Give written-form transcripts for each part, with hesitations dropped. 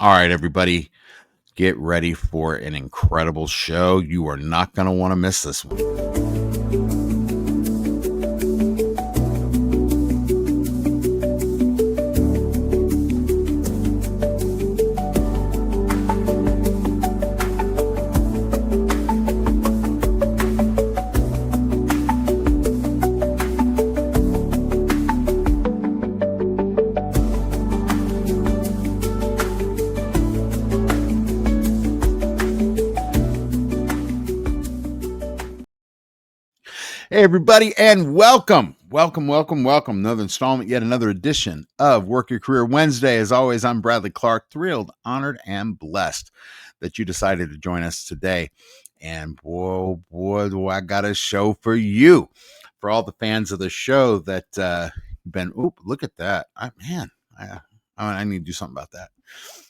All right, everybody, get ready for an incredible show. You are not going to want to miss this one. Hey, everybody, and welcome. Another installment, yet another edition of Work Your Career Wednesday. As always, I'm Bradley Clark, thrilled, honored, and blessed that you decided to join us today. And boy, do I got a show for you. For all the fans of the show that been, look at that. I need to do something about that.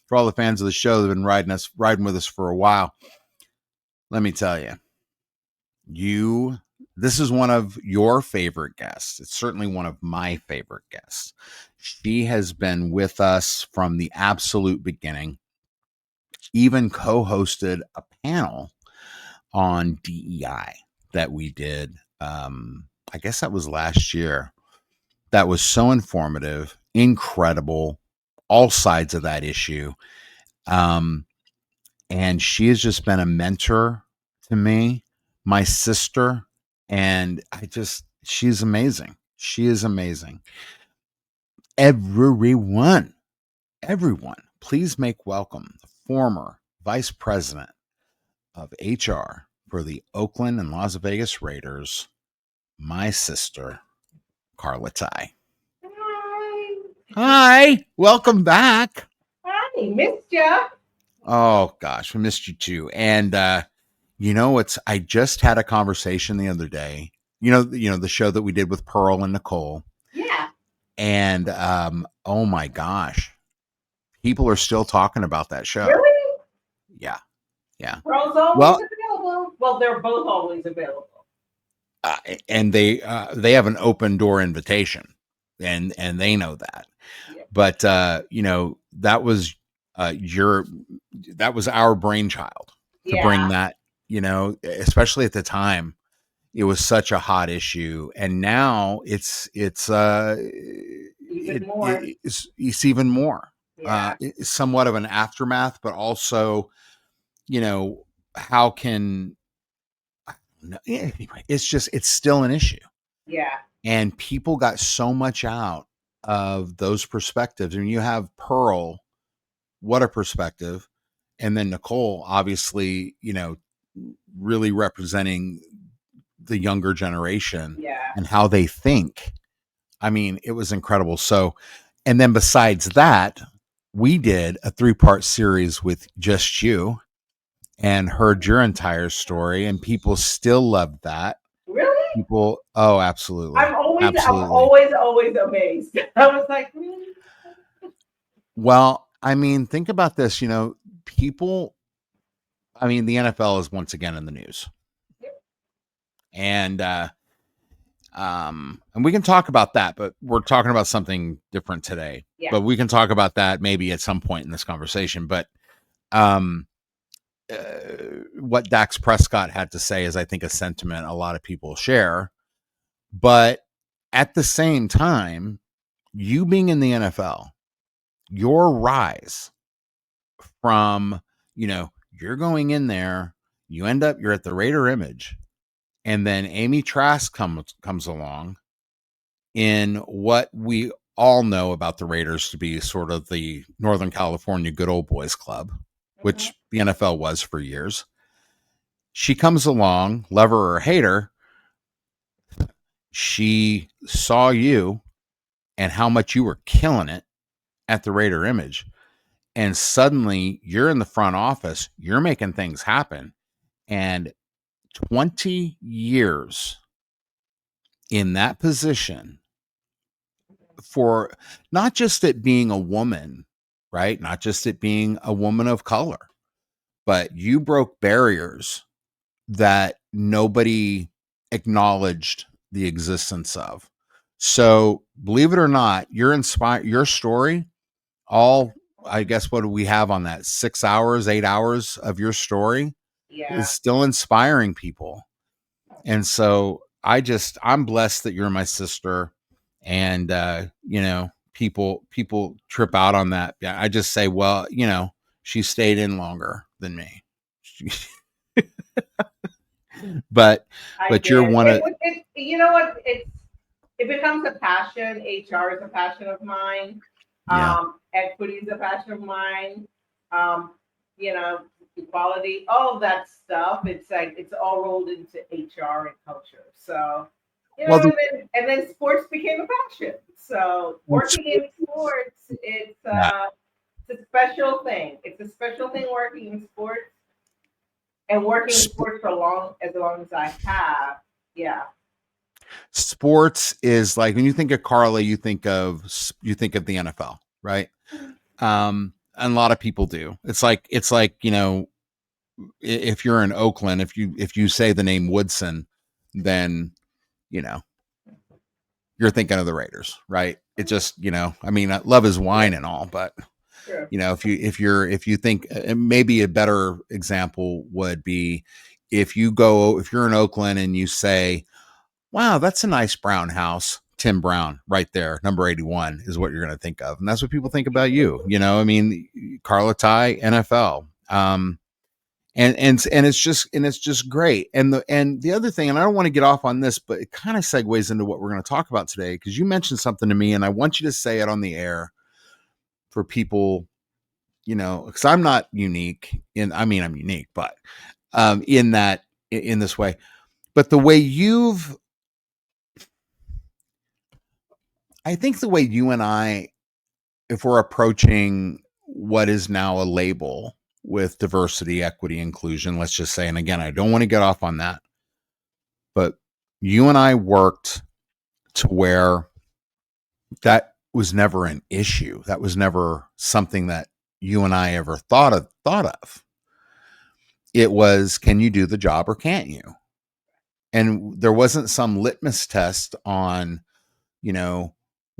For all the fans of the show that have been riding with us for a while, let me tell you, this is one of your favorite guests. It's certainly one of my favorite guests. She has been with us from the absolute beginning, even co-hosted a panel on DEI that we did. I guess that was last year. That was so informative, incredible, all sides of that issue. And she has just been a mentor to me, my sister, and she's amazing. She is amazing. Everyone, please make welcome the former vice president of HR for the Oakland and Las Vegas Raiders, my sister, Karla Tai. Hi, welcome back. Hi, missed ya. Oh gosh, we missed you too. And I just had a conversation the other day. You know the show that we did with Pearl and Nicole. Yeah. And oh my gosh, people are still talking about that show. Really? Yeah. Pearl's always available. Well, they're both always available. And they have an open door invitation, and they know that. Yeah. But that was our brainchild to bring that. Especially at the time, it was such a hot issue, and now it's even more. It's even more. Yeah. It's somewhat of an aftermath, but also, how can anyway? It's still an issue. Yeah. And people got so much out of those perspectives. I mean, you have Pearl, what a perspective, and then Nicole, obviously, really representing the younger generation and how they think. I mean, it was incredible. So, and then besides that, we did a 3-part series with just you and heard your entire story, and people still loved that. Really? People, oh, absolutely. I'm always amazed. I was like, really? Well, I mean, think about this, people, I mean, the NFL is once again in the news. And we can talk about that, but we're talking about something different today. Yeah. But we can talk about that maybe at some point in this conversation. But what Dax Prescott had to say is, I think, a sentiment a lot of people share. But at the same time, you being in the NFL, your rise from, you're going in there, you're at the Raider image, and then Amy Trask comes along in what we all know about the Raiders to be sort of the Northern California good old boys club, which the NFL was for years. She comes along, lover or hater. She saw you and how much you were killing it at the Raider image. And suddenly you're in the front office, you're making things happen. And 20 years in that position, for not just it being a woman, right? Not just it being a woman of color, but you broke barriers that nobody acknowledged the existence of. So believe it or not, your story, all I guess what do we have on that? 6 hours, 8 hours of your story is still inspiring people. And so I'm blessed that you're my sister, and people trip out on that. Yeah, I just say, well, she stayed in longer than me. but you're one of, you know what? It becomes a passion. HR is a passion of mine. Equity is a passion of mine. You know, equality, all of that stuff. It's like it's all rolled into HR and culture. So, well, and then sports became a passion. So working in sports, it's a special thing. It's a special thing working in sports and working in sports for as long as I have. Yeah. Sports is like, when you think of Karla, you think of the NFL, right? And a lot of people do. It's like if you're in Oakland, if you say the name Woodson, then you're thinking of the Raiders, right? It just, I mean, love is wine and all, but Sure. if you think, maybe a better example would be if you're in Oakland and you say, wow, that's a nice brown house. Tim Brown right there, number 81 is what you're going to think of. And that's what people think about you. I mean, Karla Tai, NFL. And it's just great. And the other thing, and I don't want to get off on this, but it kind of segues into what we're going to talk about today, because you mentioned something to me and I want you to say it on the air for people, because I'm not unique I'm unique, but in this way. But I think the way you and I, if we're approaching what is now a label with diversity, equity, inclusion, let's just say, and again, I don't want to get off on that, but you and I worked to where that was never an issue. That was never something that you and I ever thought of. It was, can you do the job or can't you? And there wasn't some litmus test on,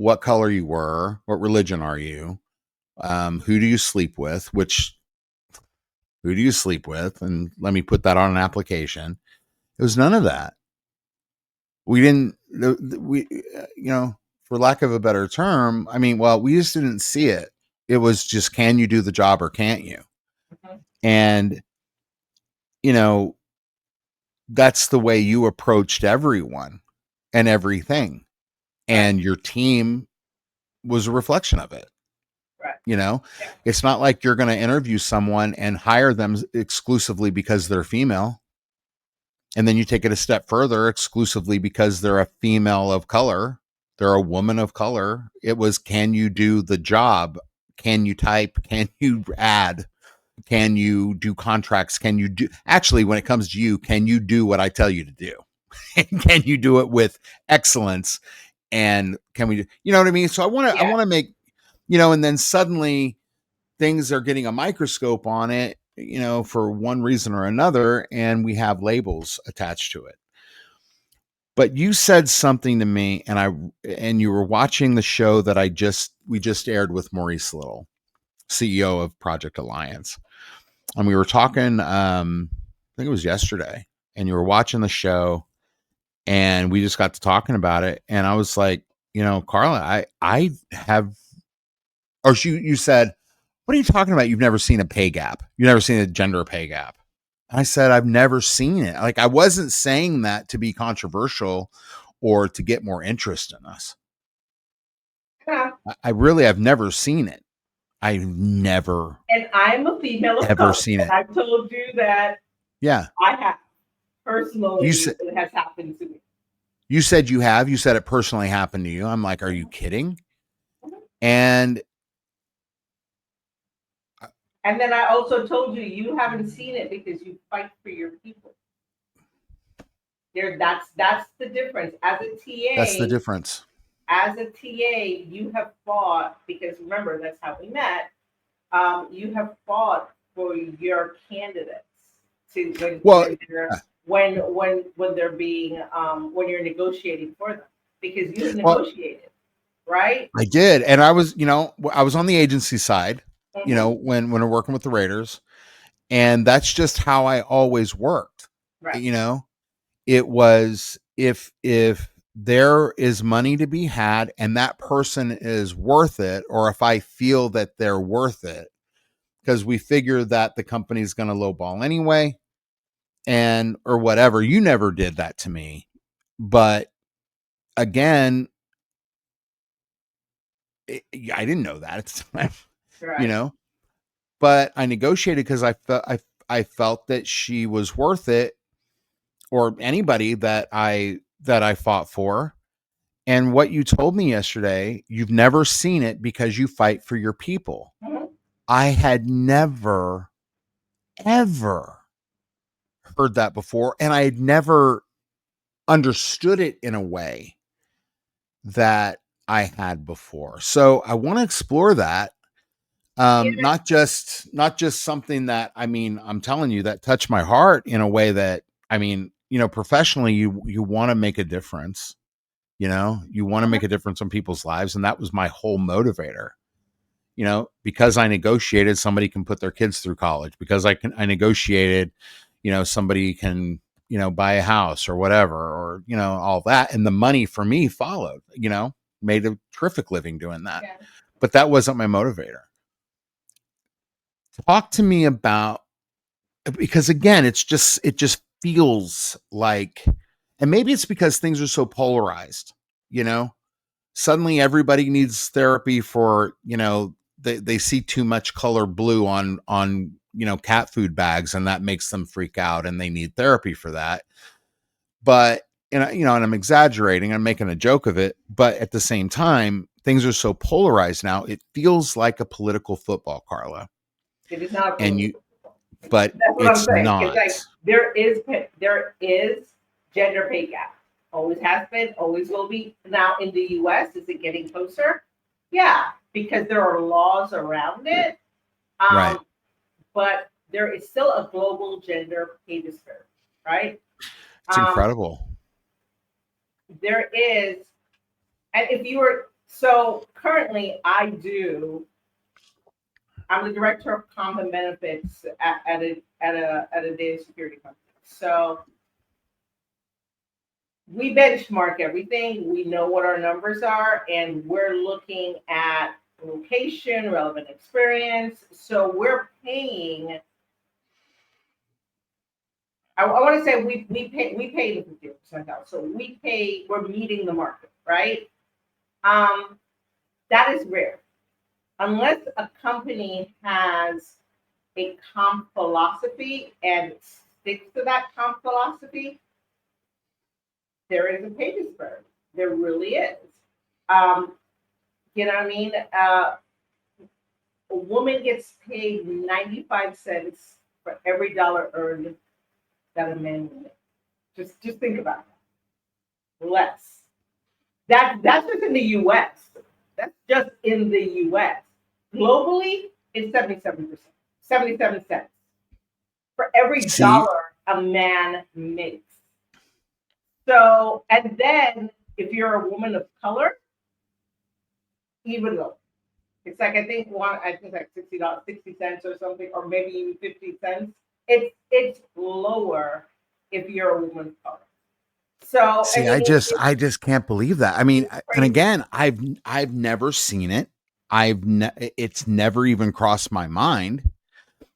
what color you were, what religion are you, who do you sleep with, who do you sleep with? And let me put that on an application. It was none of that. We didn't, for lack of a better term, I mean, well, we just didn't see it. It was just, can you do the job or can't you? Mm-hmm. And, that's the way you approached everyone and everything. And your team was a reflection of it. Right. It's not like you're going to interview someone and hire them exclusively because they're female. And then you take it a step further, exclusively because they're a female of color. They're a woman of color. It was, can you do the job? Can you type? Can you add? Can you do contracts? Can you do, actually, when it comes to you, can you do what I tell you to do? And can you do it with excellence? And can we, you know what I mean? So I want to make, and then suddenly things are getting a microscope on it, for one reason or another, and we have labels attached to it. But you said something to me, and you were watching the show that we just aired with Maurice Little, CEO of Project Alliance. And we were talking, I think it was yesterday, and you were watching the show, and we just got to talking about it. And I was like, Karla, I have, or you said, what are you talking about? You've never seen a pay gap. You've never seen a gender pay gap. I said, I've never seen it. Like, I wasn't saying that to be controversial or to get more interest in us. Yeah. I've never seen it. I've never. And I'm a female of ever color, seen it. I told you that. Yeah. I have. Personally, it has happened to me. You said you have. You said it personally happened to you. I'm like, are you kidding? And then I also told you haven't seen it because you fight for your people. That's the difference. As a TA, that's the difference. As a TA, you have fought, because remember, that's how we met. You have fought for your candidates when they're being when you're negotiating for them, because you negotiated, right? I did, and I was on the agency side, when we're working with the Raiders. And that's just how I always worked. Right. It was if there is money to be had and that person is worth it, or if I feel that they're worth it, because we figure that the company's going to lowball anyway, and or whatever. You never did that to me, but again, I didn't know that at the time, Right. But I negotiated because I felt that she was worth it, or anybody that I fought for. And what you told me yesterday, you've never seen it because you fight for your people. Mhm. I had never, ever heard that before. And I had never understood it in a way that I had before. So I want to explore that. Yeah. Not just something that, I'm telling you, that touched my heart in a way that, professionally, you want to make a difference. You want to Mhm. make a difference in people's lives. And that was my whole motivator. Because I negotiated, somebody can put their kids through college. Because I negotiated, somebody can, buy a house or whatever, or, all that. And the money for me followed, made a terrific living doing that. Yeah. But that wasn't my motivator. Talk to me about, because again, it just feels like, and maybe it's because things are so polarized, you know, suddenly everybody needs therapy for, they see too much color blue on cat food bags, and that makes them freak out and they need therapy for that. But and I'm exaggerating, I'm making a joke of it, but at the same time, things are so polarized now, it feels like a political football, Karla. It is not a And you political. but That's what I'm it's saying. It's not. like there is gender pay gap. Always has been, always will be. Now in the U.S., is it getting closer? Yeah, because there are laws around it. Right. Um, but there is still a global gender pay disparity, right? It's Um, incredible. there is, and if you were so currently, I'm the director of comp and benefits at a data security company. So we benchmark everything. We know what our numbers are, and we're looking at location, relevant experience. So we're paying. I want to say we pay the 50% out. So we're meeting the market, right? Um, that is rare. Unless a company has a comp philosophy and sticks to that comp philosophy, there is a pay disparity. There really is. Um, you know what I mean? A woman gets paid 95 cents for every dollar earned that a man will make. Just think about that. Less. That's just in the US. That's just in the US. Globally, it's 77%. 77 cents for every See, dollar a man makes. So, and then if you're a woman of color, even lower. It's like I think like $60, 60 cents or something, or maybe even 50 cents. It's lower if you're a woman of color. So I see, mean, I just can't believe that. it's And crazy. again, I've never seen it. It's never even crossed my mind.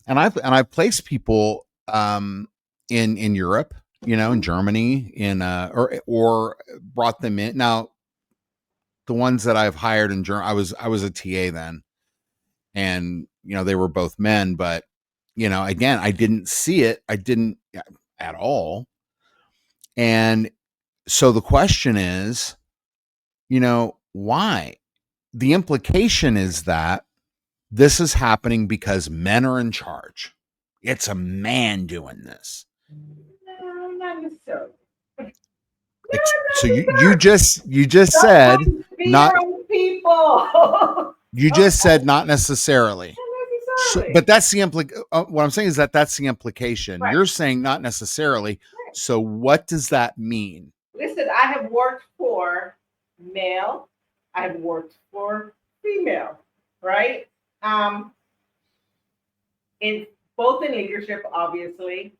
And I've placed people in Europe, in Germany, in or brought them in. Now, the ones that I've hired in Germany, I was a TA then, and they were both men, but again, I didn't see it. I didn't at all. And so the question is, why? The implication is that this is happening because men are in charge. It's a man doing this. No, not necessarily. No, So not you necessarily. just said Sometimes not fear of people. you just said not necessarily. Not So, necessarily. but that's the what I'm saying is that's the implication. Right. You're saying not necessarily. Right. So what does that mean? Listen, I have worked for male. I have worked for female. Right. Um, in both in leadership, obviously.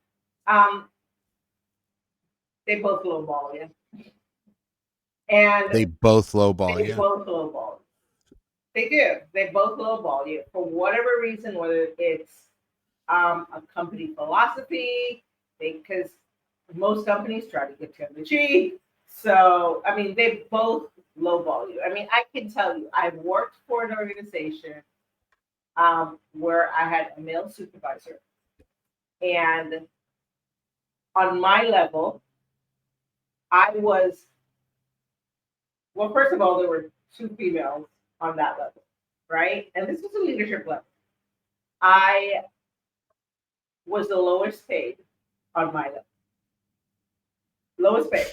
They both lowball you, and They both lowball they you. both lowball. They do. They both lowball you for whatever reason, whether it's a company philosophy, because most companies try to get you on the cheap. So, I mean, they both lowball you. I mean, I can tell you, I've worked for an organization where I had a male supervisor, and on my level, I was, well, first of all, there were two females on that level, right? And this was a leadership level. I was the lowest paid on my level, lowest paid,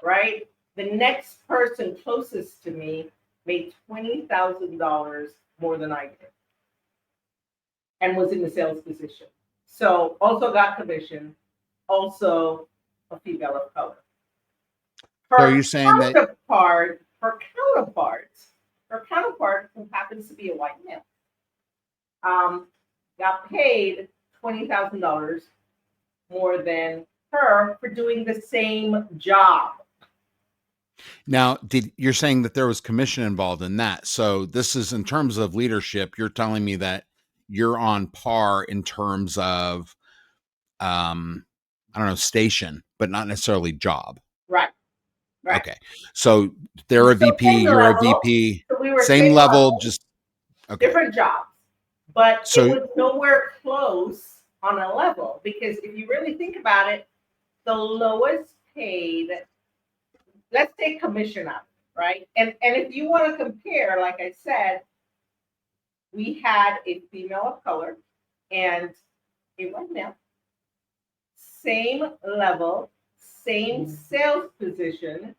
right? The next person closest to me made $20,000 more than I did and was in the sales position. So also got commission, also a female of color. So you're saying that Her counterpart, who happens to be a white male, got paid $20,000 more than her for doing the same job. now you're saying that there was commission involved in that. So this is in terms of leadership, you're telling me that you're on par in terms of I don't know, station, but not necessarily job. Right. Right. Okay. So they're a VP, you're a VP, so we were same level, just okay. Different jobs. But So it was nowhere close on a level, because if you really think about it, the lowest paid, let's take commission out, right? And if you want to compare, like I said, we had a female of color and a white male, same level, same sales position,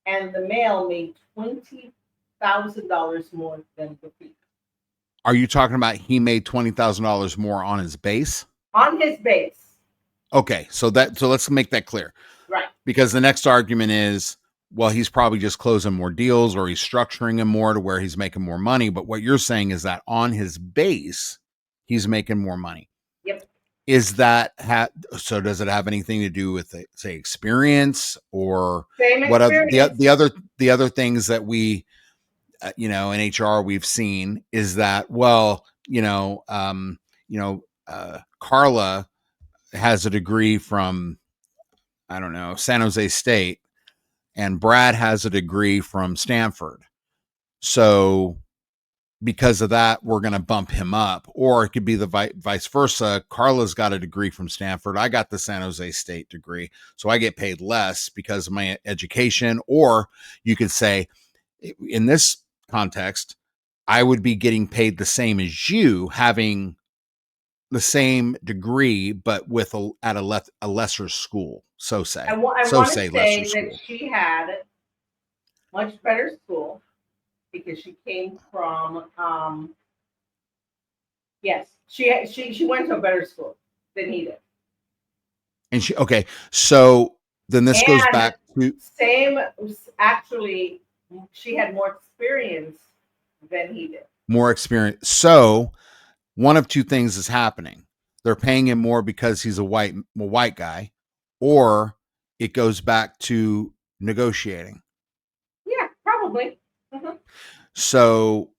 and the male made $20,000 more than the female. Are you talking about he made $20,000 more on his base? On his base. Okay, so let's make that clear. Right. Because the next argument is, well, he's probably just closing more deals or he's structuring them more to where he's making more money. But what you're saying is that on his base, he's making more money. Yep. Is that so? Does it have anything to do with, say, experience or what the other things that we, in HR we've seen is that, well, Karla has a degree from, I don't know, San Jose State, and Brad has a degree from Stanford. So because of that, we're going to bump him up. Or it could be the vice versa. Karla's got a degree from Stanford. I got the San Jose State degree. So I get paid less because of my education. Or you could say, in this context, I would be getting paid the same as you, having the same degree, but with at a lesser school. So say, I want to say that she had much better school because she came from, yes, she went to a better school than he did. And so then this goes back to actually, she had more experience than he did. More experience. So one of two things is happening. They're paying him more because he's a white guy, or it goes back to negotiating. Yeah, probably. Mm-hmm. So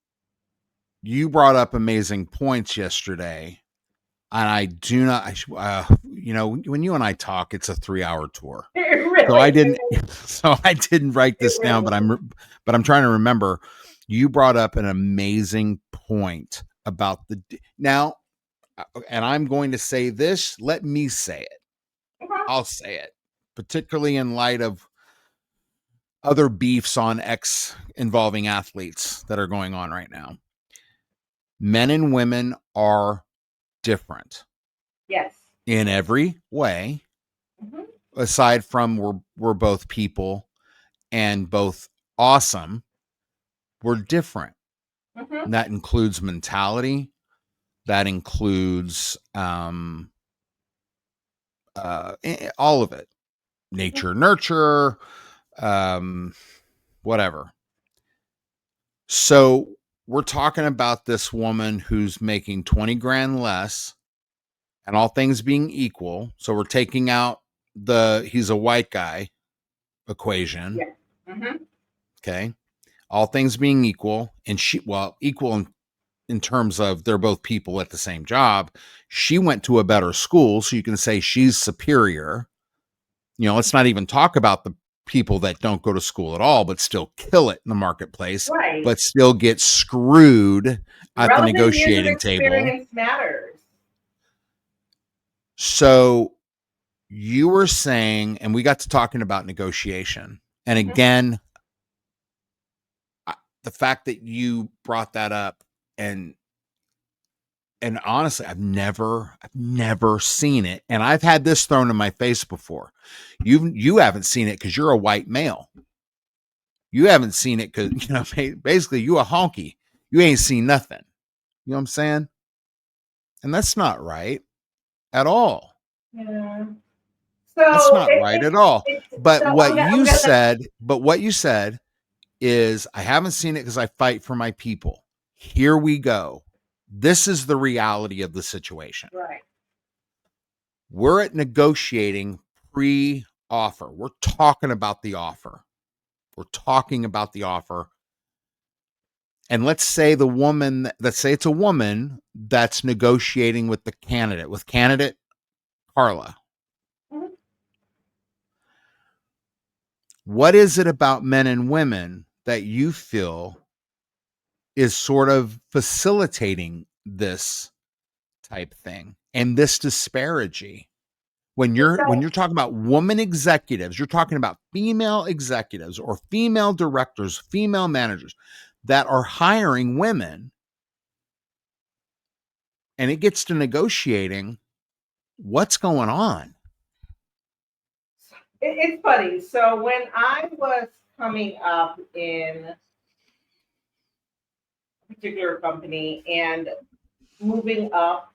you brought up amazing points yesterday, and I do not. When you and I talk, it's a 3-hour tour. Really so I didn't write this down, but I'm trying to remember. You brought up an amazing point about now, and I'm going to say this. Let me say it. Uh-huh. I'll say it, particularly in light of other beefs on X involving athletes that are going on right now. Men and women are different. Yes. In every way. Mm-hmm. Aside from we're both people and both awesome, we're different. Mm-hmm. That includes mentality. That includes all of it. Nature, nurture, whatever. So we're talking about this woman who's making 20 grand less, and all things being equal. So we're taking out the he's a white guy equation. Yeah. Mm-hmm. Okay. All things being equal, and equal in terms of they're both people at the same job. She went to a better school, so you can say she's superior. Let's not even talk about the people that don't go to school at all, but still kill it in the marketplace, Right. but still get screwed at the Relevant years of negotiating table. experience matters. So you were saying, and we got to talking about negotiation. And again, the fact that you brought that up, and honestly, I've never seen it. And I've had this thrown in my face before. You haven't seen it because you're a white male. You haven't seen it because, basically you a honky. You ain't seen nothing. You know what I'm saying? And that's not right at all. Yeah. That's So not right at all. But so what I'm you gonna said is, I haven't seen it because I fight for my people. Here we go. This is the reality of the situation. right. We're at negotiating pre-offer. We're talking about the offer. And let's say it's a woman that's negotiating with candidate Karla. Mm-hmm. What is it about men and women that you feel is sort of facilitating this type thing and this disparity? When you're talking about woman executives, you're talking about female executives or female directors, female managers that are hiring women, and it gets to negotiating. What's going on? It's funny. So when I was coming up in a particular company and moving up,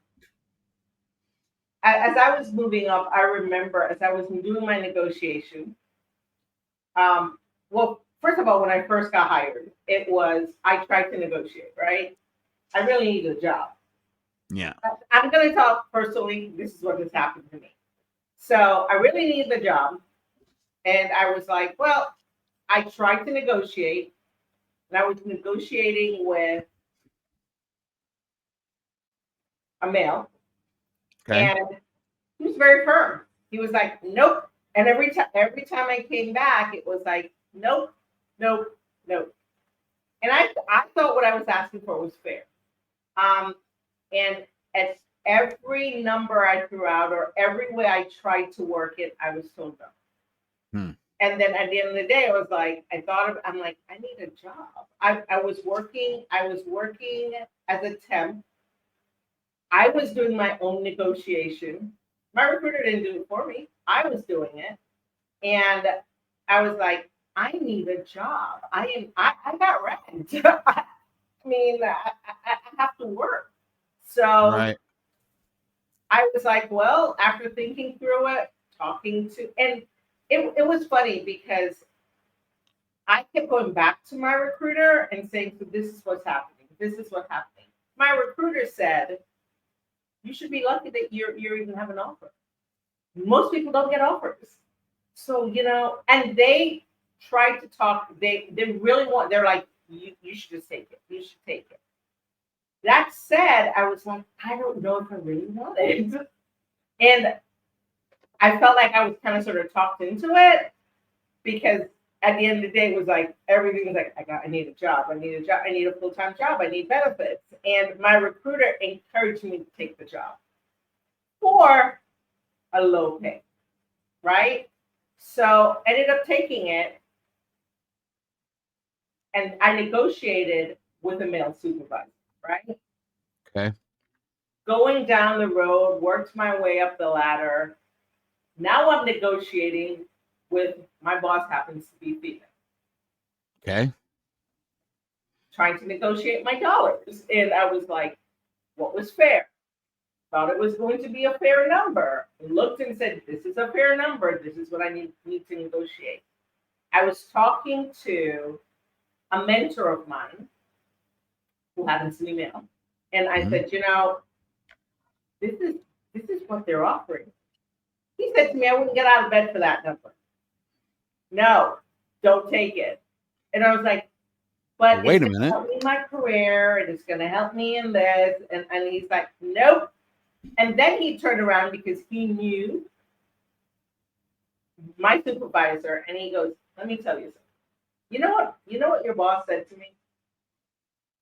as I was moving up, I remember as I was doing my negotiation. Well, first of all, when I first got hired, I tried to negotiate. Right, I really needed a job. Yeah. I'm going to talk personally. This is what has happened to me. So I really needed the job, and I was like, well, I tried to negotiate, and I was negotiating with a male, Okay. and he was very firm. He was like, nope. And every time I came back, it was like, nope, nope, nope. And I thought what I was asking for was fair. And at every number I threw out or every way I tried to work it, I was told no. And then at the end of the day, I was like, I'm like, I need a job. I was working as a temp. I was doing my own negotiation. My recruiter didn't do it for me. I was doing it. And I was like, I need a job. I got rent. I mean, I have to work. So Right. I was like, well, after thinking through it, and it was funny because I kept going back to my recruiter and saying, so this is what's happening. This is what's happening. My recruiter said, you should be lucky that you're even have an offer. Most people don't get offers. So, and they tried to talk, they really they're like, you should just take it. You should take it. That said, I was like, I don't know if I really want it. And I felt like I was kind of sort of talked into it because at the end of the day, it was like everything was like, I need a job. I need a job. I need a full-time job. I need benefits. And my recruiter encouraged me to take the job for a low pay, right? So I ended up taking it, and I negotiated with a male supervisor, right? Okay. Going down the road, worked my way up the ladder. Now I'm negotiating with my boss happens to be female. Okay. Trying to negotiate my dollars. And I was like, what was fair? Thought it was going to be a fair number. Looked and said, this is a fair number. This is what I need to negotiate. I was talking to a mentor of mine who happens to be male. And I said, this is what they're offering. He said to me, I wouldn't get out of bed for that number. No, don't take it. And I was like, but wait it's a going to minute. help me in my career and it's going to help me in this. And he's like, nope. And then he turned around because he knew my supervisor, and he goes, let me tell you something. You know what? You know what your boss said to me?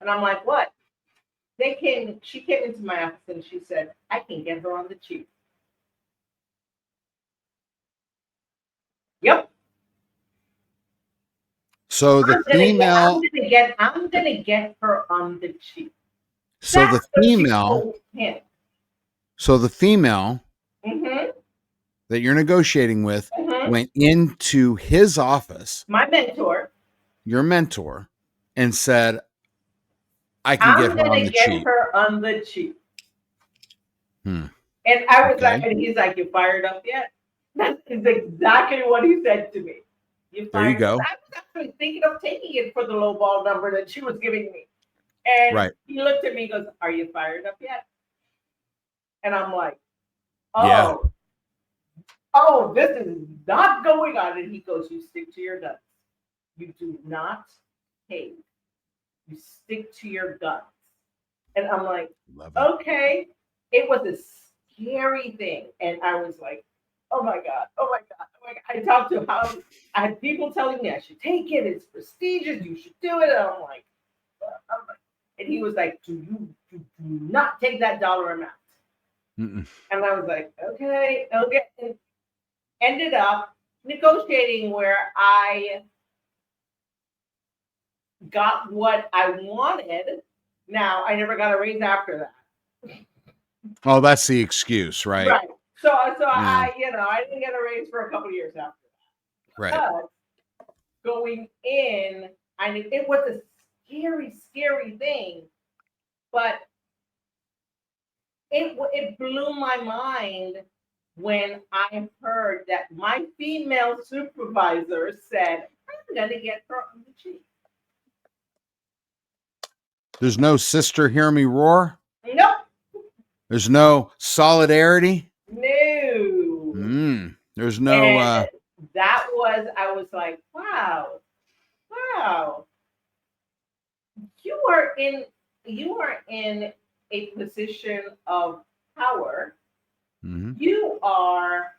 And I'm like, what? She came into my office and she said, I can get her on the cheap. Yep. So the female, I'm gonna get her on the cheap. so the That's what she female, told him. so the female Mm-hmm. that you're negotiating with went into his office, my mentor, your mentor, and said, I can get I'm her on gonna the get cheap. her on the cheap. Hmm. And I was Okay. like, and he's like, you fired up yet? That's exactly what he said to me. There you go. I was actually thinking of taking it for the low ball number that she was giving me. And Right. he looked at me and goes, are you fired up yet? And I'm like, Yeah. oh, this is not going on. And he goes, you stick to your guns. You do not cave. You stick to your guns. And I'm like, okay. It was a scary thing. And I was like, oh my God, oh my God, oh my God. I talked to how I had people telling me I should take it. It's prestigious. You should do it. And I'm like, and he was like, do not take that dollar amount. Mm-mm. And I was like, okay. And ended up negotiating where I got what I wanted. Now, I never got a raise after that. Oh, that's the excuse, right? Right. So I didn't get a raise for a couple of years after that. Right. But going in, it was a scary, scary thing. But it blew my mind when I heard that my female supervisor said, I'm going to get her on the cheap. There's no sister hear me roar? Nope. There's no solidarity? No. There's no that was, I was like, wow. You are in a position of power. Mm-hmm. You are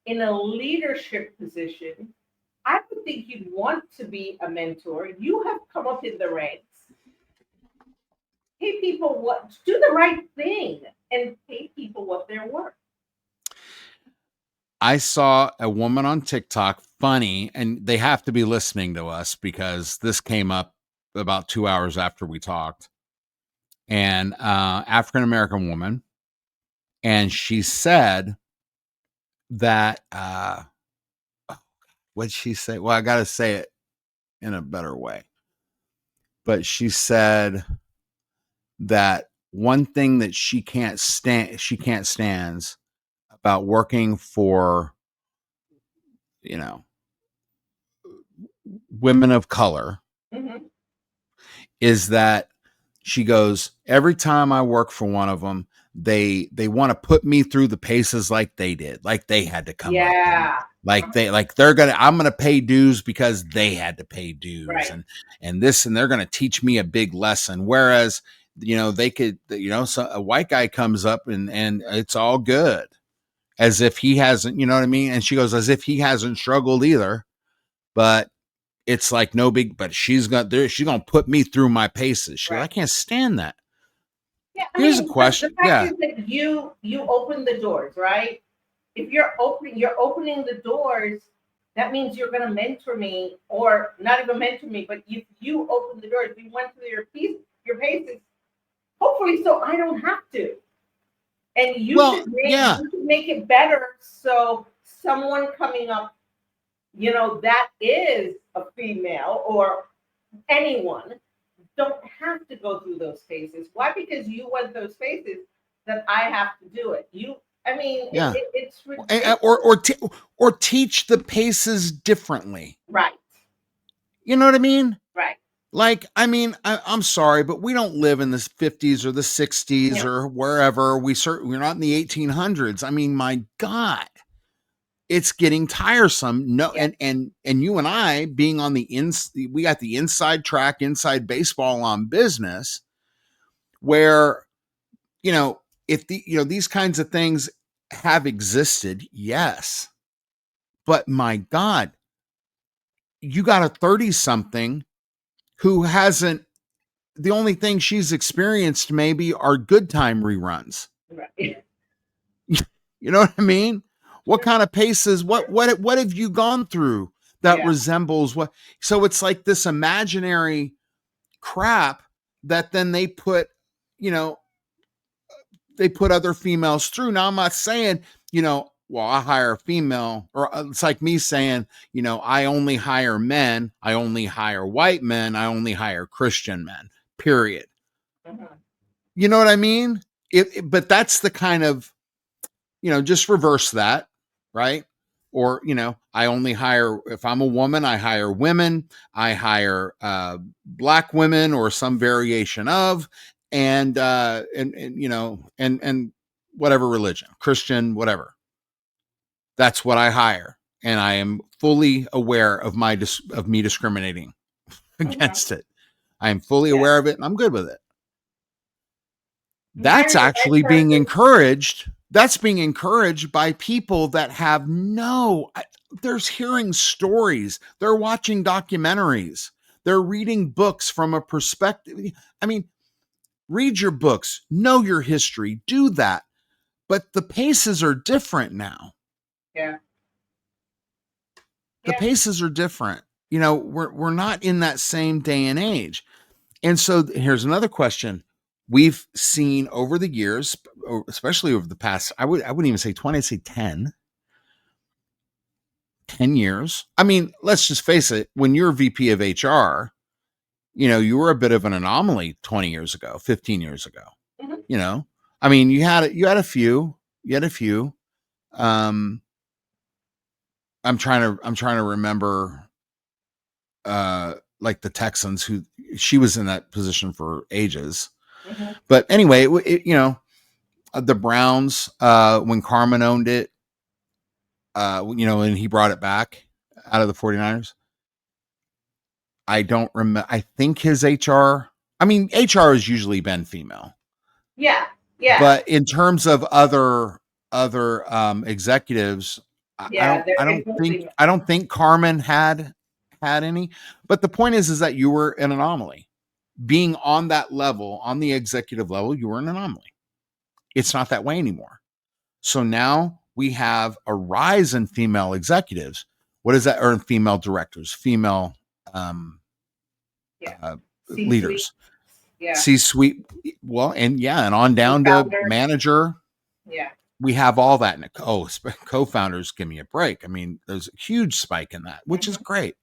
in a leadership position. I would think you'd want to be a mentor. You have come up in the ranks. Pay people do the right thing and pay people what they're worth. I saw a woman on TikTok, funny, and they have to be listening to us because this came up about 2 hours after we talked. And African-American woman. And she said that, what'd she say? Well, I got to say it in a better way. But she said that one thing that she can't stands about working for, women of color is that she goes, every time I work for one of them, they want to put me through the paces like they did, like they had to come up. I'm going to pay dues because they had to pay dues, right. and they're going to teach me a big lesson. Whereas, they could, so a white guy comes up and it's all good, as if he hasn't, you know what I mean? And she goes, as if he hasn't struggled either, but it's like no big, but she's gonna put me through my paces. She goes, I can't stand that. Yeah, here's a question. The fact is that you open the doors, right? If you're opening the doors, that means you're going to mentor me, or not even mentor me, but you open the doors. You went through your paces, hopefully, so I don't have to. And you should make it better, so someone coming up, that is a female or anyone, don't have to go through those phases. Why? Because you went those phases that I have to do it. It's ridiculous. or teach the paces differently. Right. You know what I mean? Right. Like, I mean, I'm sorry, but we don't live in the 50s or the 60s Yeah. or wherever. We're not in the 1800s. I mean, my God, it's getting tiresome. No, Yeah. and you and I being on we got the inside track, inside baseball on business, where you know if these kinds of things have existed, yes, but my God, you got a 30 something who hasn't. The only thing she's experienced maybe are good time reruns. Right. You know what I mean? What kind of paces? What have you gone through that Yeah. resembles what? So it's like this imaginary crap that then you know, they put other females through. Now I'm not saying, well, I hire a female, or it's like me saying, I only hire men, I only hire white men, I only hire Christian men. Period. Mm-hmm. You know what I mean? But that's the kind of, just reverse that, right? Or, I only hire, if I'm a woman, I hire women, I hire black women or some variation of, and whatever religion, Christian, whatever. That's what I hire. And I am fully aware of me discriminating Mm-hmm. against it. I am fully Yeah. aware of it and I'm good with it. You That's hire the right actually being person. encouraged. That's being encouraged by people that have there's hearing stories. They're watching documentaries. They're reading books from a perspective. I mean, read your books, know your history, do that. But the paces are different now. Yeah. The Yeah. paces are different. We're not in that same day and age. And so here's another question. We've seen over the years, especially over the past, I wouldn't even say 20, I'd say 10 years. I mean, let's just face it, when you're VP of HR, you were a bit of an anomaly 20 years ago, 15 years ago. Mm-hmm. I mean, you had a few. Um, I'm trying to remember like the Texans, who she was in that position for ages. Mm-hmm. But anyway, the Browns, when Carmen owned it, and he brought it back out of the 49ers. I don't remember. I think his HR, I mean, HR has usually been female, Yeah. Yeah. but in terms of other executives, I Yeah. don't, I don't It's think, mostly. I don't think Carmen had any. But the point is that you were an anomaly. Being on that level, on the executive level, you were an anomaly. It's not that way anymore. So now we have a rise in female executives. What is that? Or female directors, female Yeah. C-suite. leaders, Yeah. C-suite. Well, and on down to Founder. manager. Yeah. We have all that. Co-founders, give me a break. I mean, there's a huge spike in that, which is Mm-hmm. great.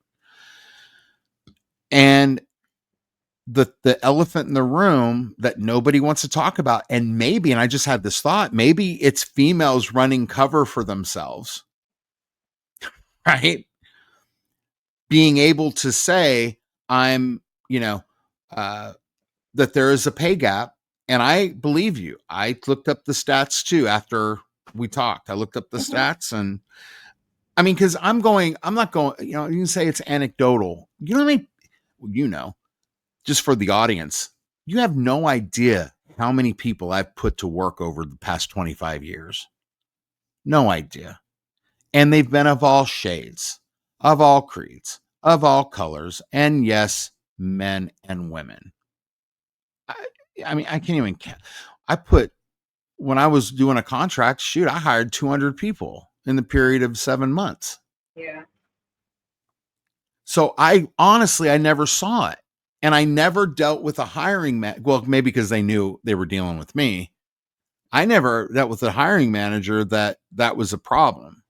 And the elephant in the room that nobody wants to talk about, and I just had this thought, maybe it's females running cover for themselves, right? Being able to say, I'm, that there is a pay gap. And I believe you. I looked up the stats too after we talked. I looked up the Mm-hmm. stats, and I mean, because I'm not going, you can say it's anecdotal. You know what I mean? Just for the audience, you have no idea how many people I've put to work over the past 25 years. No idea. And they've been of all shades, of all creeds, of all colors, and yes, men and women. I, I mean, I can't even count. I put, when I was doing a contract, shoot, I hired 200 people in the period of 7 months. Yeah. So I never saw it. And I never dealt with a hiring man. Well, maybe because they knew they were dealing with me. I never dealt with a hiring manager that was a problem.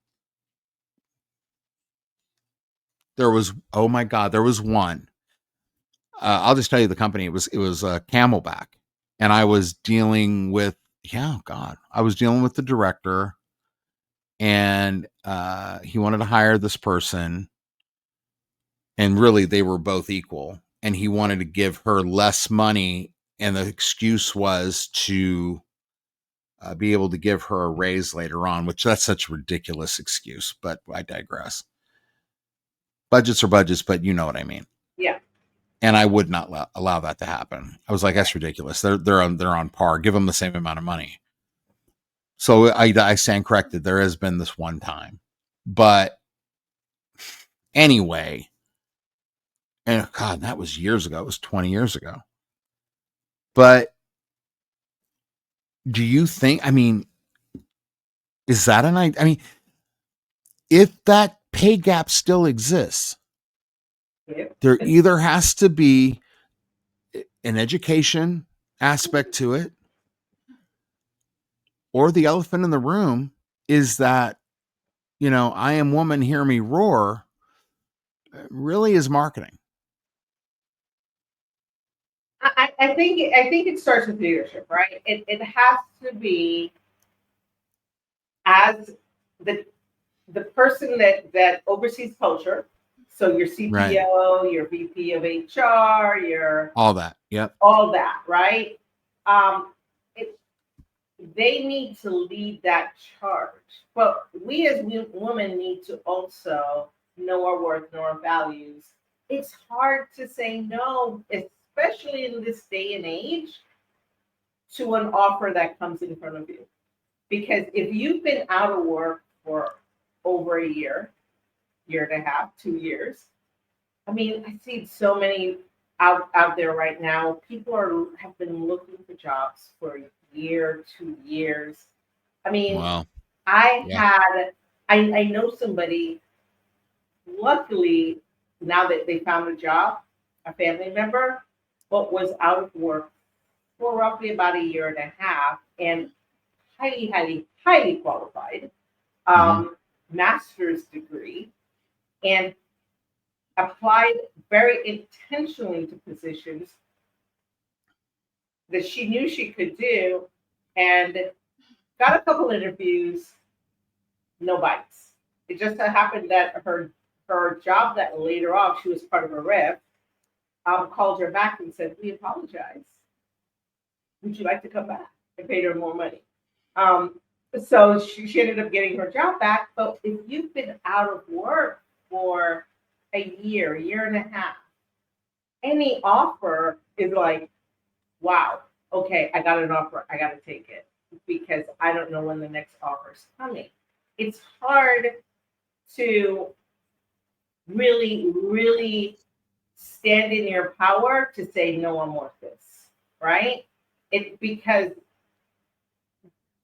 There was, oh my God, there was one. I'll just tell you the company. It was Camelback, and I was dealing with, yeah, God, I was dealing with the director, and he wanted to hire this person, and really they were both equal. and he wanted to give her less money, and the excuse was to be able to give her a raise later on, which that's such a ridiculous excuse, but I digress. Budgets are budgets, but you know what I mean. Yeah. And I would not allow that to happen. I was like, that's ridiculous. They're on par. Give them the same amount of money. So I stand corrected. There has been this one time, but anyway, and God, that was years ago. It was 20 years ago. But do you think? I mean, is that an idea? I mean, if that pay gap still exists, there either has to be an education aspect to it, or the elephant in the room is that, I am woman, hear me roar, really is marketing. I think it starts with leadership, right? It has to be as the person that oversees culture. So your CPO, right. Your VP of HR, your all that, yep, all that, right? They need to lead that charge, but we as women need to also know our worth, know our values. It's hard to say no, especially in this day and age, to an offer that comes in front of you. Because if you've been out of work for over a year and a half, 2 years, I mean, I see so many out there right now. People have been looking for jobs for a year, 2 years. I mean, wow. I know somebody, luckily, now that they found a job, a family member, but was out of work for roughly about a year and a half, and highly, highly, highly qualified, master's degree, and applied very intentionally to positions that she knew she could do, and got a couple interviews, no bites. It just so happened that her job that later on, she was part of a RIF, called her back and said, "We apologize. Would you like to come back?" And paid her more money. So she ended up getting her job back. But if you've been out of work for a year and a half, any offer is like, wow, okay, I got an offer, I got to take it, because I don't know when the next offer is coming. It's hard to really, really stand in your power to say, no, I'm worth this, right? Because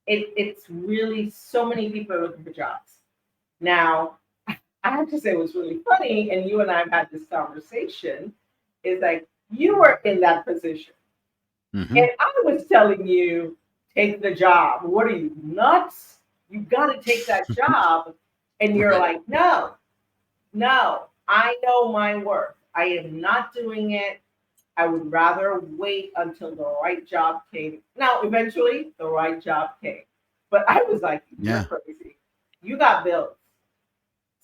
it's really, so many people are looking for jobs. Now, I have to say what's really funny, and you and I have had this conversation, is like, you were in that position. Mm-hmm. And I was telling you, take the job. What are you, nuts? You got to take that job. And you're like, no, I know my worth. I am not doing it. I would rather wait until the right job came. Now, eventually, the right job came. But I was like, you're crazy. You got bills.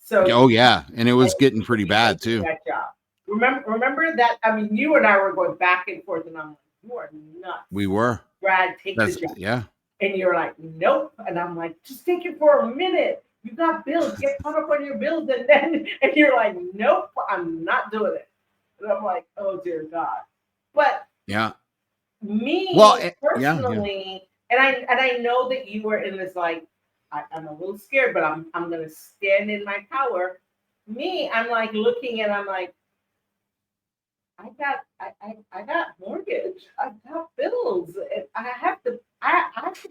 So, oh, yeah. And it was getting pretty bad, too. That job. Remember that? I mean, you and I were going back and forth, and I'm like, you are nuts. We were. Brad, take the job. Yeah. And you're like, nope. And I'm like, just take it for a minute. You got bills. Get caught up on your bills. And you're like, nope, I'm not doing it. And I'm like, oh, dear God. But yeah, me personally, and I know that you were in this, like, I'm a little scared, but I'm going to stand in my power. Me, I'm like looking, and I'm like, I got mortgage. I got bills. I have to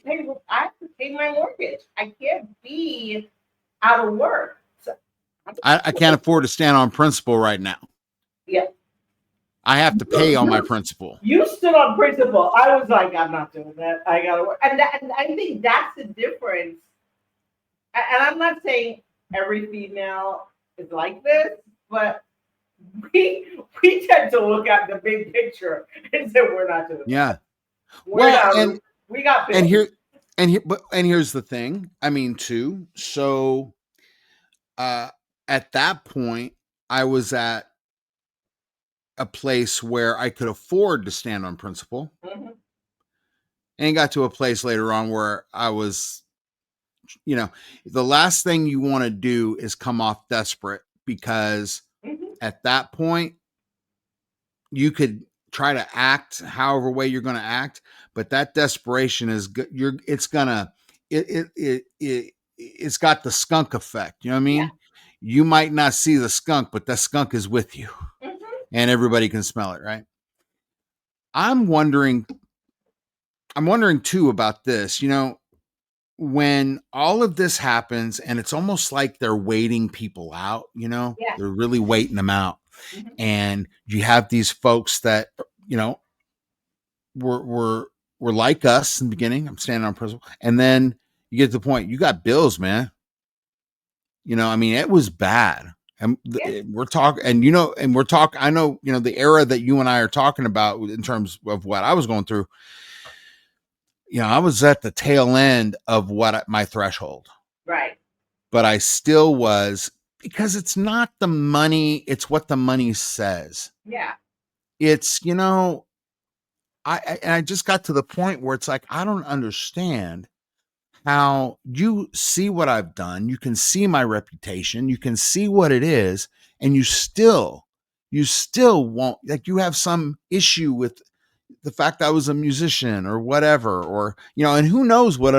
pay my mortgage. I can't be out of work. So, I can't afford to stand on principle right now. Yeah. I have to pay on my principle. You stood on principle. I was like, I'm not doing that. I gotta work. And I think that's the difference. And I'm not saying every female is like this, but we tend to look at the big picture and say we're not doing that. Well, we got bills. and here's the thing. I mean, too. So at that point, I was at a place where I could afford to stand on principle, Mm-hmm. and got to a place later on where I was, the last thing you want to do is come off desperate, because Mm-hmm. at that point you could try to act however way you're going to act, but that desperation is good. It's gonna, it's got the skunk effect. You know what I Yeah. mean? You might not see the skunk, but that skunk is with you, Mm-hmm. and everybody can smell it, right? I'm wondering, I'm wondering too about this. When all of this happens, and it's almost like they're waiting people out, Yeah. they're really waiting them out. Mm-hmm. And you have these folks that, you know, were like us in the beginning. I'm standing on principle. And then you get to the point, you got bills, man. I mean, it was bad. And Yeah. we're talking, and we're talking, I know, the era that you and I are talking about in terms of what I was going through, I was at the tail end of my threshold, Right. but I still was, because it's not the money, it's what the money says. Yeah. It's, I just got to the point where it's like, I don't understand how you see what I've done. You can see my reputation. You can see what it is. And you still won't, like, you have some issue with the fact I was a musician or whatever, or, and who knows what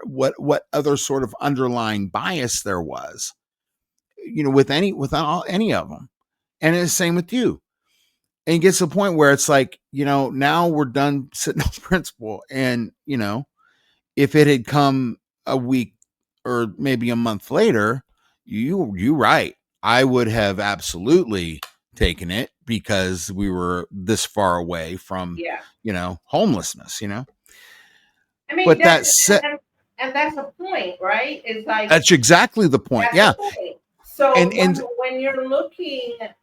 what other sort of underlying bias there was, with any of them. And it's the same with you. And it gets to the point where it's like, now we're done sitting on principle. And, if it had come a week or maybe a month later, you right. I would have absolutely taken it, because we were this far away from, Yeah. homelessness. I mean, But that's and that's a point, right? It's like, that's exactly the point. that's the Yeah. point. So And when you're looking at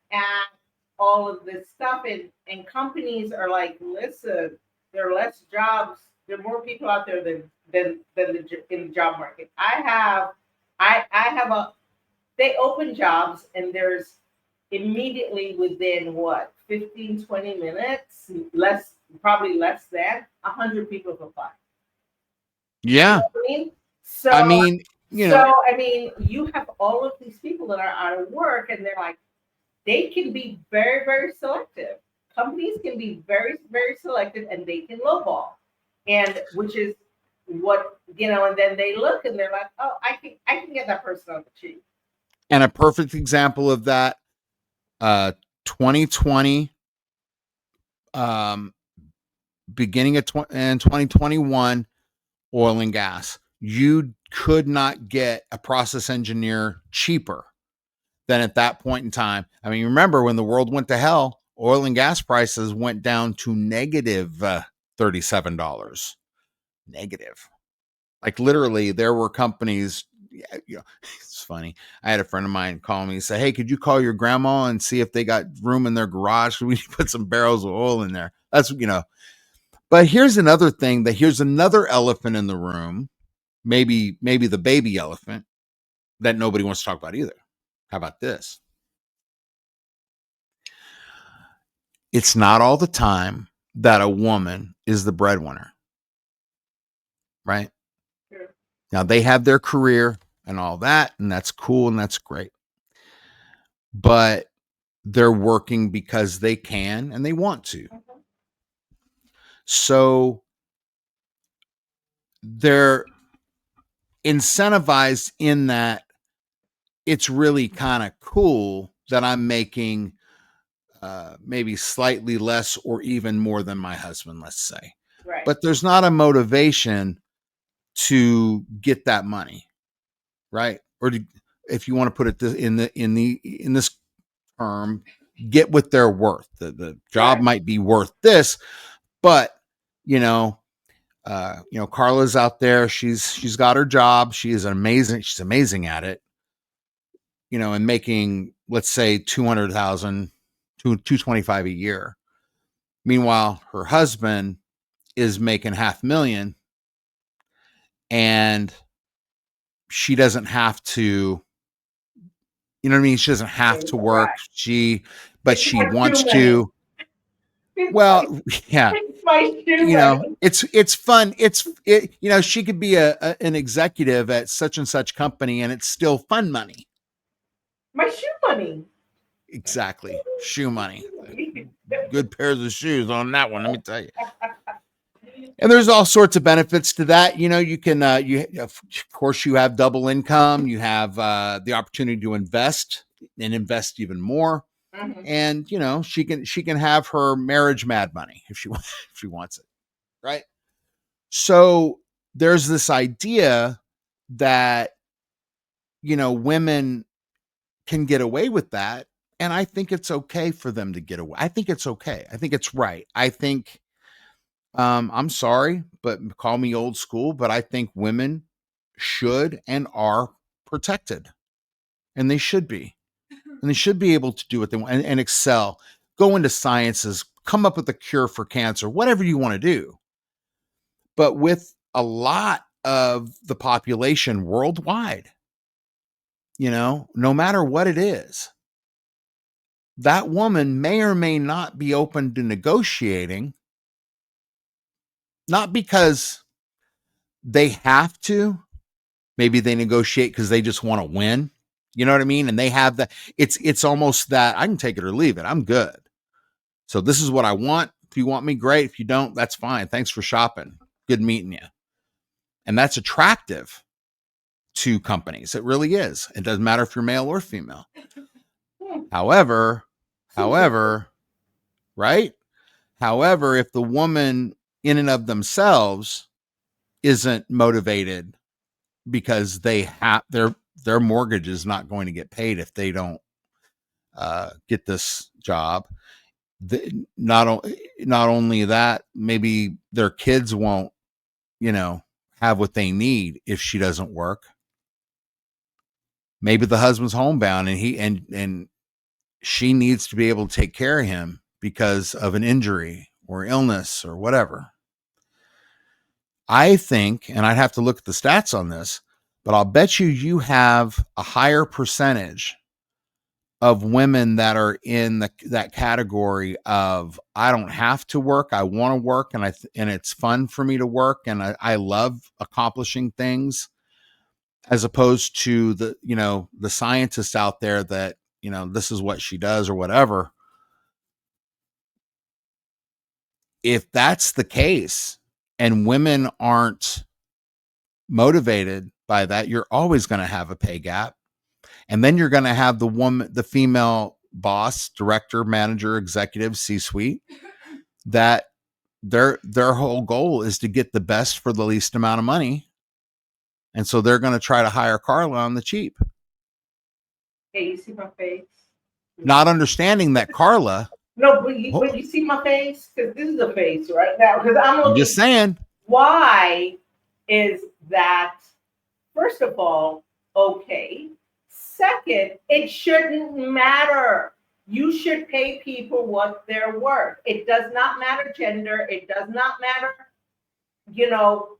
all of this stuff, and companies are like, listen, there are less jobs, there are more people out there in the job market. I have they open jobs, and there's immediately within what, 15, 20 minutes, probably less than 100 people have applied. You yeah, know what I mean? I So mean, I mean, you have all of these people that are out of work, and they're like, they can be very, very selective. Companies can be very, very selective, and they can lowball, and which is what, and then they look, and they're like, oh, I can get that person on the cheap. and a perfect example of that, 2020, um, beginning of and 2021, oil and gas. You could not get a process engineer cheaper than at that point in time. I mean, remember when the world went to hell, oil and gas prices went down to negative $37. Negative. Like, literally, there were companies. It's funny. I had a friend of mine call me and say, "Hey, could you call your grandma and see if they got room in their garage? We need to put some barrels of oil in there." That's. But here's another thing. Here's another elephant in the room. Maybe the baby elephant that nobody wants to talk about either. How about this? It's not all the time that a woman is the breadwinner, right? Sure. Now, they have their career and all that, and that's cool and that's great. But they're working because they can and they want to. Mhm. So they're incentivized in that it's really kind of cool that I'm making maybe slightly less or even more than my husband, let's say. Right. But there's not a motivation to get that money, right? Or if you want to put it in this term, get what they're worth. The job Right. might be worth this, but Karla's out there. She's got her job. She's amazing at it. And making, let's say, 200,000 to 225 a year. Meanwhile, her husband is making 500,000, and she doesn't have to, you know what I mean? She doesn't have to work. Right. But It's she not too wants many. to. Well, yeah. It's my shoe money. It's fun. She could be an executive at such and such company and it's still fun money. My shoe money. Exactly. Shoe money. Good pairs of shoes on that one, let me tell you. And there's all sorts of benefits to that. You can of course you have double income, you have the opportunity to invest and invest even more. Mm-hmm. And she can have her marriage mad money if she wants it, right? So there's this idea that women can get away with that, and I think it's okay for them to get away. I think it's okay. I think it's right. I think I'm sorry, but call me old school, but I think women should and are protected, and they should be. And they should be able to do what they want and excel, go into sciences, come up with a cure for cancer, whatever you want to do. But with a lot of the population worldwide, no matter what it is, that woman may or may not be open to negotiating, not because they have to. Maybe they negotiate because they just want to win. You know what I mean? And they have that. It's almost that I can take it or leave it. I'm good. So this is what I want. If you want me, great. If you don't, that's fine. Thanks for shopping. Good meeting you. And that's attractive to companies. It really is. It doesn't matter if you're male or female. However, right? However, if the woman in and of themselves isn't motivated because they have their mortgage is not going to get paid if they don't get this job. Not only that, maybe their kids won't, have what they need if she doesn't work. Maybe the husband's homebound and and she needs to be able to take care of him because of an injury or illness or whatever. I think, and I'd have to look at the stats on this, but I'll bet you have a higher percentage of women that are in that category of I don't have to work, I want to work, and it's fun for me to work, and I love accomplishing things, as opposed to the scientists out there that this is what she does or whatever. If that's the case and women aren't motivated by that, you're always going to have a pay gap. And then you're going to have the female boss, director, manager, executive, C-suite, that their whole goal is to get the best for the least amount of money. And so they're going to try to hire Karla on the cheap. Hey, you see my face? Not understanding that Karla. No, but you see my face? Because this is a face right now. Because I'm just saying. Why is that, first of all, okay? Second, it shouldn't matter. You should pay people what they're worth. It does not matter gender. It does not matter, your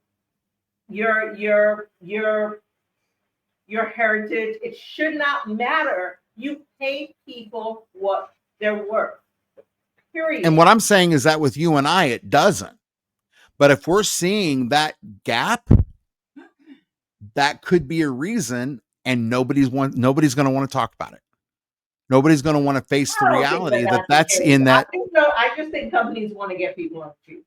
heritage. It should not matter. You pay people what they're worth. Period. And what I'm saying is that with you and I, it doesn't. But if we're seeing that gap, that could be a reason, and nobody's going to want to talk about it. Nobody's going to want to face the reality that's in that. I just think companies want to get people on the street.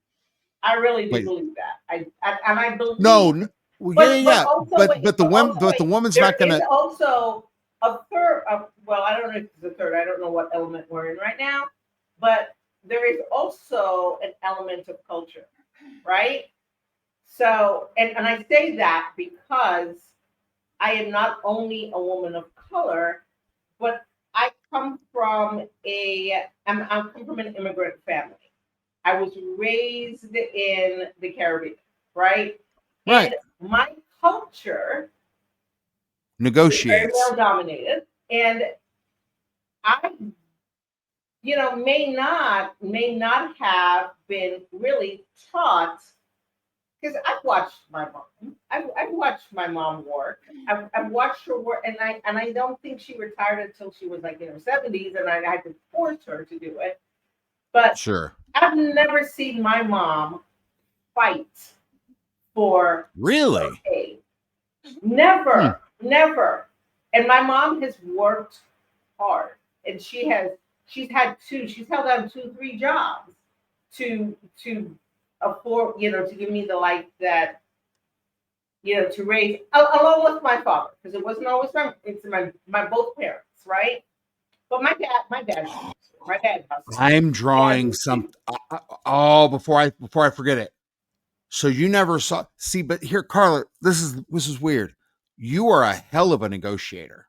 I really do believe that. I believe. No. But the woman's not going to. Also, a third. Well, I don't know if it's a third. I don't know what element we're in right now, but there is also an element of culture, right? So, and I say that because I am not only a woman of color, but I come from an immigrant family. I was raised in the Caribbean, right? Right. And my culture negotiates. Very well dominated, and I, may not have been really taught, because I've watched my mom. I've watched my mom work. I've watched her work, and I don't think she retired until she was like in her 70s, and I had to force her to do it. But sure, I've never seen my mom fight for Really? pay. Never, never. And my mom has worked hard, and she's held down 2, 3 jobs to afford, to give me the life that, to raise along with my father, because it wasn't always my both parents, right? But my dad hustled. I'm My dad drawing was some. Oh, before I forget it. So you never saw. See, but here, Karla, this is weird. You are a hell of a negotiator.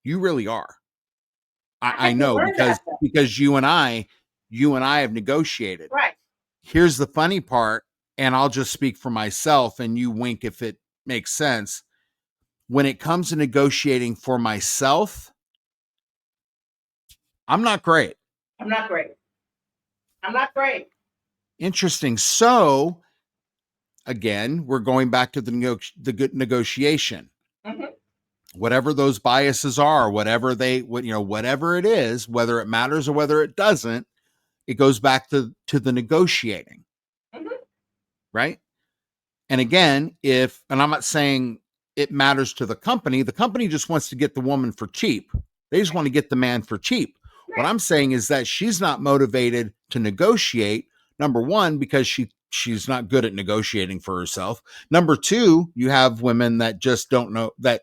You really are. I I had to know learn that though. because you and I have negotiated. Right. Here's the funny part, and I'll just speak for myself, and you wink if it makes sense. When it comes to negotiating for myself, I'm not great. I'm not great. I'm not great. Interesting. So again, we're going back to the good negotiation. Hmm. Whatever those biases are, whatever it is, whether it matters or whether it doesn't, it goes back to the negotiating, Hmm. right? And again, and I'm not saying it matters to the company just wants to get the woman for cheap. They just want to get the man for cheap. What Right. I'm saying is that she's not motivated to negotiate. Number one, because she's not good at negotiating for herself. Number two, you have women that just don't know that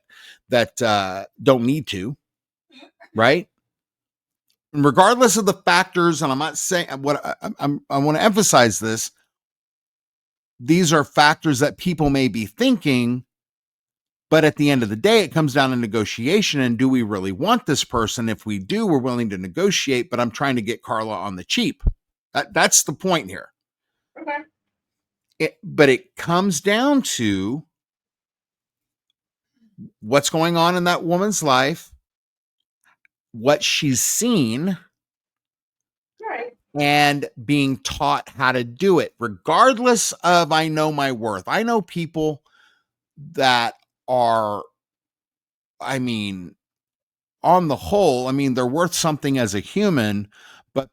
don't need to, right? And regardless of the factors, and I'm not saying what I want to emphasize this. These are factors that people may be thinking, but at the end of the day, it comes down to negotiation. And do we really want this person? If we do, we're willing to negotiate, but I'm trying to get Karla on the cheap. That's the point here. Okay. But it comes down to what's going on in that woman's life, what she's seen, Right. and being taught how to do it, regardless of I know my worth. I know people that are, I mean, on the whole, I mean, they're worth something as a human, but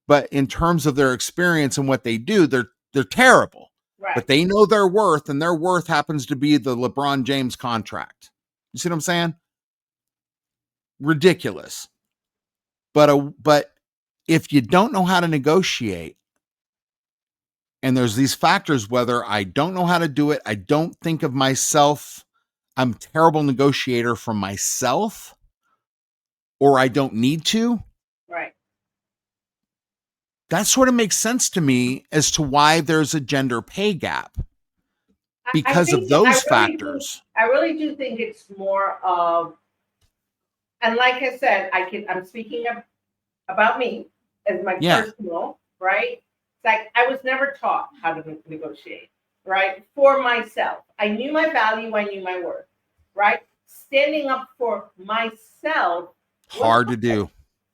but in terms of their experience and what they do, they're terrible. Right. But they know their worth, and their worth happens to be the LeBron James contract. You see what I'm saying? Ridiculous. But if you don't know how to negotiate, and there's these factors, whether I don't know how to do it, I don't think of myself, I'm a terrible negotiator for myself, or I don't need to, Right. that sort of makes sense to me as to why there's a gender pay gap I because of think those factors. I really do think it's more of, and like I said, I'm speaking about me as my Yeah, personal, right? It's like I was never taught how to negotiate, right? For myself. I knew my value, I knew my worth, right? Standing up for myself was hard to do.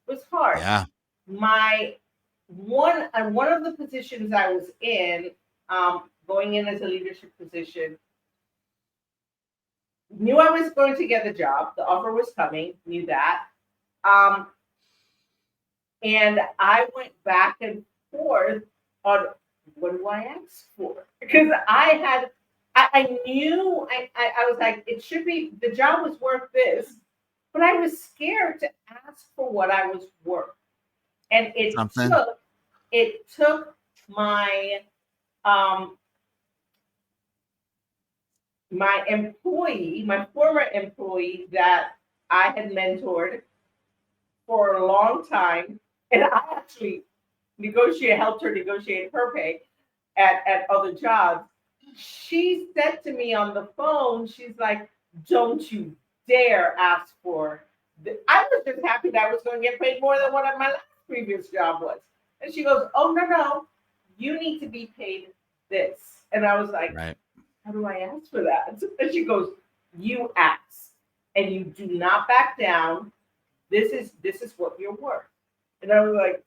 was hard. Yeah. My one of the positions I was in, going in as a leadership position, knew I was going to get the job. The offer was coming, knew that. Um, and I went back and forth on what do I ask for? Because I knew, I was like, it should be, the job was worth this, but I was scared to ask for what I was worth. And Something. it took um, my former employee that I had mentored for a long time, and I actually helped her negotiate her pay at other jobs. She said to me on the phone, she's like, "Don't you dare ask for." I was just happy that I was going to get paid more than what my last previous job was. And she goes, "Oh no, you need to be paid this." And I was like, Right. "How do I ask for that?" And she goes, "You ask, and you do not back down. This is what you're worth." And I was like,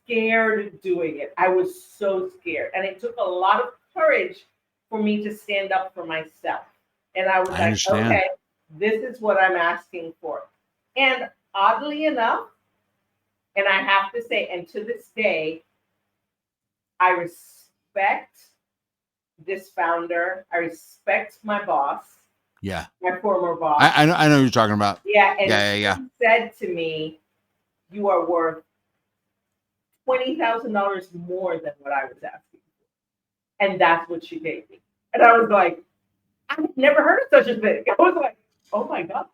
scared of doing it. I was so scared. And it took a lot of courage for me to stand up for myself. And I was I like, understand. okay, this is what I'm asking for. And oddly enough, And I have to say, and to this day, I respect this founder. I respect my boss. Yeah. My former boss. I know who you're talking about. Yeah. And yeah. She said to me, you are worth $20,000 more than what I was asking for. And that's what she paid me. And I was like, I've never heard of such a thing. I was like, oh my God.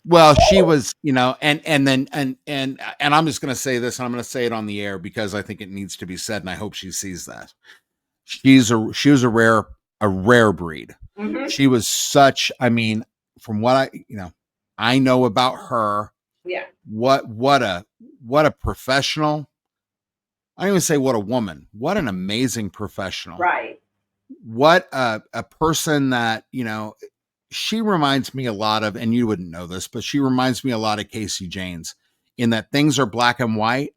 Well, she was, and I'm just going to say this, and I'm going to say it on the air because I think it needs to be said, and I hope she sees that. She was a rare breed. Mm-hmm. She was such, from what I know about her. Yeah. What a professional. I don't even say what a woman. What an amazing professional. Right. What a person that, she reminds me a lot of, and you wouldn't know this, but she reminds me a lot of Casey Janes in that things are black and white,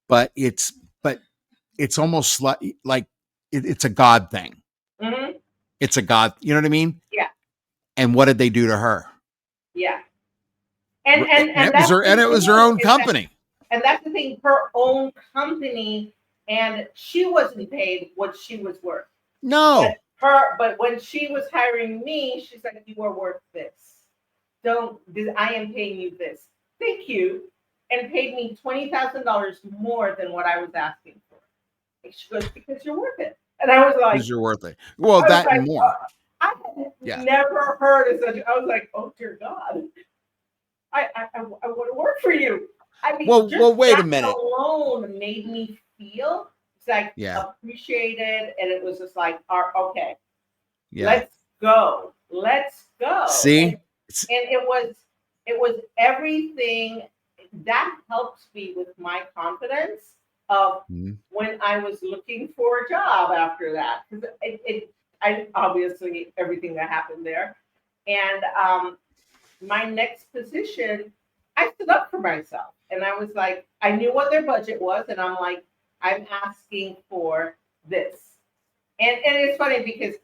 but it's almost like it's a God thing. Mm-hmm. It's a God, you know what I mean? Yeah. And what did they do to her? Yeah. And it was her own company. And that's the thing, her own company, and she wasn't paid what she was worth. No. But when she was hiring me, she's like, you are worth this. I am paying you this. Thank you. And paid me $20,000 more than what I was asking for. And she goes, because you're worth it. And I was like, because you're worth it. Well, that and more. I had never heard of such. I was like, oh dear God. I want to work for you. I mean, well, wait a minute. Alone made me feel like appreciated, and it was just like, okay, let's go. See, and it was everything that helped me with my confidence of when I was looking for a job after that, because I obviously everything that happened there, and my next position, I stood up for myself, and I was like, I knew what their budget was, and I'm like, I'm asking for this. And it's funny because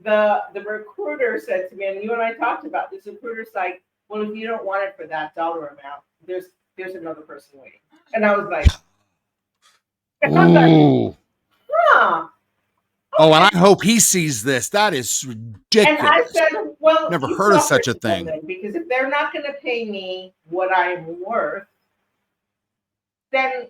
the recruiter said to me, and you and I talked about this, recruiter's like, well, if you don't want it for that dollar amount, there's another person waiting. And I was like, huh. Oh, and I hope he sees this. That is ridiculous. And I said, well, never heard of such a thing. Because if they're not going to pay me what I'm worth, then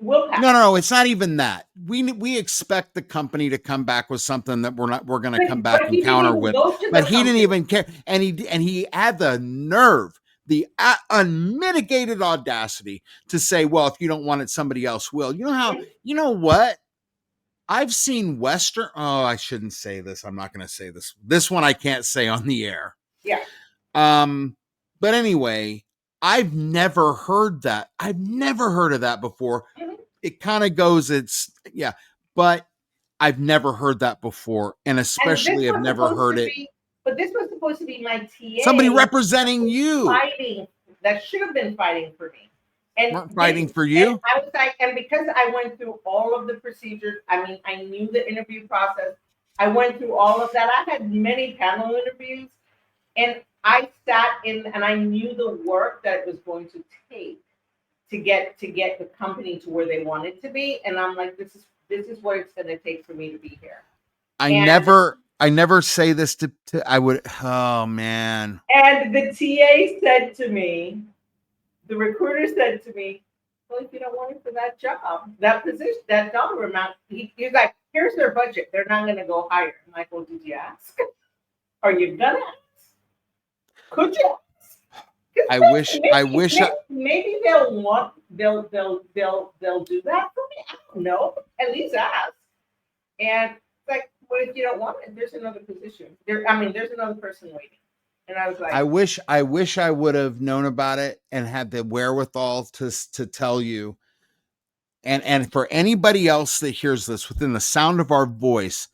we'll have. No, it's not even that. We expect the company to come back with something that we're going to come back and counter with. But he didn't even care, and he had the nerve, the unmitigated audacity to say, well, if you don't want it, somebody else will. You know what? I've seen Western. Oh, I shouldn't say this. I'm not going to say this. This one I can't say on the air. Yeah. But anyway, I've never heard that. I've never heard of that before. Mm-hmm. It kind of goes, but I've never heard that before. And especially I've never heard it. But this was supposed to be my TA. Somebody representing you. That should have been fighting for me. And fighting for you? And I was like, and because I went through all of the procedures, I knew the interview process. I went through all of that. I had many panel interviews, and I sat in, and I knew the work that it was going to take to get the company to where they wanted to be. And I'm like, this is what it's going to take for me to be here. I never say this to I would. Oh man. And the TA said to me. The recruiter said to me, well, if you don't want it for that job, that position, that dollar amount, he's like, here's their budget. They're not going to go higher. I'm like, well, did you ask? Are you going to ask? Could you ask? Maybe they'll do that for me. I don't know. At least ask. And it's like, what if you don't want it? There's another position. There's another person waiting. And I was like, I wish I would have known about it and had the wherewithal to tell you. And for anybody else that hears this within the sound of our voice,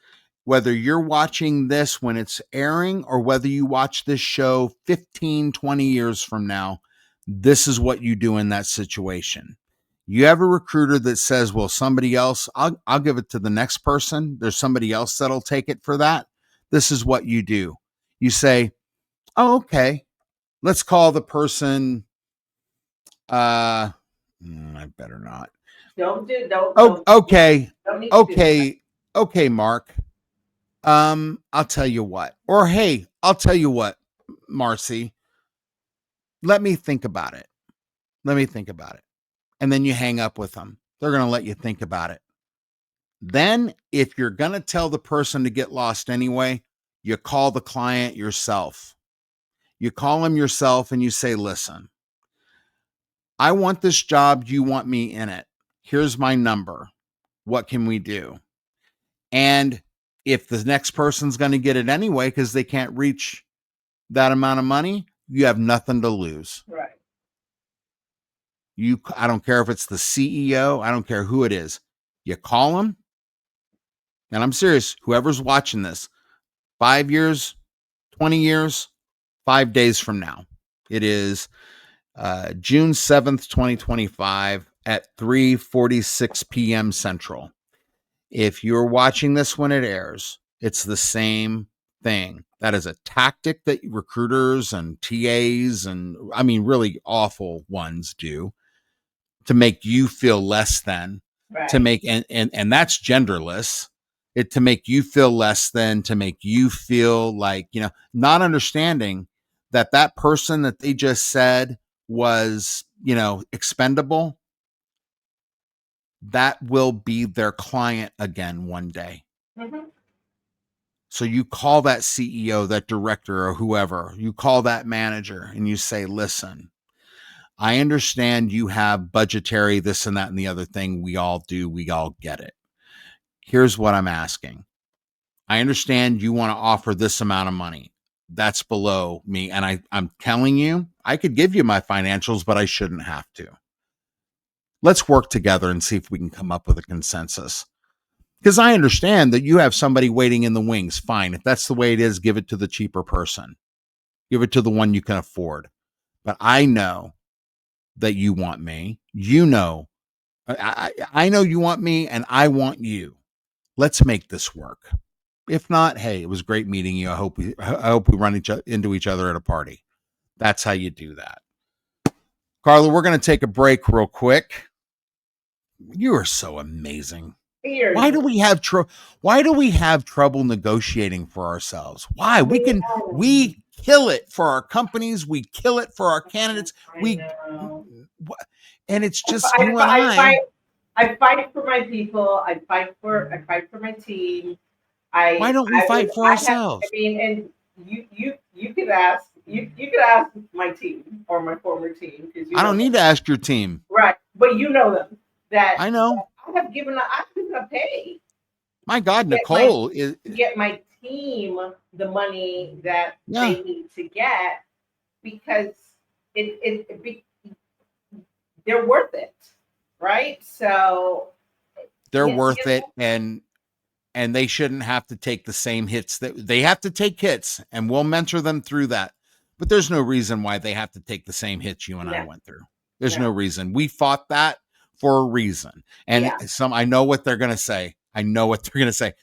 whether you're watching this when it's airing or whether you watch this show 15, 20 years from now, this is what you do in that situation. You have a recruiter that says, well, somebody else, I'll give it to the next person. There's somebody else that'll take it for that. This is what you do. You say, oh, okay. Let's call the person, I better not. Don't do. Okay. Don't need to do that. Okay, Mark. I'll tell you what. Or hey, I'll tell you what, Marcy. Let me think about it. Let me think about it. And then you hang up with them. They're going to let you think about it. Then, if you're going to tell the person to get lost anyway, you call the client yourself. You call them yourself and you say, listen, I want this job. You want me in it. Here's my number. What can we do? And if the next person's going to get it anyway because they can't reach that amount of money, you have nothing to lose. Right. I don't care if it's the CEO, I don't care who it is. You call them, and I'm serious, whoever's watching this, 5 years, 20 years, 5 days from now. It is June 7th, 2025 at 3:46 p.m. Central. If you're watching this when it airs, it's the same thing. That is a tactic that recruiters and TAs and I mean really awful ones do to make you feel less than, Right. to make and that's genderless. It to make you feel less than, to make you feel like, not understanding that that person that they just said was, expendable, that will be their client again one day. Mm-hmm. So you call that CEO, that director, or whoever, you call that manager and you say, listen, I understand you have budgetary, this and that and the other thing. We all do. We all get it. Here's what I'm asking. I understand you want to offer this amount of money. That's below me. And I'm telling you, I could give you my financials, but I shouldn't have to. Let's work together and see if we can come up with a consensus. Because I understand that you have somebody waiting in the wings. Fine. If that's the way it is, give it to the cheaper person. Give it to the one you can afford. But I know that you want me. You know, I know you want me and I want you. Let's make this work. If not, hey, it was great meeting you. I hope we run into each other at a party. That's how you do that. Karla, we're going to take a break real quick. You are so amazing. Why do we have trouble negotiating for ourselves? Why? We kill it for our companies, we kill it for our candidates. And it's just you and I. I fight for my people. I fight for my team. Why don't we fight for ourselves? And you could ask my team or my former team, because I don't need to ask your team, right? But you know them. That I know. I have given a pay. My God, Nicole is get my team the money that they need to get, because they're worth it, right? So they're worth it, and they shouldn't have to take the same hits that they have to take hits, and we'll mentor them through that. But there's no reason why they have to take the same hits you and I went through. There's no reason. We fought that for a reason. And I know what they're going to say.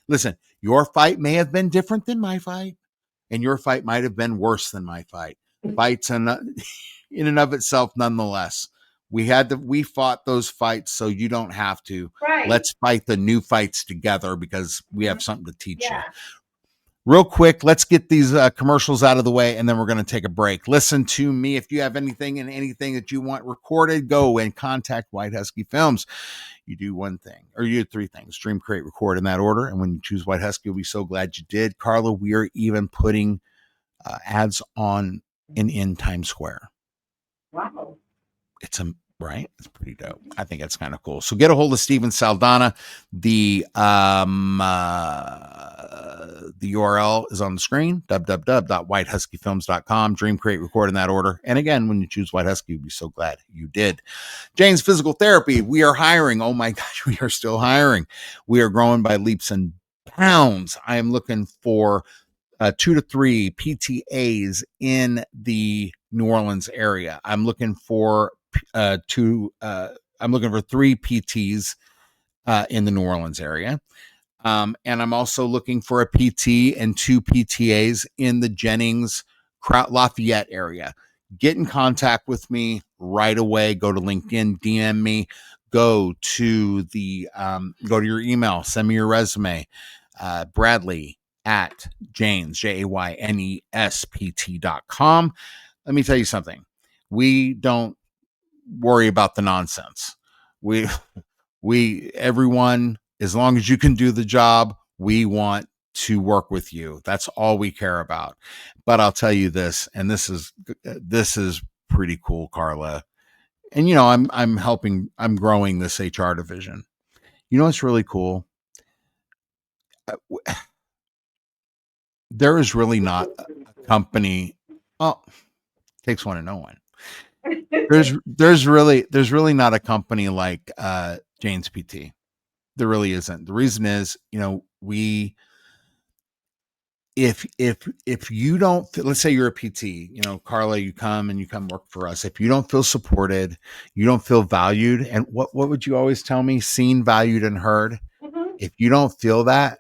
Listen, your fight may have been different than my fight, and your fight might have been worse than my fight. Fights in and of itself, nonetheless. We fought those fights so you don't have to. Right. Let's fight the new fights together, because we have something to teach you. Real quick, let's get these commercials out of the way, and then we're going to take a break. Listen to me. If you have anything that you want recorded, go and contact White Husky Films. You do one thing, or you do three things: stream, create, record, in that order. And when you choose White Husky, you'll be so glad you did. Karla, we are even putting ads on in Times Square. Wow. Right? It's pretty dope. I think it's kind of cool. So get a hold of Steven Saldana. The URL is on the screen, www.whitehuskyfilms.com. Dream, create, record, in that order. And again, when you choose White Husky, you'll be so glad you did. Jane's Physical Therapy. We are hiring. Oh my gosh, we are still hiring. We are growing by leaps and bounds. I am looking for 2 to 3 PTAs in the New Orleans area. I'm looking for 3 PTs in the New Orleans area. And I'm also looking for a PT and 2 PTAs in the Jennings, Lafayette area. Get in contact with me. right away. Go to LinkedIn, DM me, go to your email, send me your resume, Bradley at Jaynes, JAYNESPT.com. Let me tell you something. We don't worry about the nonsense. Everyone, as long as you can do the job, we want to work with you. That's all we care about. But I'll tell you this, and this is pretty cool, Karla. And I'm growing this HR division. You know what's really cool? There is really not a company. Well, takes one to know one. There's really not a company like Jaynes PT. There really isn't. The reason is, if you don't, let's say you're a PT, Karla, you come work for us. If you don't feel supported, you don't feel valued, and what would you always tell me? Seen, valued, and heard. Mm-hmm. If you don't feel that,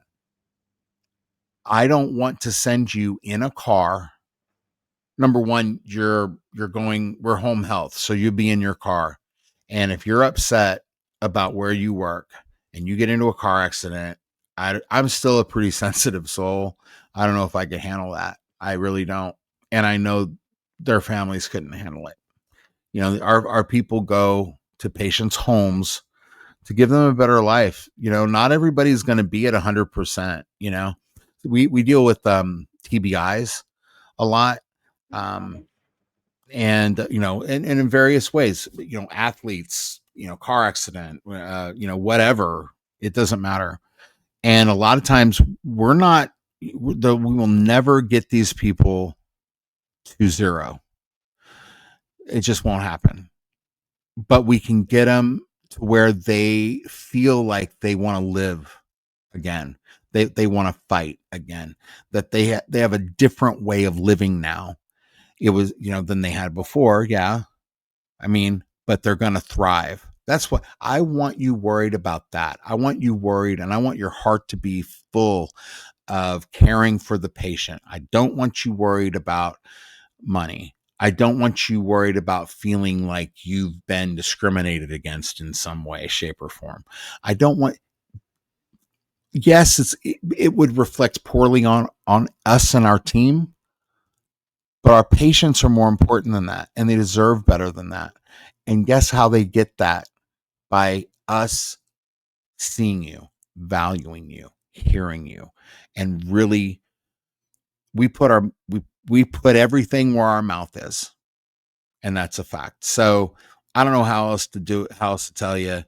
I don't want to send you in a car. Number one, we're home health, so you'll be in your car. And if you're upset about where you work and you get into a car accident, I'm still a pretty sensitive soul. I don't know if I could handle that. I really don't. And I know their families couldn't handle it. Our people go to patients' homes to give them a better life. Not everybody's going to be at 100%. We deal with TBIs a lot. And in various ways, athletes, car accident, whatever, it doesn't matter. And a lot of times we will never get these people to zero. It just won't happen. But we can get them to where they feel like they want to live again. They want to fight again, that they have a different way of living now. It was, than they had before. Yeah. I mean, but they're going to thrive. That's what I want you worried about. That I want you worried, and I want your heart to be full of caring for the patient. I don't want you worried about money. I don't want you worried about feeling like you've been discriminated against in some way, shape, or form. I don't want, yes, it would reflect poorly on us and our team, but our patients are more important than that, and they deserve better than that. And guess how they get that? By us seeing you, valuing you, hearing you, and really we put everything where our mouth is, and that's a fact. So I don't know how else to tell you.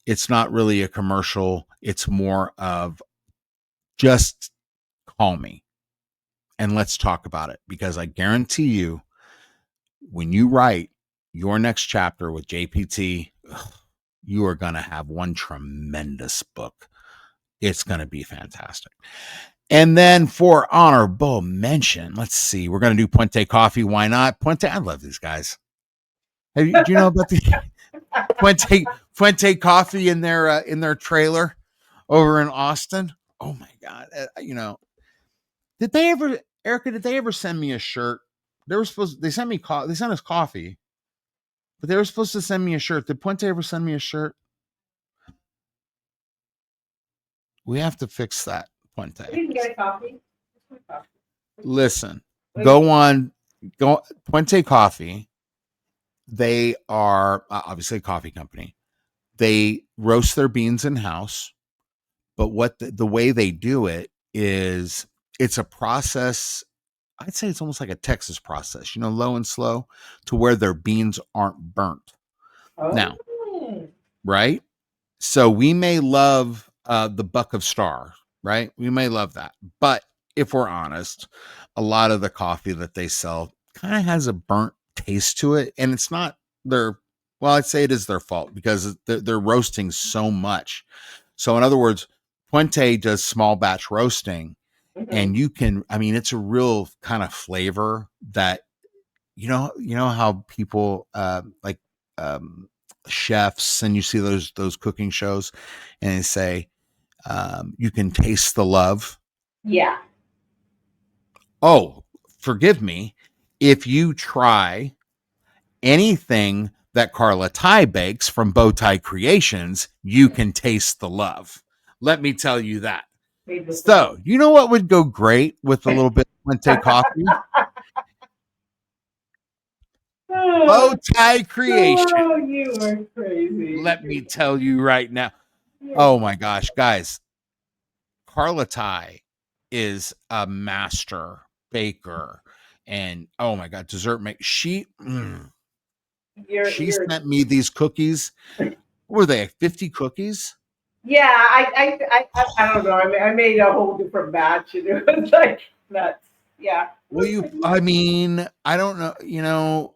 It's not really a commercial. It's more of just call me and let's talk about it, because I guarantee you, when you write your next chapter with JPT, you are going to have one tremendous book. It's going to be fantastic. And then for honorable mention, let's see, we're going to do Puente Coffee. Why not? Puente, I love these guys. Do you know about the Puente Coffee in their trailer over in Austin? Oh my God. Erica, did they ever send me a shirt? They sent us coffee, but they were supposed to send me a shirt. Did Puente ever send me a shirt? We have to fix that, Puente. You can get a coffee. Listen, go Puente Coffee. They are obviously a coffee company. They roast their beans in house, but what the way they do it is, it's a process. I'd say it's almost like a Texas process, low and slow, to where their beans aren't burnt. Oh. Now, right? So we may love the Buck of Star, right? We may love that. But if we're honest, a lot of the coffee that they sell kind of has a burnt taste to it. And it's not I'd say it is their fault, because they're roasting so much. So in other words, Puente does small batch roasting, and it's a real kind of flavor that, how people like chefs, and you see those cooking shows, and they say, you can taste the love. Yeah. Oh, forgive me. If you try anything that Karla Tai bakes from Bow Tie Creations, you can taste the love. Let me tell you that. So, you know what would go great with a little bit of Fuente coffee? Bow Tie Creation. Oh, you are crazy. Let me tell you right now. Oh my gosh, guys. Karla Tai is a master baker. And oh my God, dessert make she sent me these cookies. What were they? 50 cookies? Yeah, I don't know. I made a whole different batch, and it was like nuts. Yeah. Well, I mean, I don't know.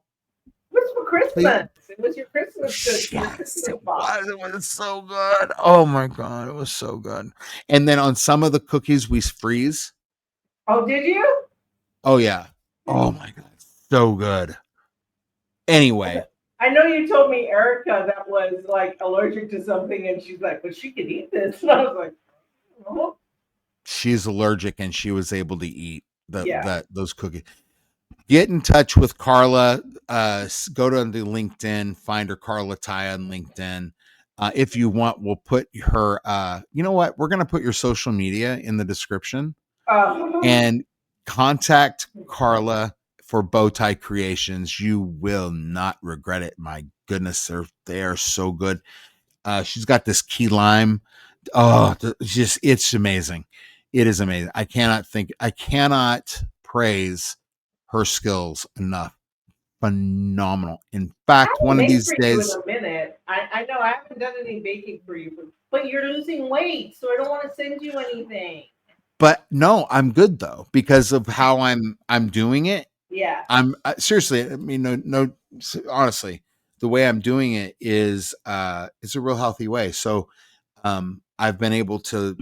What's for Christmas? It was your Christmas cookie. Yes, it was. It was so good. Oh my God, it was so good. And then on some of the cookies, we freeze. Oh, did you? Oh yeah. Oh my God, so good. Anyway, I know you told me Erica that was like allergic to something, and she's like, "But she could eat this." And I was like, "Oh." She's allergic, and she was able to eat those cookies. Get in touch with Karla. Go to the LinkedIn, find her Karla Tai on LinkedIn. If you want, we'll put her. You know what? We're going to put your social media in the description and contact Karla for Bow Tie Creations. You will not regret it. My goodness, they are so good. She's got this key lime. Oh, it's amazing. It is amazing. I cannot praise her skills enough. Phenomenal. In fact, one of these days. In a minute. I know I haven't done any baking for you, but you're losing weight, so I don't want to send you anything. But no, I'm good though because of how I'm doing it. Yeah. I'm seriously. I mean, no. Honestly, the way I'm doing it is it's a real healthy way. So, I've been able to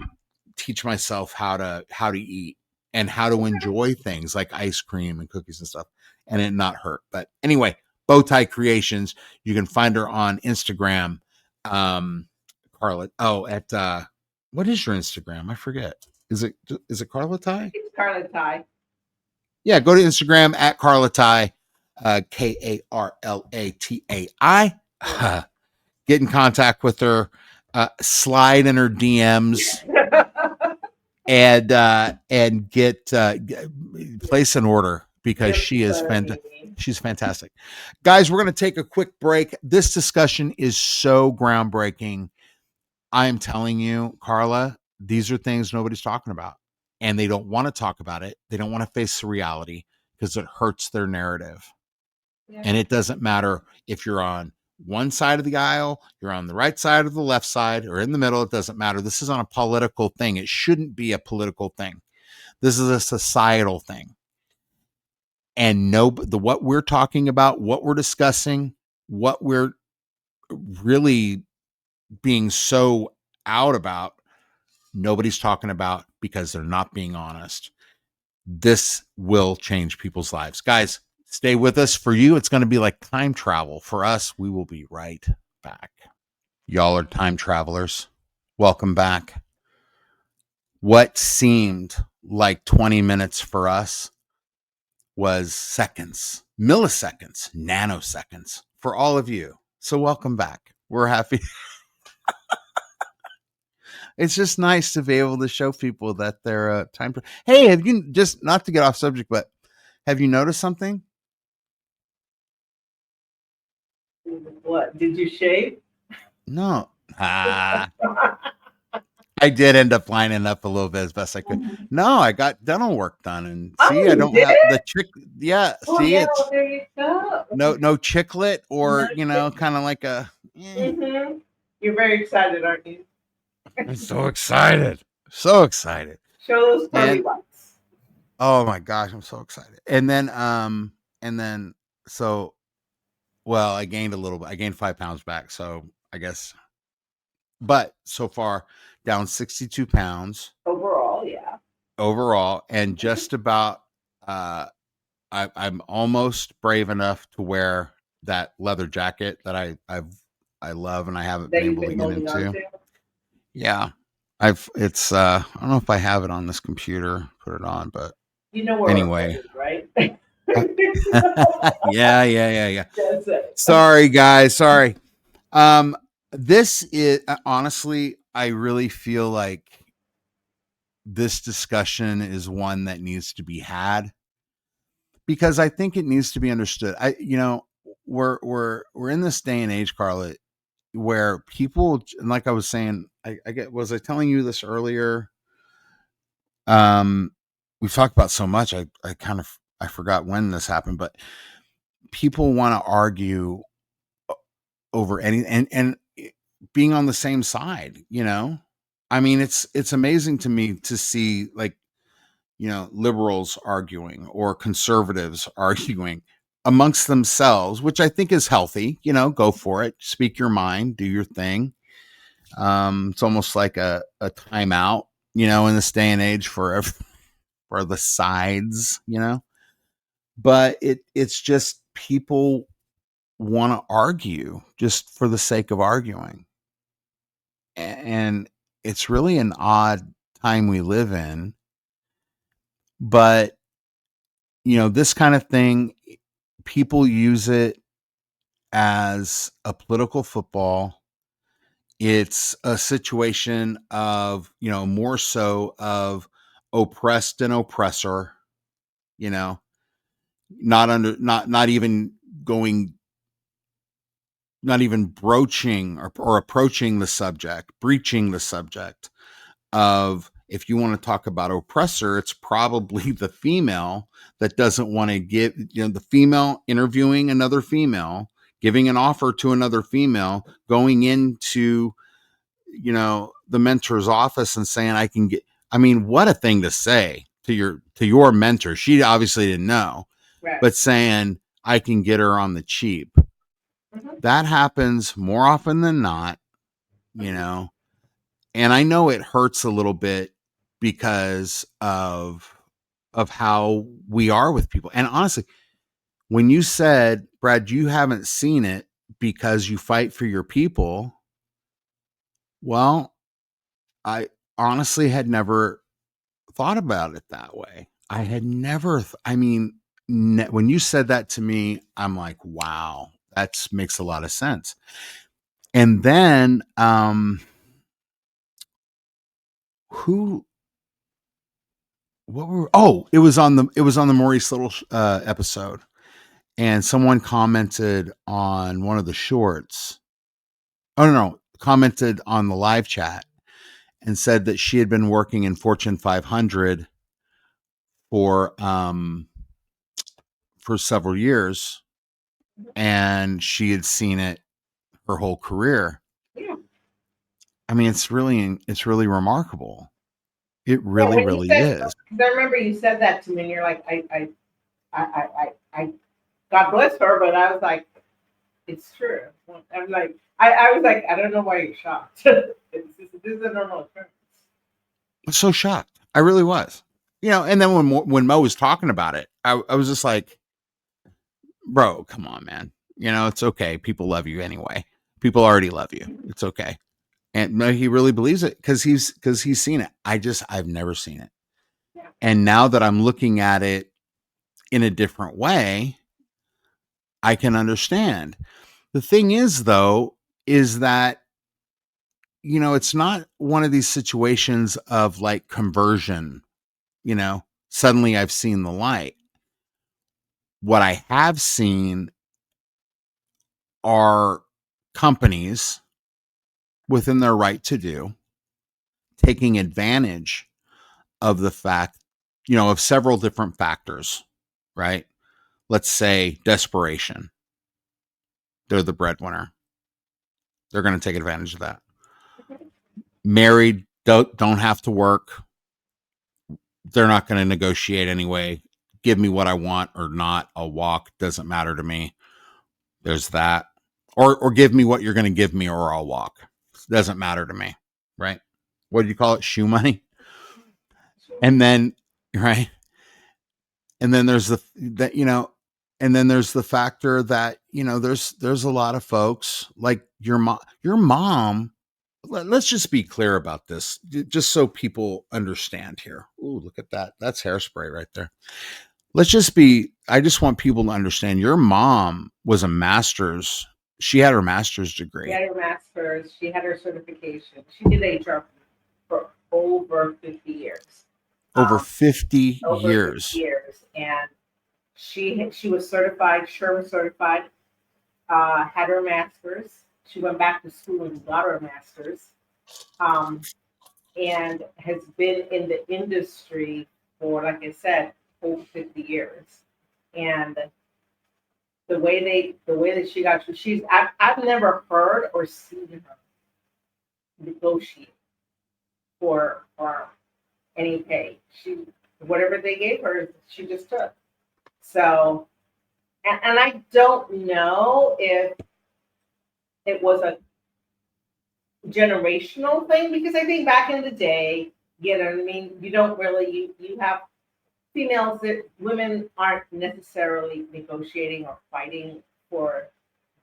teach myself how to eat and how to enjoy things like ice cream and cookies and stuff and it not hurt. But anyway, Bow Tie Creations, you can find her on Instagram. Karla, at what is your Instagram? I forget. Is it Karla Tai? It's Karla Tai. Yeah, go to Instagram at Karla Tai, KarlaTai. Get in contact with her, slide in her DMs. And get place an order because she's fantastic. Guys, we're going to take a quick break. This discussion is so groundbreaking. I am telling you, Karla, these are things nobody's talking about, and they don't want to talk about it. They don't want to face the reality because it hurts their narrative. Yeah. And it doesn't matter if you're on one side of the aisle, you're on the right side or the left side or in the middle. It doesn't matter. This is on a political thing. It shouldn't be a political thing. This is a societal thing. And what we're talking about, what we're discussing, what we're really being so out about, nobody's talking about because they're not being honest. This will change people's lives. Guys, stay with us. For you, it's going to be like time travel. For us, we will be right back. Y'all are time travelers. Welcome back. What seemed like 20 minutes for us was seconds, milliseconds, nanoseconds for all of you. So welcome back. We're happy. It's just nice to be able to show people that they're time. Hey, have you, just not to get off subject, but have you noticed something? What? Did you shave? No. I did end up lining up a little bit as best I could. No, I got dental work done, and see, I don't have the chick. Yeah, see, it's well, there you go. No chiclet or kind of like a. Mm-hmm. You're very excited, aren't you? I'm so excited. So excited. Show those pearly whites. Oh my gosh, I'm so excited. And then I gained a little bit. I gained 5 pounds back. So I guess, but so far down 62 pounds. Overall, yeah. Overall, and just about, I'm almost brave enough to wear that leather jacket that I love and I haven't been able to get into. Yeah. I don't know if I have it on this computer, put it on, but where anyway, it is, right? yeah. That's it. Sorry, guys. Sorry. Um, this is honestly, I really feel like this discussion is one that needs to be had because I think it needs to be understood. We're in this day and age, Carla, where people, and like I was saying, I get, was I telling you this earlier? Um, we've talked about so much. I kind of, I forgot when this happened, but people want to argue over any, and being on the same side, I mean, it's amazing to me to see, like, liberals arguing or conservatives arguing amongst themselves, which I think is healthy. Go for it, speak your mind, do your thing. It's almost like a timeout, in this day and age for the sides, but it's just people want to argue just for the sake of arguing. And it's really an odd time we live in, but this kind of thing, people use it as a political football. It's a situation of, more so of oppressed and oppressor, you know, not even going, not even broaching or approaching the subject, breaching the subject of, if you want to talk about oppressor, it's probably the female that doesn't want to give, the female interviewing another female, giving an offer to another female, going into, the mentor's office and saying, I can get, I mean, what a thing to say to your mentor. She obviously didn't know, Right. but saying, I can get her on the cheap. Mhm. That happens more often than not, and I know it hurts a little bit because of how we are with people. And honestly, when you said, Brad, you haven't seen it because you fight for your people, well, I honestly had never thought about it that way. I had never, I mean, when you said that to me, I'm like, wow, that makes a lot of sense. And then, who, what were, oh, it was on the Maurice Little episode, and someone commented on one of the shorts. Oh, no, commented on the live chat and said that she had been working in Fortune 500 for several years, and she had seen it her whole career. Yeah. I mean, it's really remarkable. It Yeah. really, When you really said, is. because I remember you said that to me, and you're like, God bless her, but I was like, it's true. I'm like, I was like, I don't know why you're shocked. This is a normal occurrence. I was so shocked. I really was. And then when Mo was talking about it, I was just like, bro, come on, man. It's okay. People love you anyway. People already love you. It's okay. And no, he really believes it because he's seen it. I've never seen it. Yeah. And now that I'm looking at it in a different way, I can understand. The thing is, though, is that, it's not one of these situations of like conversion, suddenly I've seen the light. What I have seen are companies within their right to do taking advantage of the fact, of several different factors, right? Let's say desperation. They're the breadwinner. They're going to take advantage of that. Married, don't have to work. They're not going to negotiate anyway. Give me what I want or not. I'll walk. Doesn't matter to me. There's that. Or give me what you're going to give me or I'll walk. Doesn't matter to me, right? What do you call it? Shoe money. And then, right? And then there's and then there's the factor that, there's a lot of folks like your mom. Let's just be clear about this, just so people understand here. Ooh, look at that. That's hairspray right there. I just want people to understand your mom was a master's. She had her master's She degree. had her master's. She had her certification. She did HR for over 50 years. Over Um, 50 over 50 years. years, and she was certified, Sherman certified. Had her master's. She went back to school and got her master's. Um, and has been in the industry for, like I said, over 50 years. And the way that she got to, I've never heard or seen her negotiate for any pay. She whatever they gave her, she just took. So, and I don't know if it was a generational thing, because I think back in the day, you know what I mean, you don't really you have females that women aren't necessarily negotiating or fighting for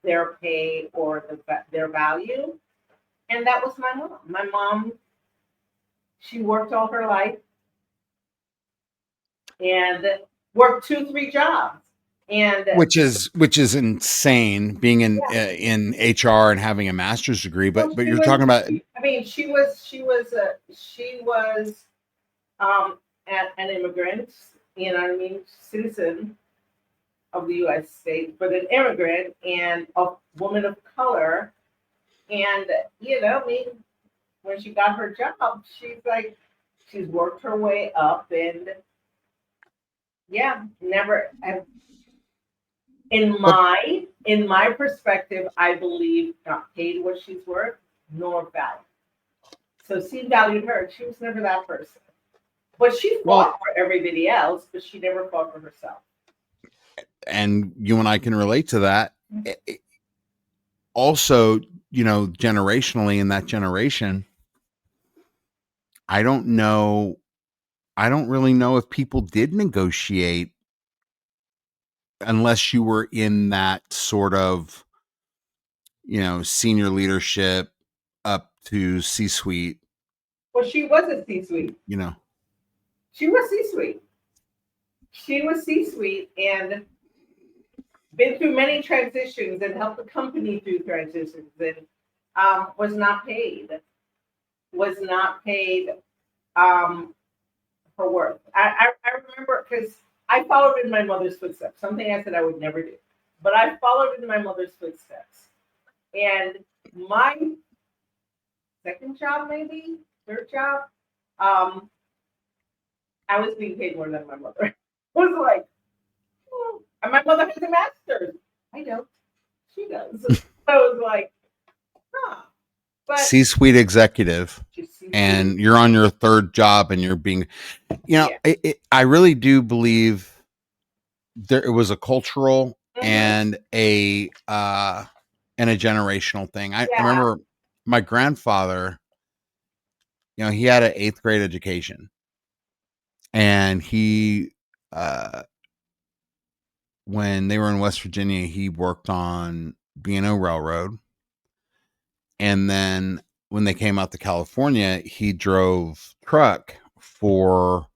their pay or their value. And that was my mom. My mom, she worked all her life and worked 2, 3 jobs. And Which is insane, being yeah, in HR and having a master's degree. so But she you're was. talking about, I mean, she was an immigrant. You know what I mean? Citizen of the U.S. state, but an immigrant and a woman of color. And I mean, when she got her job, she's worked her way up, and yeah, never. but In my perspective, I believe not paid what she's worth, nor valued. So she valued her. She was never that person, but she well, fought for everybody else, but she never fought for herself. and you and I can relate to that. Also, generationally, in that generation, I don't know. I don't really know if people did negotiate unless you were in that sort of, senior leadership up to C suite, Well, she was a C-suite. you know. She was C-suite. She was C-suite and been through many transitions and helped the company through transitions, and was not paid. Was not paid um, her worth. I remember because I followed in my mother's footsteps. Something I said I would never do, but I followed in my mother's footsteps. And my second job, maybe third job, um, I was being paid more than my mother. It was like, oh. And my mother has a master's. I don't. She does. So I was like, huh. But C-suite executive, just C-suite. and you're on your third job, and you're being, Yeah. I really do believe there it was a cultural Mm-hmm. and a generational thing. I Yeah. remember my grandfather, he had an eighth grade education, and he, when they were in West Virginia, he worked on B&O Railroad. And then when they came out to California, he drove truck for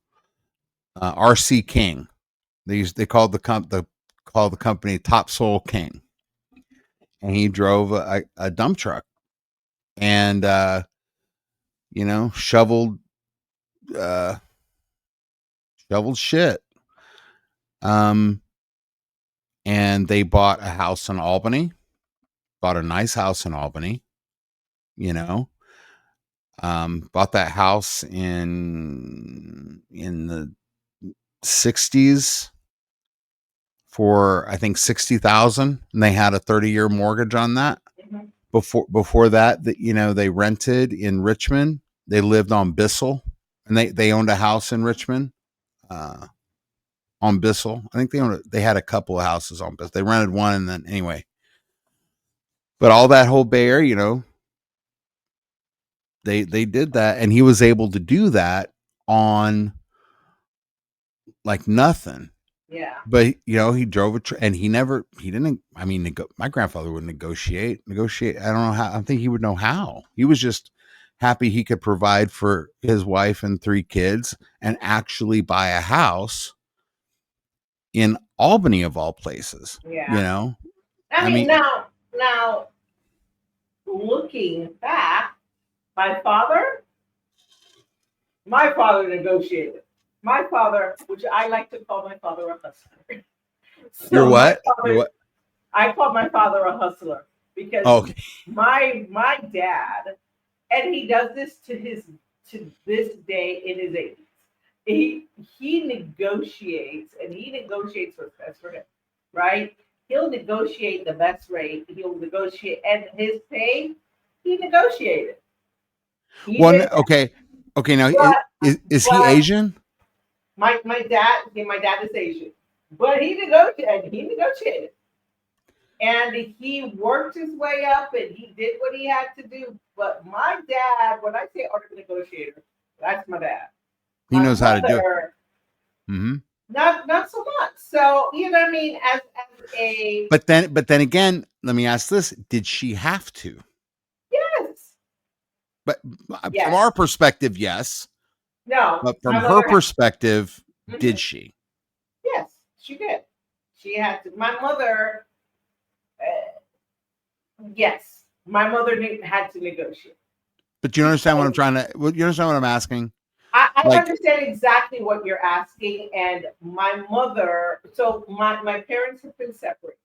RC King. They called called the company Top Soul King, and he drove a dump truck, and shoveled uh, shoveled shit. Um, and they bought a house in Albany, bought a nice house in Albany. You know, bought that house in the '60s for, I think, 60,000, and they had a 30-year mortgage on that. Mm-hmm. Before that, they rented in Richmond. They lived on Bissell, and they owned a house in Richmond, uh, on Bissell. I think they had a couple of houses on Bissell. They rented one, and then anyway, but all that whole Bay Area, they did that, and he was able to do that on like nothing. Yeah. But he drove and he didn't. I mean, my grandfather would negotiate. I don't know how. I think he would know how. He was just happy he could provide for his wife and 3 kids and actually buy a house in Albany of all places. Yeah. I mean, now looking back, my father negotiated. My father, which I like to call my father a hustler. you're So what? You're what? I call my father a hustler because Oh, okay. my dad, and he does this to this day in his 80s. He negotiates, and he negotiates what's best for him, right? He'll negotiate the best rate. He'll negotiate, and his pay, he negotiated. He Well, did, okay. Okay. Now, but is he but Asian? my dad is Asian, but he negotiated, and he worked his way up, and he did what he had to do. But my dad, when I say art of negotiator, that's my dad. He My knows how to do it. mother, Mm-hmm. not so much. So you know what I mean. As a But then again, let me ask this: did she have to? yes, But from yes, our perspective, yes. no, But from my her mother had. perspective, did Mhm. she? Yes, she did. She had to. My mother, yes, my mother had to negotiate But you understand what I'm because trying to? You understand what I'm asking? I Like, understand exactly what you're asking. And my mother, so my parents have been separated,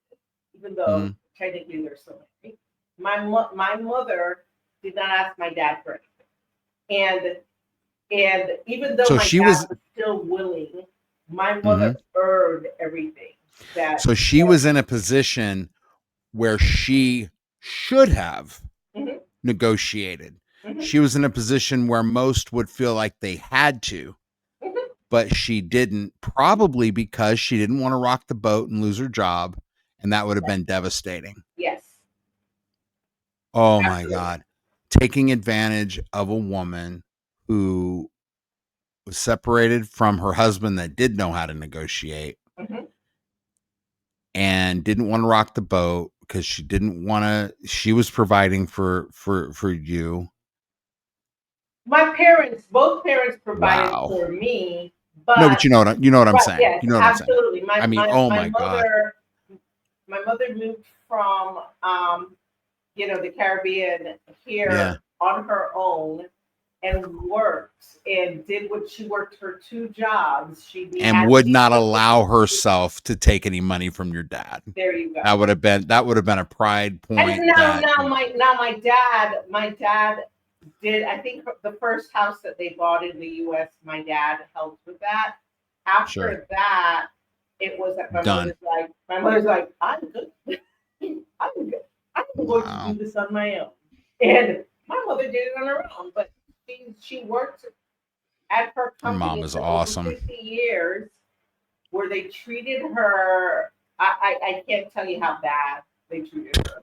even though mhm. technically they're still married. My mother did not ask my dad for anything, and even though So my she dad was. was still willing, my mother Mhm. earned everything that. So she was in a position where she should have Mhm, negotiated. mhm, She was in a position where most would feel like they had to, mhm. but she didn't, probably because she didn't want to rock the boat and lose her job. And that would have been devastating. Yes, Oh my absolutely. God. Taking advantage of a woman who was separated from her husband that did know how to negotiate Mhm. and didn't want to rock the boat because she didn't want to, she was providing for you. Both parents provided Wow. for me, No, but but you know what I'm right, saying. yes, You know what I'm saying. absolutely. I mean, oh My my God. mother moved from the Caribbean Yeah. here on her own and worked and did what she worked for two jobs. And would not allow herself to take any money from your dad. There you go. That would have been a pride point And now, that now my dad did. I think the first house that they bought in the U.S., my dad helped with that. sure After that, it was that done. my mother's like, I'm good. I'm good. I'm going to do Wow. this on my own. And my mother did it on her own, but she worked at her Your mom company is for over awesome. 50 years where they treated her. I can't tell you how bad they treated her.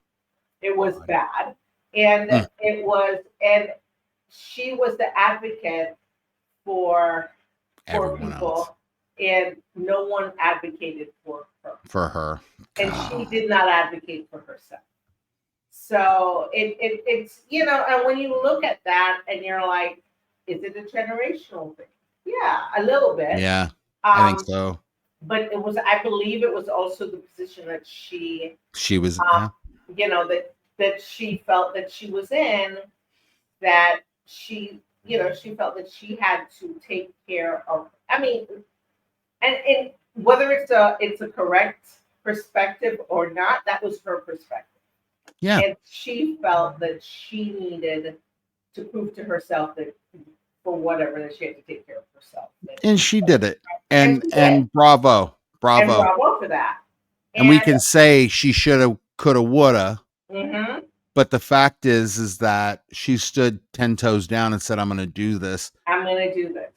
It was God. bad. And Mm, and she was the advocate for everyone else people, and no one advocated for her. for her. And she God. did not advocate for herself. So it's and when you look at that and you're like, is it a generational thing? Yeah, a little bit. Yeah, I think Um, so. but I believe it was also the position that She was, um, yeah. that she felt that she was in, that she felt that she had to take care of. I mean, and whether it's a correct perspective or not, that was her perspective. Yeah. And she felt that she needed to prove to herself that for whatever that she had to take care of herself. And she did it. And she did. And bravo. And Bravo. bravo for that. And we And can say she should have, could have, would have. mhm, But the fact is that she stood 10 toes down and said, I'm going to do this, I'm gonna do this.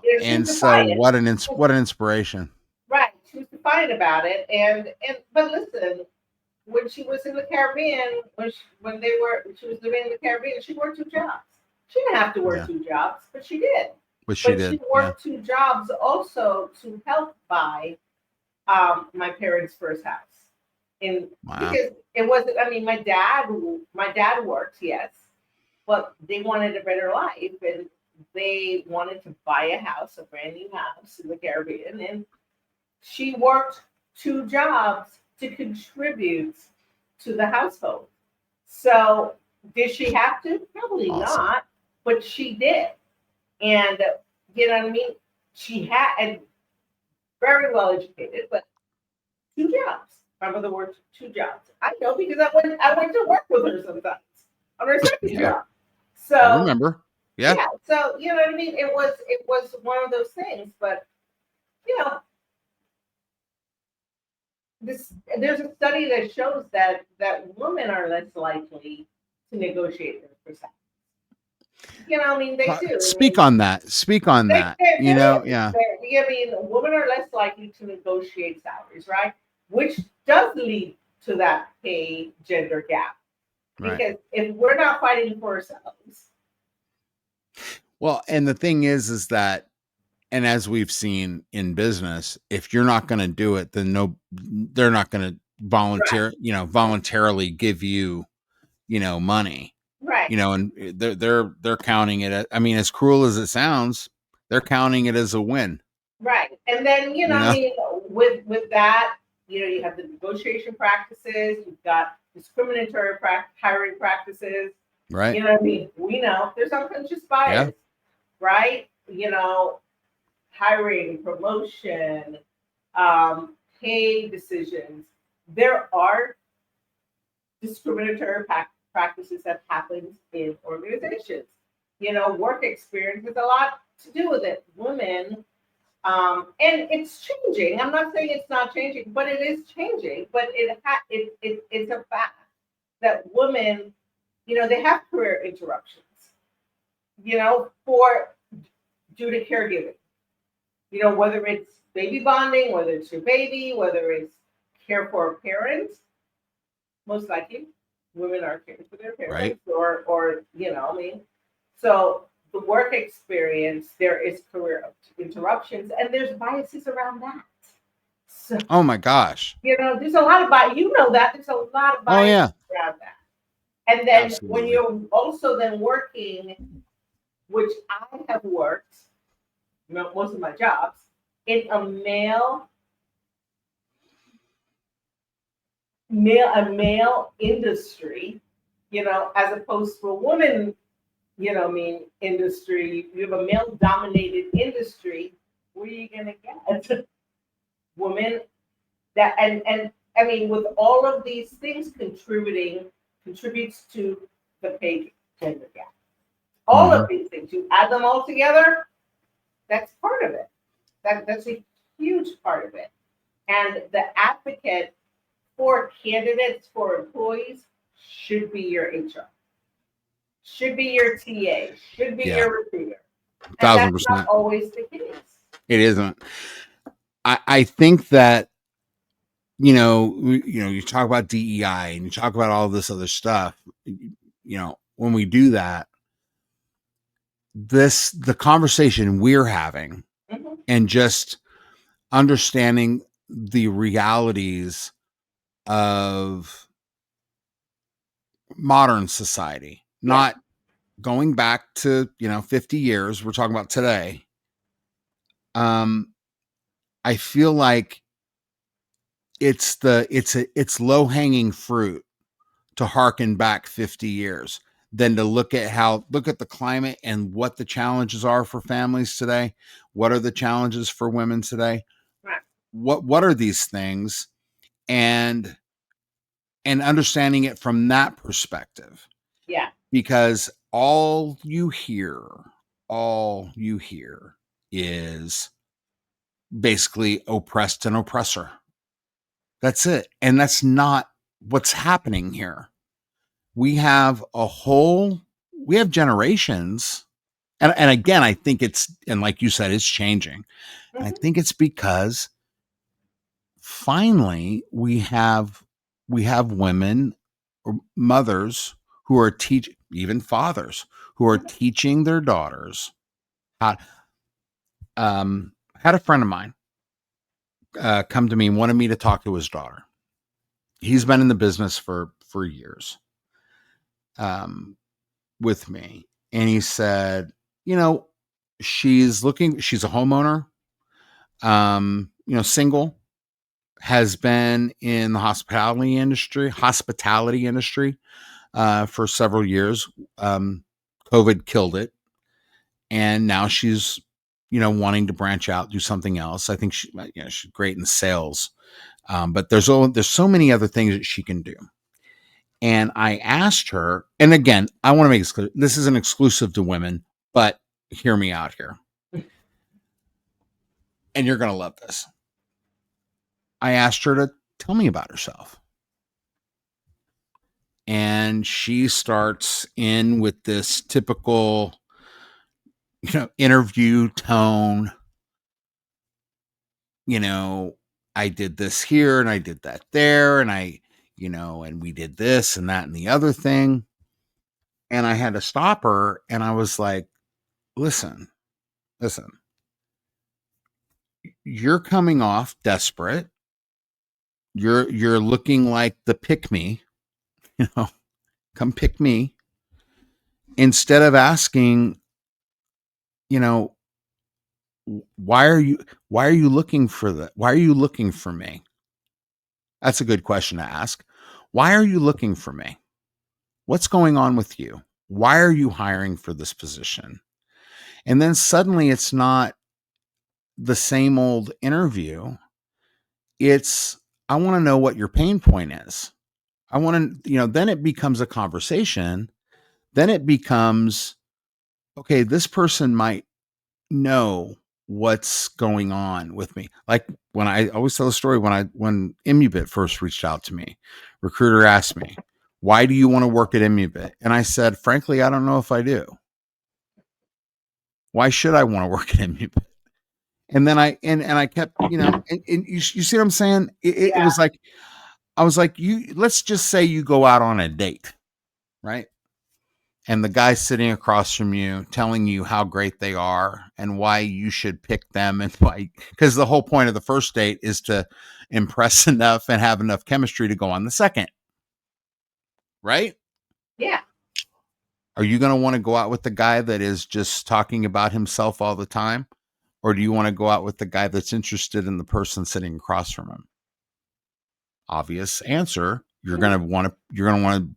She and was so defiant. what an inspiration. Right. She was defiant about it. And but listen, when she was in the Caribbean, when she was living in the Caribbean, she worked two jobs. She didn't have to work Yeah. two jobs, but she did. But she But she did. Yeah. worked two jobs also to help buy my parents' first house. In Wow. Because it wasn't. I mean, my dad worked, yes, but they wanted a better life, and they wanted to buy a house, a brand new house in the Caribbean, and she worked 2 jobs to contribute to the household. So did she have to? Probably Awesome. not, but she did. And you know what I mean? She had and very well educated, but 2 jobs. Remember the word 2 jobs. I know because I went to work with her sometimes on her second Yeah, job. I So remember. Yeah. yeah, so you know what I mean? It was one of those things, but you know, this there's a study that shows that women are less likely to negotiate their percent. You know, I mean, they do. I Speak mean, on that. Speak on that. there is. Yeah. I mean, women are less likely to negotiate salaries, right? Which does lead to that pay gender gap. Right. Because if we're not fighting for ourselves, Well, and the thing is that, and as we've seen in business, if you're not going to do it, then they're not going to right, voluntarily give you, money, right, and they're counting it. I mean, as cruel as it sounds, they're counting it as a win, right, and then you I know? mean, with that, you have the negotiation practices, you've got discriminatory hiring practices. Right. You know what I mean? We know there's unconscious Yeah. bias, right? Hiring, promotion, pay decisions. There are discriminatory practices that happens in organizations. Work experience has a lot to do with it. Women, and it's changing. I'm not saying it's not changing, but it is changing. But it's a fact that women, they have career interruptions. For due to caregiving. Whether it's baby bonding, whether it's your baby, whether it's care for a parent, most likely women are caring for their Right. parents or I mean. So the work experience, there is career interruptions and there's biases around that. So, Oh my gosh. there's a lot of bias. There's a lot of Oh biases yeah. around that. And then when Absolutely. you're also then working, which I have worked, most of my jobs, in a male industry, as opposed to a woman, industry. You have a male dominated industry. Where are you gonna get women that and I mean with all of these things contributes to the pay gender gap. All of Hmm. these things, you add them all together, that's part of it. That's a huge part of it. And the advocate for candidates, for employees, should be your HR, should be your TA, should be Yeah. your recruiter. And Thousand that's not percent. always the case. It isn't. I think that, you talk about DEI and you talk about all this other stuff, when we do that, the conversation we're having Mm-hmm. and just understanding the realities of modern society, Yeah, not going back to, 50 years, we're talking about today. Um, I feel like it's low hanging fruit to harken back 50 years than to look at the climate and what the challenges are for families today. What are the challenges for women today? right. What are these things? And understanding it from that perspective, Yeah, because all you hear is basically oppressed and oppressor. That's it. And that's not what's happening here. We have we have generations. And again, I think and like you said, it's changing. And I mm-hmm. think it's because finally we have women or mothers who are even fathers who are Mm-hmm. teaching their daughters how. Had a friend of mine come to me and wanted me to talk to his daughter. He's been in the business for years, um, with me, and he said, you know, she's a homeowner. single, has been in the hospitality industry for several years. COVID killed it, and now she's wanting to branch out, do something else. I think she's great in sales, but there's so many other things that she can do. And I asked her, and again, I want to make this clear, this isn't exclusive to women, but hear me out here, and you're going to love this. I asked her to tell me about herself. And she starts in with this typical, interview tone. I did this here and I did that there, and and we did this and that and the other thing. And I had to stop her, and I was like, listen, you're coming off desperate. You're looking like the pick me, come pick me, instead of asking, why are you looking for that? Why are you looking for me? That's a good question to ask. Why are you looking for me? What's going on with you? Why are you hiring for this position? And then suddenly it's not the same old interview. It's, I want to know what your pain point is. I want to, then it becomes a conversation. Then it becomes, okay, this person might know what's going on with me. Like when I always tell the story, when Immubit first reached out to me, recruiter asked me, why do you want to work at Immubit? And I said, frankly, I don't know if I do. Why should I want to work at Immubit? And then I kept, and you see what I'm saying? It was like, I was like, let's just say you go out on a date, right? And the guy sitting across from you telling you how great they are and why you should pick them, and why, because the whole point of the first date is to impress enough and have enough chemistry to go on the second, right? Yeah. Are you going to want to go out with the guy that is just talking about himself all the time? Or do you want to go out with the guy that's interested in the person sitting across from him? Obvious answer. You're going to want to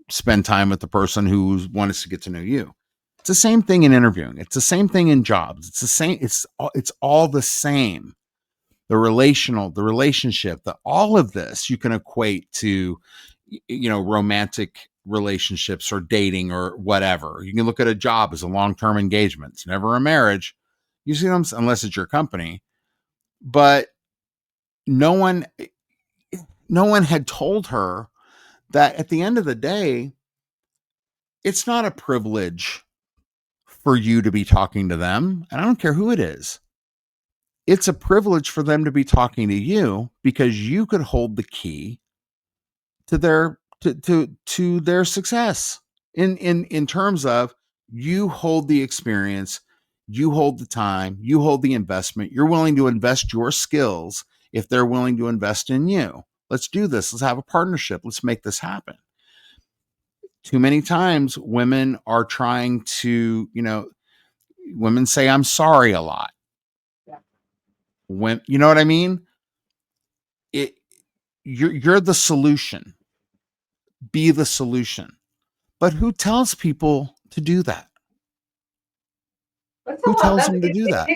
spend time with the person who wants to get to know you. It's the same thing in interviewing. It's the same thing in jobs. It's the same. It's all the same. The relationship, all of this you can equate to, romantic relationships or dating or whatever. You can look at a job as a long-term engagement. It's never a marriage. You see them, unless it's your company. But no one had told her that at the end of the day, it's not a privilege for you to be talking to them. And I don't care who it is. It's a privilege for them to be talking to you, because you could hold the key to their to their success in terms of, you hold the experience, you hold the time, you hold the investment. You're willing to invest your skills if they're willing to invest in you. Let's do this. Let's have a partnership. Let's make this happen. Too many times women are trying to, women say I'm sorry a lot. Yeah. When, you know what I mean? You're the solution. Be the solution. But who tells people to do that? Who tells them to do that? It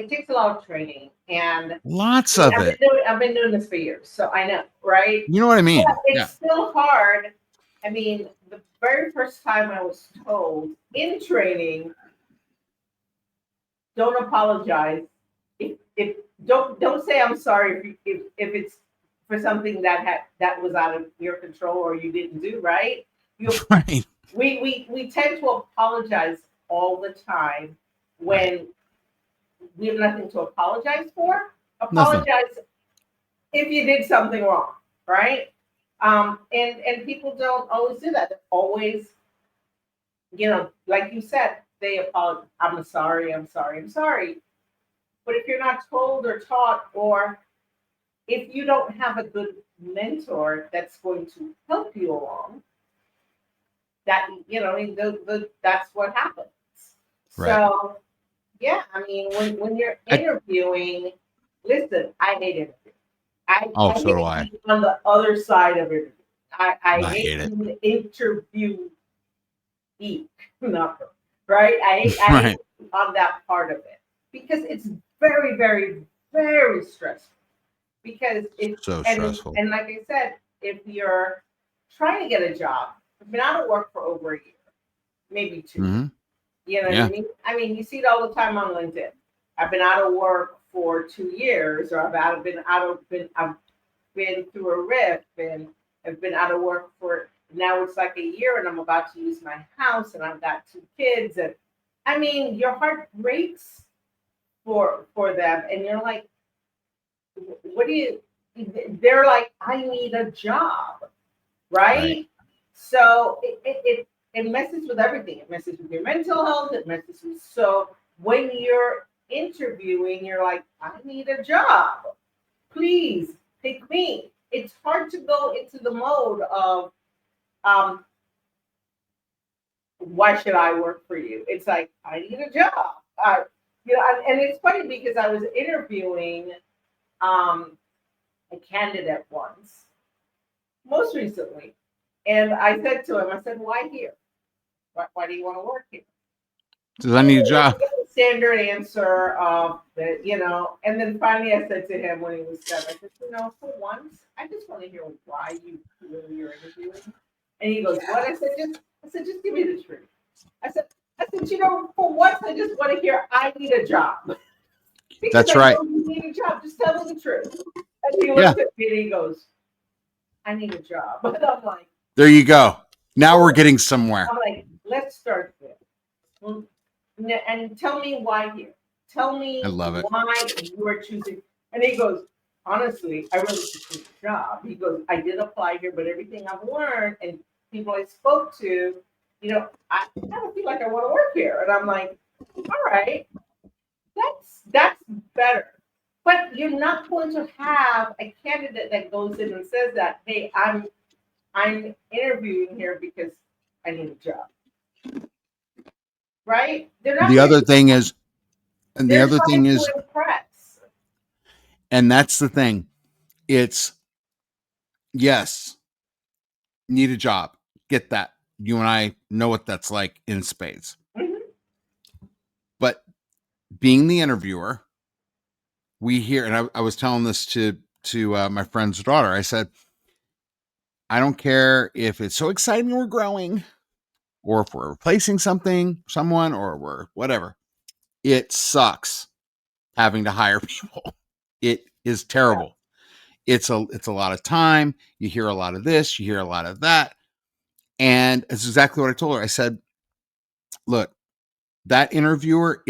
takes a lot of training, and lots of it. I've been doing this for years, so I know, right? You know what I mean? But it's still hard. I mean, the very first time I was told in training, don't apologize. If don't say I'm sorry if it's for something that was out of your control or you didn't do right. Right. We tend to apologize all the time when we have nothing to apologize for. Apologize Nothing. if you did something wrong, right? And people don't always do that. They're always, like you said, they apologize. I'm sorry. But if you're not told or taught, or if you don't have a good mentor that's going to help you along, that that's what happens. Right. So yeah, I mean, when you're interviewing, Listen, I hate it. Oh, I so do hate I. being on the other side of it. I I hate hate it. being interview eat, not right. I hate Right. on that part of it because it's very, very, very stressful. Because if So stressful. and like I said, if you're trying to get a job, I've been out of work for over a year, maybe 2 years. Mm-hmm. You know what I Yeah. mean? I mean, you see it all the time on LinkedIn. I've been out of work for 2 years, or I've been through a rift, and I've been out of work for now it's like a year, and I'm about to use my house, and I've got 2 kids, and I mean, your heart breaks for them, and you're like, what do you? They're like, I need a job, Right. right? So it messes with everything. It messes with your mental health. It messes with when you're interviewing, you're like, I need a job. Please pick me. It's hard to go into the mode of um, why should I work for you? It's like I need a job. And it's funny because I was interviewing um, a candidate once, most recently, and I said to him, I said, "Why here? Why do you want to work here?" Does I need a job? The standard answer of and then finally I said to him when he was done, I said, for once, I just want to hear why you're interviewing. And he goes, what? I said, just give me the truth. I said, for once I just want to hear I need a job. Because That's I right. know you need a job. Just tell me the truth. And he Yeah. looks at me and he goes, I need a job. But I'm like, There you go. Now we're getting somewhere. I'm like, let's start there. And tell me why here. Tell I me love it. why you are choosing. And he goes, honestly, I really just need a job. He goes, I did apply here, but everything I've learned and people I spoke to, I kind of feel like I want to work here. And I'm like, all right, that's better. But you're not going to have a candidate that goes in and says that, hey, I'm interviewing here because I need a job. Right? They're not The going to other thing is, and the they're other thing trying is, to impress. and that's the thing. It's yes, need a job. Get that. You and I know what that's like in spades. Mhm. But being the interviewer, we hear, and I was telling this to my friend's daughter. I said, I don't care if it's so exciting we're growing, or if we're replacing someone, or we're whatever. It sucks having to hire people. It is Yeah. terrible. It's a lot of time. You hear a lot of this, you hear a lot of that. And it's exactly what I told her. I said, look, that interviewer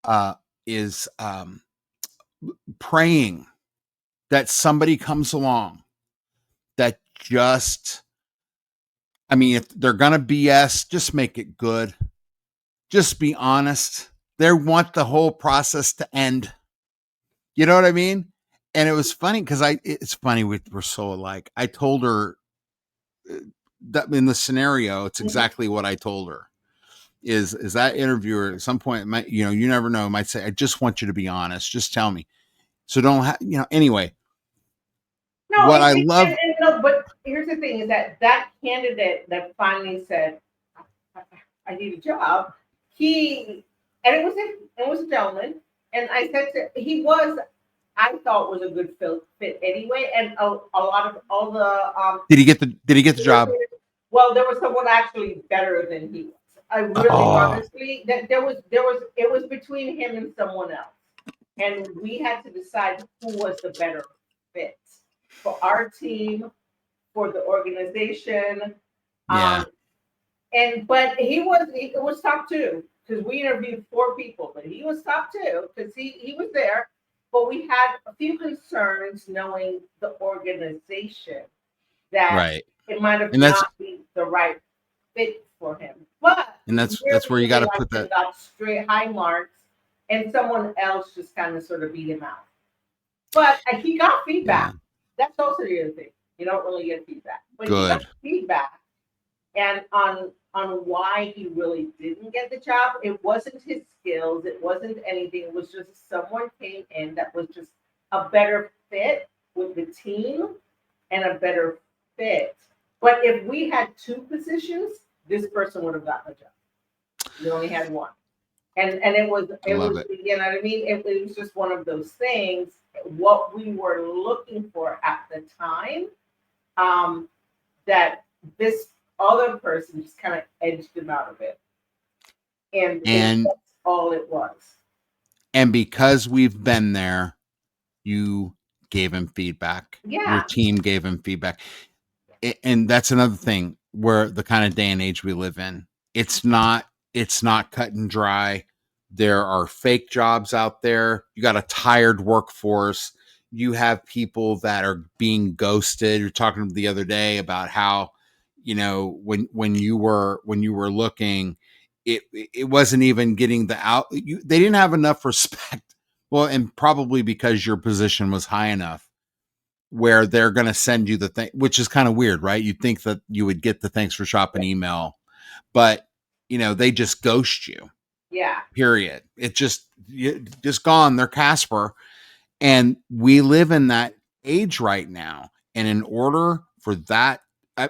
uh is praying that somebody comes along that just, I mean, if they're gonna BS, just make it good. Just be honest. They want the whole process to end. You know what I mean? And it was funny because it's funny, we're so alike. I told her that in the scenario, it's Mhm. exactly what I told her. Is that interviewer at some point might, you never know, might say, I just want you to be honest. Just tell me. So don't anyway, No, what I love. no, but here's the thing: is that candidate that finally said, "I, I need a job," he and it was a gentleman, and I said he was I thought was a good fit anyway, and a lot of all the Did he get the job? well, there was someone actually better than he was. I really Oh, honestly that it was between him and someone else. And we had to decide who was the better fit for our team, for the organization. yeah. Um, but it was top two because we interviewed 4 people, but he was top two because he was there. But we had a few concerns knowing the organization that Right. it might have And that's not been the right fit for him. But and we that's really, where you got really to put liked him, that. got straight high marks, and someone else just kind of sort of beat him out. But he got Yeah. feedback. That's also the other thing. You don't really get feedback, but he got Good. feedback, and on why he really didn't get the job. It wasn't his skills. It wasn't anything. It was just someone came in that was just a better fit with the team and a better fit. But if we had two positions, this person would have gotten the job. We only had one. And I love it. you know what I mean? It was just one of those things. What we were looking for at the time, um, that this other person just kind of edged him out of it, and And that's all it was. and because we've been there, you gave him feedback. Your Yeah, team gave him feedback. And that's another thing where the kind of day and age we live in. It's not cut and dry. There are fake jobs out there. You got a tired workforce. You have people that are being ghosted. You're talking the other day about how, when you were looking, it wasn't even getting the out. They didn't have enough respect. Well, and probably because your position was high enough where they're going to send you the thing, which is kind of weird, right? You'd think that you would get the thanks for shopping email, but they just ghost you. yeah. Period. It just gone. They're Casper, and we live in that age right now. And in order for that,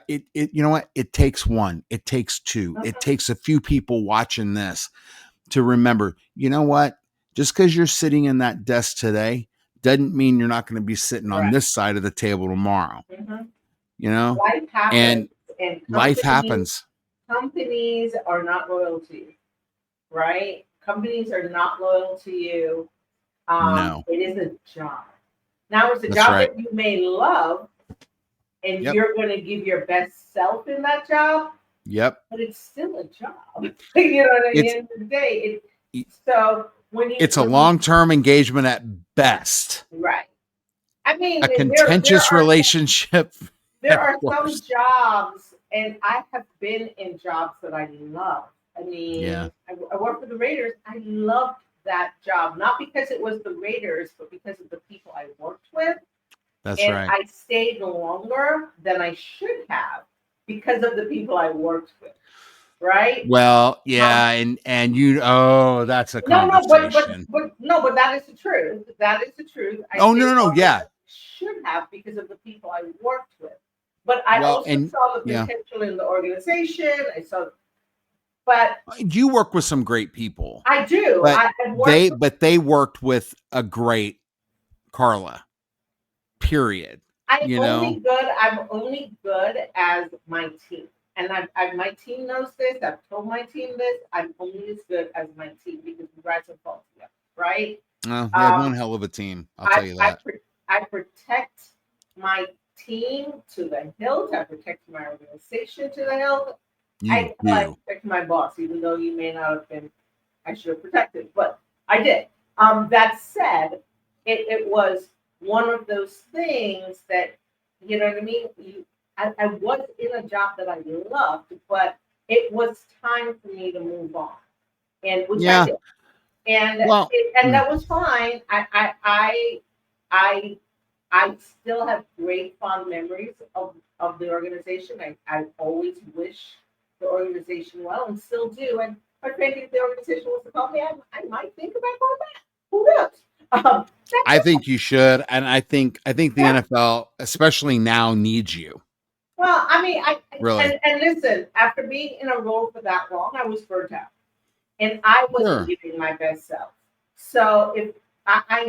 you know what? It takes one. It takes two. It Mhm. takes a few people watching this to remember. You know what? Just because you're sitting in that desk today doesn't mean you're not going to be sitting on Right. this side of the table tomorrow. Mhm. You know, Life happens, and and life happens. companies are not loyal to you, right? Companies are not loyal to you. No, It is a job. Now, it's a that's job right. that you may love, and Yep. you're going to give your best self in that job, Yep. but it's still a job. You know, at the It's end of the day, so it's a long-term engagement at best. right. I mean, A contentious relationship there at are some worst. jobs, and I have been in jobs that I love. I Yeah, mean, I worked for the Raiders. I loved that job, not because it was the Raiders, but because of the people I worked with. that's And right. I stayed longer than I should have because of the people I worked with, right? Well, Um, yeah, and that's a no, no, conversation. no, but that is the truth. That is the truth. I Oh, no, stayed no, no, longer than yeah. I should have because of the people I worked with. But I Well, also and saw the yeah, potential in the organization. But you work with some great people, I do. but I worked. they worked with a great Karla. Period. I'm You only know, good. I'm only good as my team, and my team knows this. I've told my team this. I'm only as good as my team because we rise and fall together, right? well, you have Um, one hell of a team. I'll tell I you I that. I protect my team to the hilt. I protect my organization to the hilt. You I do. protect my boss, even though you may not have been. I should have protected, but I did. That said, it was one of those things that, you know what I mean. I was in a job that I loved, but it was time for me to move on, and which I Yeah. did, and Well, and that was fine. I I still have great fond memories of the organization. I always wish the organization well and still do. And quite frankly, if the organization was to call me, I might think about going back. Who knows? That's I it. think you should, and I think the Yeah. NFL, especially now, needs you. Well, I mean, Really. and listen, after being in a role for that long, I was burnt out. And I wasn't Sure. giving my best self. So if I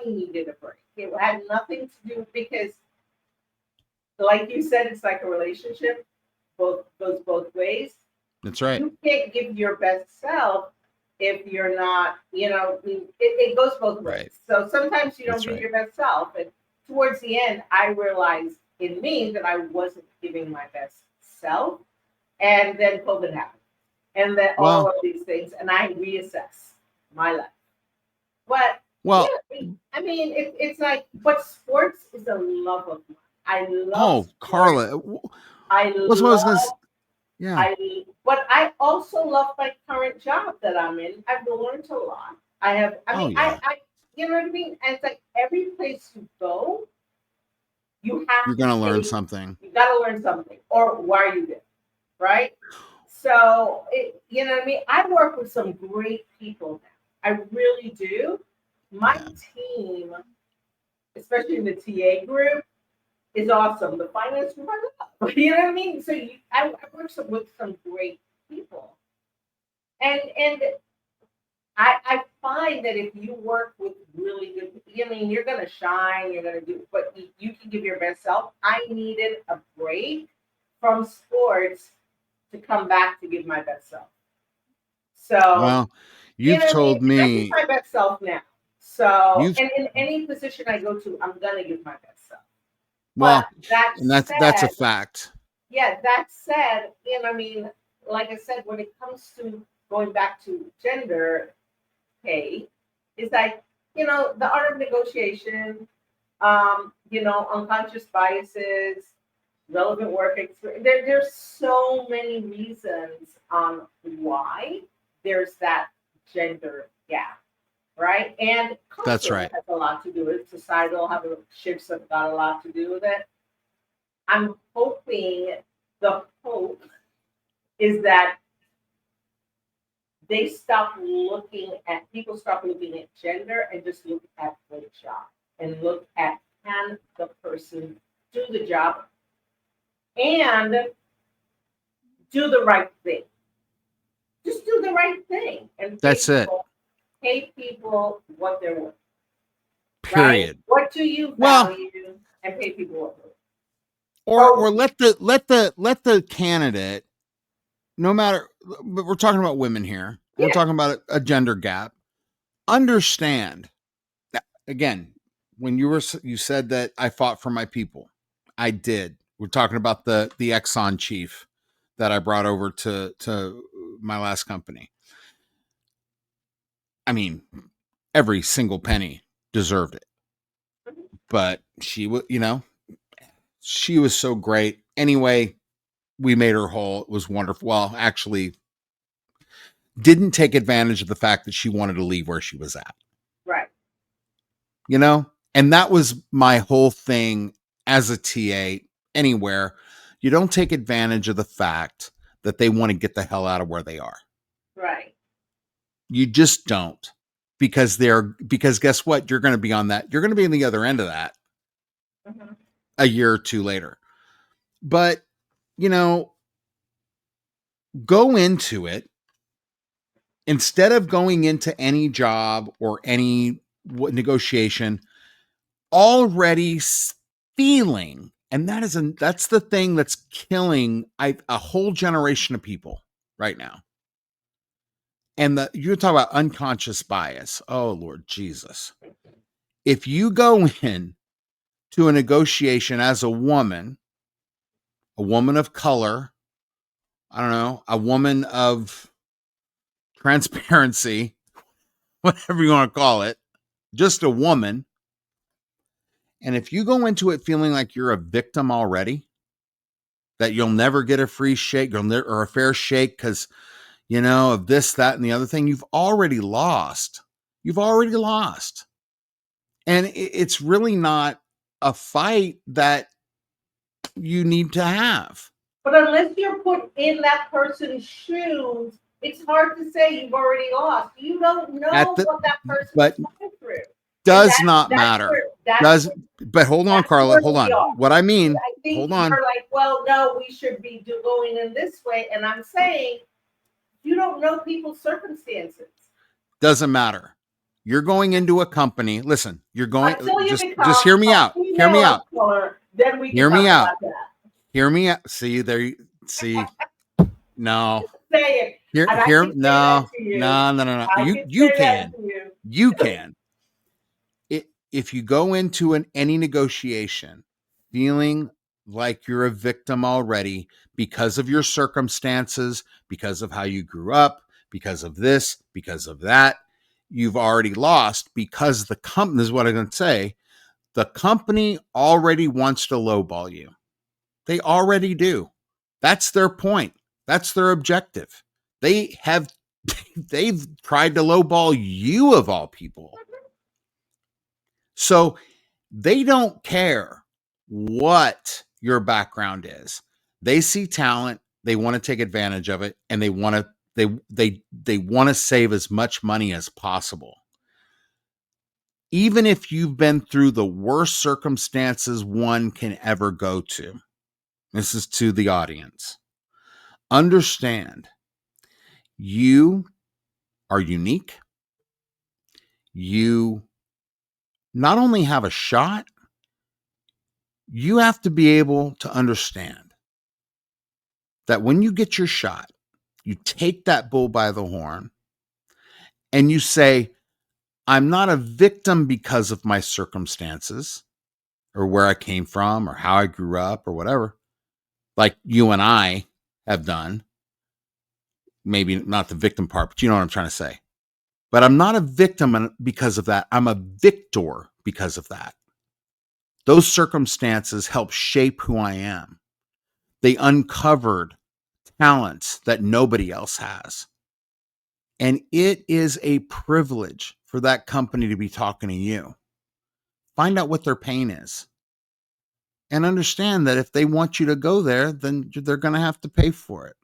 needed a break. It had nothing to do because, like you said, it's like a relationship. Both goes both ways. That's right. You can't give your best self if you're not. It goes both ways. Right. So sometimes you don't That's give right. your best self, and towards the end, I realized in me that I wasn't giving my best self, and then COVID happened and then all Well, of these things, and I reassess my life. But yeah, well. I mean, it's like, but sports is a love of mine. I love Oh, sports. Karla. I What's what I was gonna? love, Yeah. but I also love my current job that I'm in. I've learned a lot. I Oh mean, yeah. you know what I mean? And it's like every place you go, you have You're to gonna learn take, something. you got to learn something, or why are you there, right? So, you know what I mean? I work with some great people now. I really do. My Yeah. team, especially in the TA group, is awesome. The finance group, I love. You know what I mean? So I work with some great people, and I find that if you work with really good, I mean, you're gonna shine, you're gonna do, but you can give your best self. I needed a break from sports to come back to give my best self. So, Well, you you've know what I mean? told And I give me my best self now. So, you've and in any position I go to, I'm gonna give my best self. But well, that and that's a said, fact. yeah, that said, you know, I mean, like I said, when it comes to going back to gender pay, is like, you know, the art of negotiation, you know, unconscious biases, relevant work experience. There's so many reasons on why there's that gender gap, right? And That's cultural right. has a lot to do with it. Societal have shifts have got a lot to do with it. I'm hoping the hope is that they stop looking at people stop looking at gender and just look at the job and look at can the person do the job and do the right thing. Just do the right thing and That's it. pay people what they're worth, right? Period. What do you Well, value and pay people what they're worth. or Oh, let the candidate, no matter, but we're talking about women here. We're yeah, talking about a gender gap. Understand again, when you said that I fought for my people. I did. We're talking about the Exxon chief that I brought over to my last company. I mean, every single penny deserved it. But she was, she was so great. Anyway, we made her whole. It was wonderful. Well, actually, didn't take advantage of the fact that she wanted to leave where she was at. right, You know? And that was my whole thing as a TA anywhere. You don't take advantage of the fact that they want to get the hell out of where they are. right. You just don't. Because guess what? You're going to be on that. You're going to be on the other end of that Mm-hmm. a year or two later. But, you know, go into it instead of going into any job or any negotiation already feeling, and that's the thing that's killing a whole generation of people right now. And you talk about unconscious bias. Oh Lord Jesus. If you go in to a negotiation as a woman of color, I don't know, a woman of transparency, whatever you want to call it, just a woman. And if you go into it feeling like you're a victim already, that you'll never get a free shake or a fair shake because, of this, that, and the other thing, you've already lost. You've already lost. And it's really not a fight that you need to have. But unless you're put in that person's shoes, it's hard to say you've already lost. You don't At know the what that person's but going through, and does not that's matter. where that's Does But hold on, that's Karla. where Hold we on. are. What I mean, I think hold on. you're like, well, no, we should be going in this way, and I'm saying you don't know people's circumstances Doesn't matter. You're going into a company. Listen, you're going until you just hear become me a out. Hear female me of out. color. Then we can Hear me talk out. about that. Hear me out. See there. See, no. Say it, Here, and I here. can say that No, to you. no, no, no, no. I You can you say that can. to you. You can. If you go into any negotiation feeling like you're a victim already because of your circumstances, because of how you grew up, because of this, because of that, you've already lost because the company, this is what I'm going to say, the company already wants to lowball you. They already do. That's their point. That's their objective. They have they've tried to lowball you of all people. So they don't care what your background is. They see talent, they want to take advantage of it, and they want to save as much money as possible. even if you've been through the worst circumstances one can ever go to, this is to the audience, understand you are unique. You not only have a shot, you have to be able to understand that when you get your shot, you take that bull by the horn and you say, I'm not a victim because of my circumstances or where I came from or how I grew up or whatever, like you and I have done. Maybe not the victim part, but you know what I'm trying to say. But I'm not a victim because of that. I'm a victor because of that. Those circumstances help shape who I am. They uncovered talents that nobody else has. And it is a privilege for that company to be talking to you. Find out what their pain is. And understand that if they want you to go there, then they're going to have to pay for it.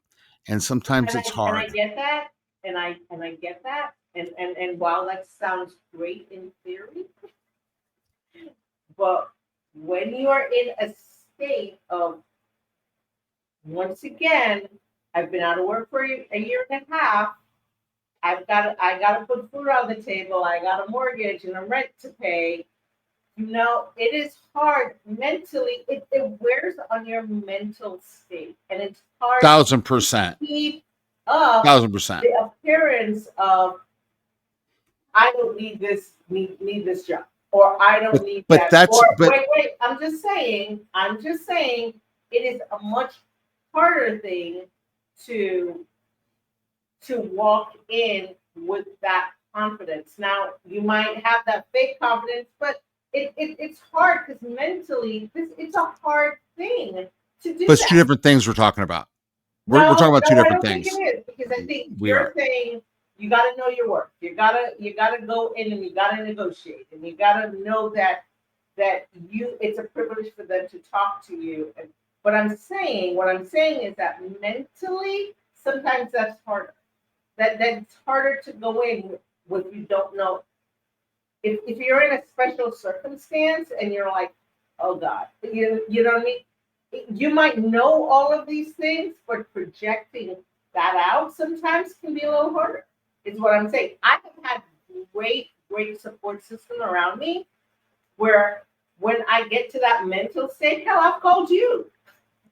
And sometimes it's hard. And I get that. And I get that. And while that sounds great in theory, but when you are in a state of, once again, I've been out of work for a year and a half. I got to put food on the table. I got a mortgage and a rent to pay. It is hard mentally. It wears on your mental state, and it's hard. 1,000%. To keep up 1,000%. the appearance of I don't need this job, or I don't need but that. But wait. I'm just saying. It is a much harder thing to walk in with that confidence. Now, you might have that fake confidence, but it's hard because mentally, it's a hard thing to do. But it's two different things we're talking about. We're talking about two different things. I don't think it is, because I think you're saying you got to know your work. You gotta go in and you gotta negotiate, and you gotta know that it's a privilege for them to talk to you. And what I'm saying is that mentally, sometimes that's harder. That's harder to go in with you don't know. If you're in a special circumstance and you're like, oh God, you know what I mean? You might know all of these things, but projecting that out sometimes can be a little harder, is what I'm saying. I have had great support system around me where when I get to that mental state, hell, I've called you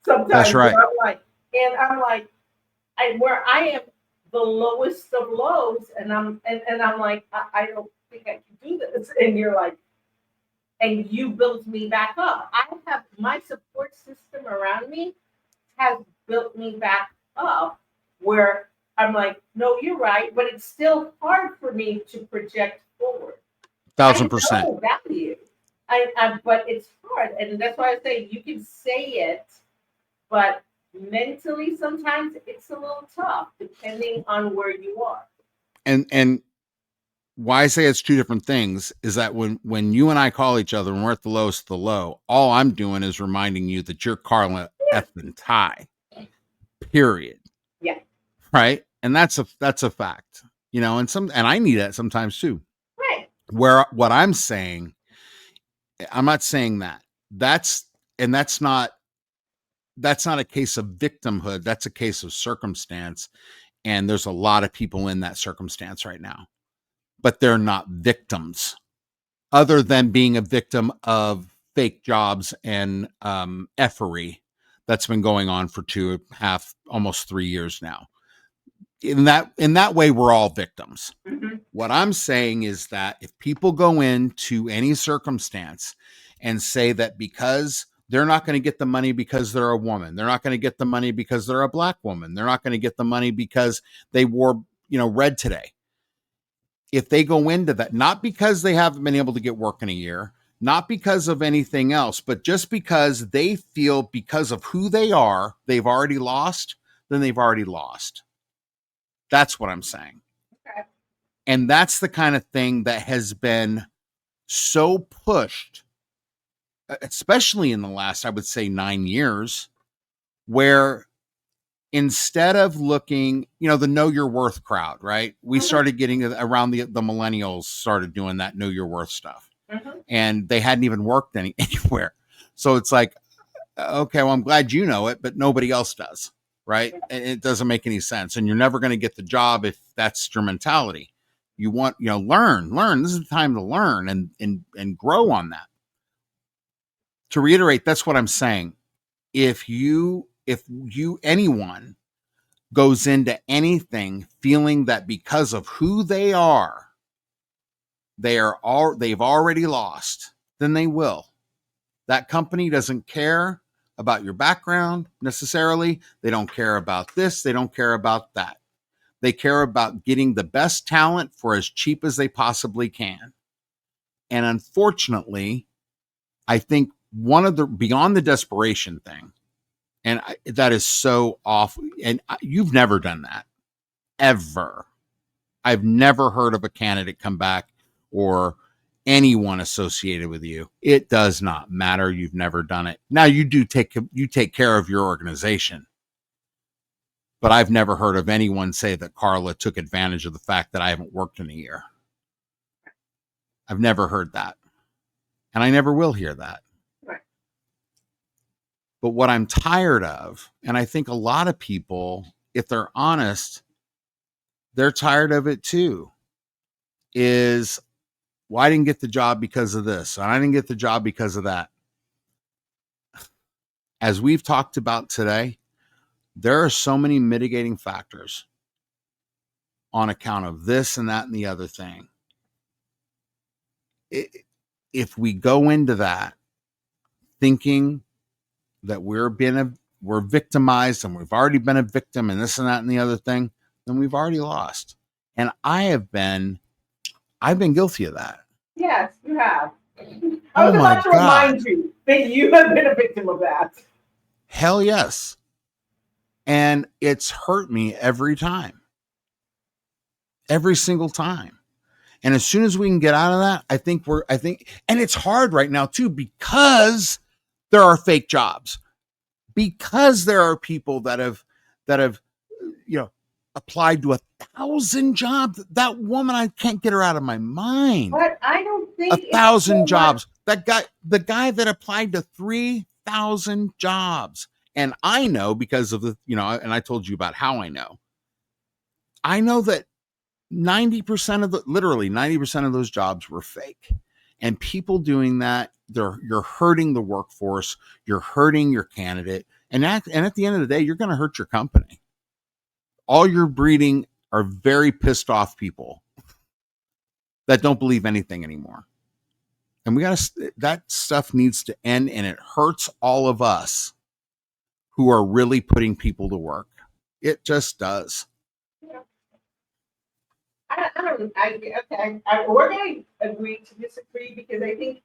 sometimes. That's right. I'm like, where I am the lowest of lows, and I'm like, I don't think I can do this. And you're like, and you built me back up. I have my support system around me has built me back up, where I'm like, no, you're right, but it's still hard for me to project forward. 1,000%. I know value, but it's hard, and that's why I say you can say it, but mentally sometimes it's a little tough depending on where you are. And why I say it's two different things is that when you and I call each other and we're at the lowest of the low, all I'm doing is reminding you that you're Karla Tai. Period. Yeah. Right. And that's a fact. And I need that sometimes too. Right. Where what I'm saying, I'm not saying that. That's not a case of victimhood. That's a case of circumstance. And there's a lot of people in that circumstance right now, but they're not victims, other than being a victim of fake jobs and effery that's been going on for 2.5, almost 3 years now. In that way, we're all victims. Mm-hmm. What I'm saying is that if people go into any circumstance and say that because they're not going to get the money because they're a woman, they're not going to get the money because they're a black woman, they're not going to get the money because they wore, red today. If they go into that, not because they haven't been able to get work in a year, not because of anything else, but just because they feel because of who they are, they've already lost, then they've already lost. That's what I'm saying. Okay. And that's the kind of thing that has been so pushed, especially in the last, I would say, 9 years, where instead of looking, the know your worth crowd, right? We started getting around the millennials started doing that know your worth stuff. and they hadn't even worked anywhere. So it's like, okay, well, I'm glad you know it, but nobody else does, right? And it doesn't make any sense. And you're never going to get the job if that's your mentality. You want, learn. This is the time to learn and grow on that. To reiterate, that's what I'm saying. If anyone goes into anything feeling that because of who they've already lost, then they will. That company doesn't care about your background necessarily. They don't care about this. They don't care about that. They care about getting the best talent for as cheap as they possibly can. And unfortunately, I think beyond the desperation thing, and that is so awful. And you've never done that, ever. I've never heard of a candidate come back or anyone associated with you. It does not matter. You've never done it. Now you take care of your organization, but I've never heard of anyone say that Karla took advantage of the fact that I haven't worked in a year. I've never heard that, and I never will hear that. Right. But what I'm tired of, and I think a lot of people, if they're honest, they're tired of it too, is, well, I didn't get the job because of this, and I didn't get the job because of that. As we've talked about today, there are so many mitigating factors on account of this and that and the other thing. If we go into that thinking that we're victimized and we've already been a victim and this and that and the other thing, then we've already lost. And I've been guilty of that. Yes, you have. I was about to remind you that you have been a victim of that. Hell yes. And it's hurt me every time. Every single time. And as soon as we can get out of that, I think, and it's hard right now too, because there are fake jobs, because there are people that have, applied to 1,000 jobs. That woman, I can't get her out of my mind. But I don't think 1,000 jobs. The guy that applied to 3,000 jobs. And I know because of the, and I told you about how I know. I know that 90% of those jobs were fake. And people doing that, you're hurting the workforce, you're hurting your candidate, and at the end of the day, you're going to hurt your company. All you're breeding are very pissed off people that don't believe anything anymore. And that stuff needs to end, and it hurts all of us who are really putting people to work. It just does. We're going to agree to disagree, because I think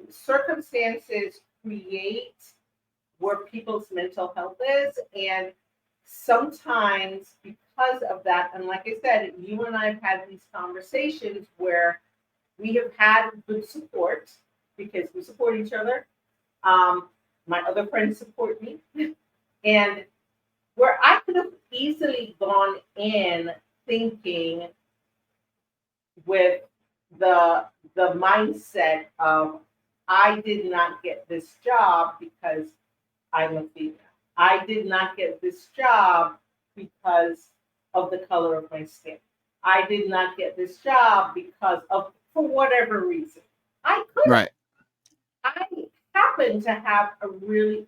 circumstances create where people's mental health is. And sometimes because of that, and like I said, you and I have had these conversations where we have had good support because we support each other. My other friends support me. And where I could have easily gone in thinking with the mindset of, I did not get this job because I'm a female. I did not get this job because of the color of my skin. I did not get this job because of, for whatever reason. I could. Right. I happen to have a really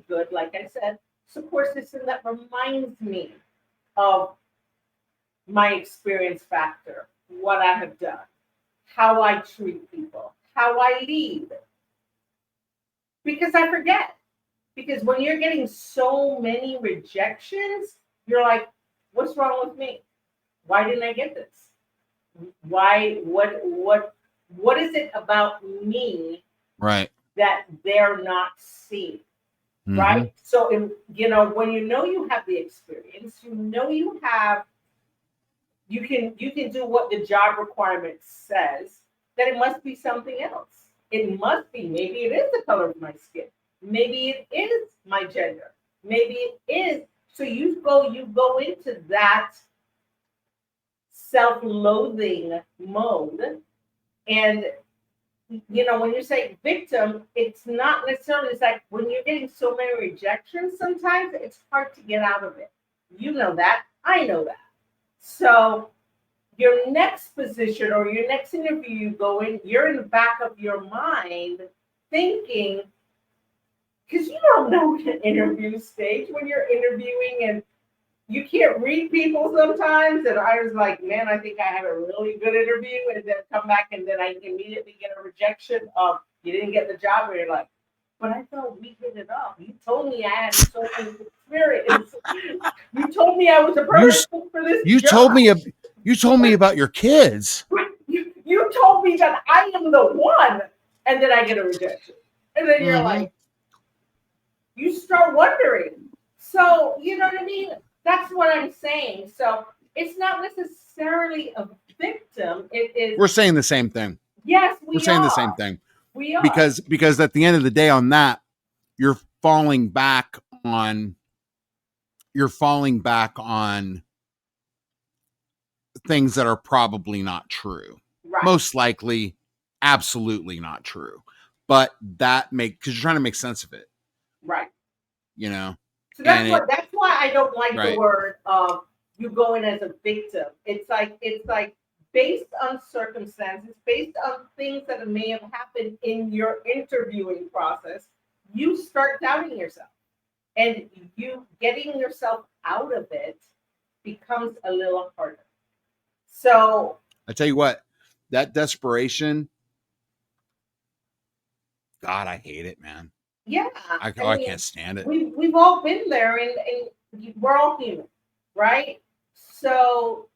good, like I said, support system that reminds me of my experience factor, what I have done, how I treat people, how I lead. Because I forget. Because when you're getting so many rejections, you're like, what's wrong with me? Why didn't I get this? Why, what is it about me, right, that they're not seeing? Mm-hmm. Right? So, when you have the experience, you can do what the job requirement says, that it must be something else. It must be, maybe it is the color of my skin. Maybe it is my gender. Maybe it is. So you go into that self-loathing mode. And when you say victim, it's not necessarily, it's like when you're getting so many rejections, sometimes it's hard to get out of it. You know that. I know that. So your next position or your next interview you go in, you're in the back of your mind thinking, because you don't know the interview stage when you're interviewing and you can't read people sometimes. And I was like, man, I think I had a really good interview, and then come back and then I immediately get a rejection of you didn't get the job. And you're like, but I thought we hit it off. You told me I had so much experience. You told me I was a person for this you job. You told me about your kids. You told me that I am the one, and then I get a rejection. And then you're like, you start wondering. So, you know what I mean? That's what I'm saying. So it's not necessarily a victim. It is. We're saying the same thing. Yes, we're saying the same thing. We are. Because at the end of the day on that, you're falling back on things that are probably not true. Right. Most likely, absolutely not true. But because you're trying to make sense of it. Right. So that's why I don't like the word you go in as a victim. It's like based on circumstances, based on things that may have happened in your interviewing process, you start doubting yourself. And you getting yourself out of it becomes a little harder. So I tell you what, that desperation, God, I hate it, man. Yeah. I can't stand it. We've all been there, and we're all human, right? So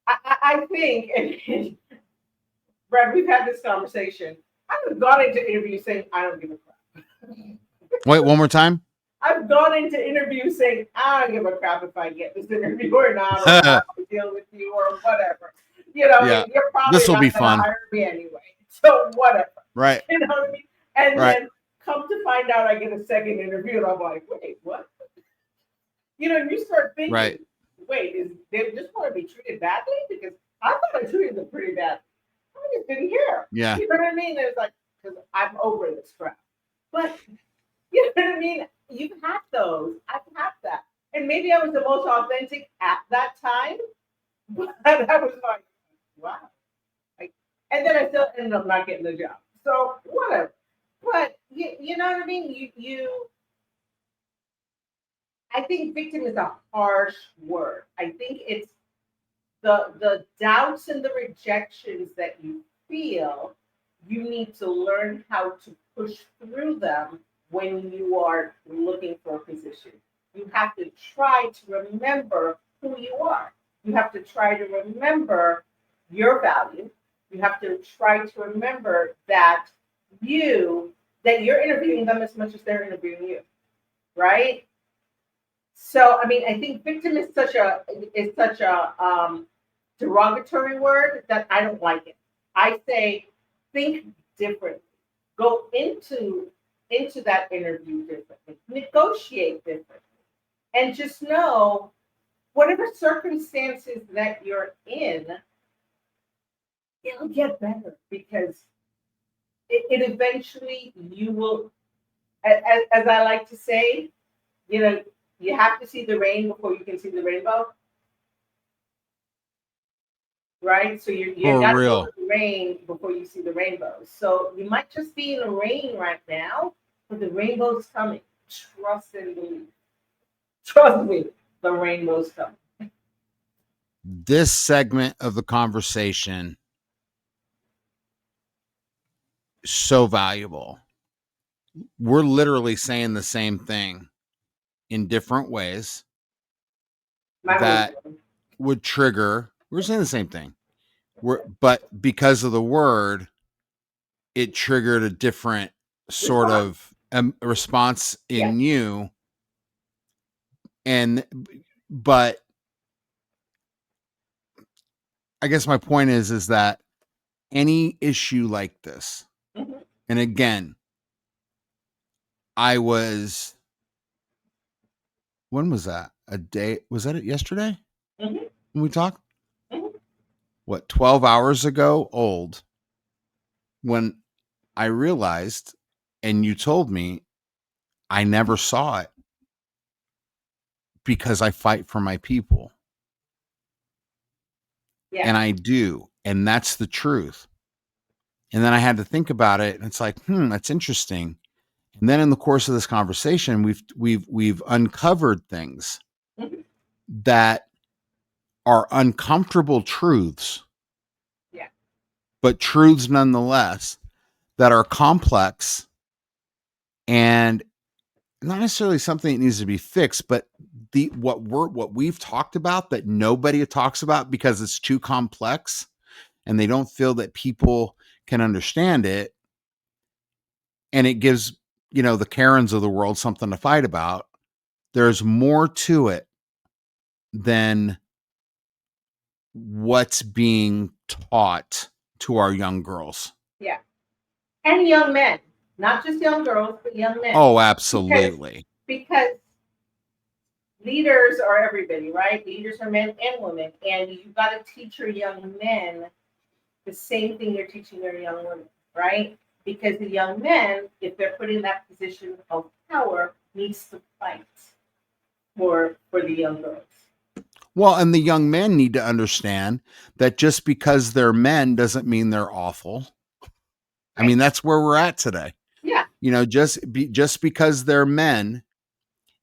I think, and Brad, we've had this conversation. I've gone into interviews saying, I don't give a crap. Wait, one more time? I've gone into interviews saying, I don't give a crap if I get this interview or not, or how I deal with you, or whatever. Yeah. You're probably this will not be going fun. to hire me anyway. So whatever. Right. You know what I mean? And then come to find out I get a second interview, and I'm like, wait, what? You start thinking, wait, they just want to be treated badly? Because I thought I treated them pretty badly. I just didn't care. Yeah. You know what I mean? It's like, because I'm over this crap. But, you know what I mean? You've had those. I've had that. And maybe I was the most authentic at that time. But I was like, wow. And then I still ended up not getting the job. So, whatever. But, you know what I mean? I think victim is a harsh word. I think it's the doubts and the rejections that you feel, you need to learn how to push through them when you are looking for a position. You have to try to remember who you are. You have to try to remember your value. You have to try to remember that you're interviewing them as much as they're interviewing you, right? So, I mean, I think victim is such a derogatory word that I don't like it. I say think differently. Go into that interview differently. Negotiate differently. And just know whatever circumstances that you're in, it'll get better because it eventually you will, as I like to say, you have to see the rain before you can see the rainbow. Right? So you got to go to the rain before you see the rainbow. So you might just be in the rain right now, but the rainbow's coming. Trust and believe. Trust me, the rainbow's coming. This segment of the conversation is so valuable. We're literally saying the same thing in different ways that would trigger. We're saying the same thing. But because of the word, it triggered a different sort of response in you. But I guess my point is that any issue like this, and again, when was that? Was that it yesterday when we talked? 12 hours ago old when I realized, and you told me, I never saw it because I fight for my people. Yeah. And I do. And that's the truth. And then I had to think about it. And it's like, that's interesting. And then in the course of this conversation, we've uncovered things Mhm. that are uncomfortable truths, Yeah. but truths nonetheless that are complex and not necessarily something that needs to be fixed, but what we've talked about that nobody talks about because it's too complex and they don't feel that people can understand it, and it gives the Karens of the world something to fight about. There's more to it than what's being taught to our young girls. Yeah. And young men, not just young girls, but young men. Oh, absolutely. Because leaders are everybody, right? Leaders are men and women. And you've got to teach your young men the same thing you're teaching your young women, right? Because the young men, if they're put in that position of power, needs to fight for the young girls. Well, and the young men need to understand that just because they're men doesn't mean they're awful. Right. I mean, that's where we're at today. Yeah. Just because they're men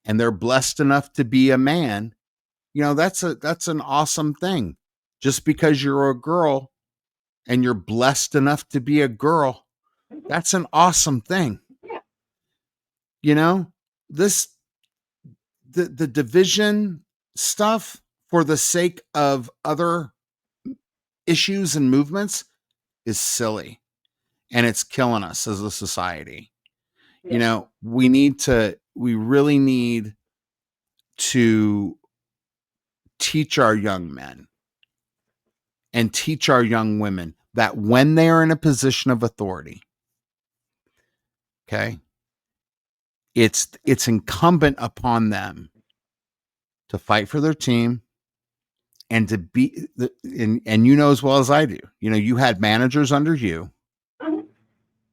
and they're blessed enough to be a man, that's an awesome thing. Just because you're a girl and you're blessed enough to be a girl, that's an awesome thing. Yeah. This the division stuff for the sake of other issues and movements is silly, and it's killing us as a society. Yeah. We really need to teach our young men and teach our young women that when they are in a position of authority, okay, it's incumbent upon them to fight for their team and to be and as well as I do, you had managers under you, Mm-hmm.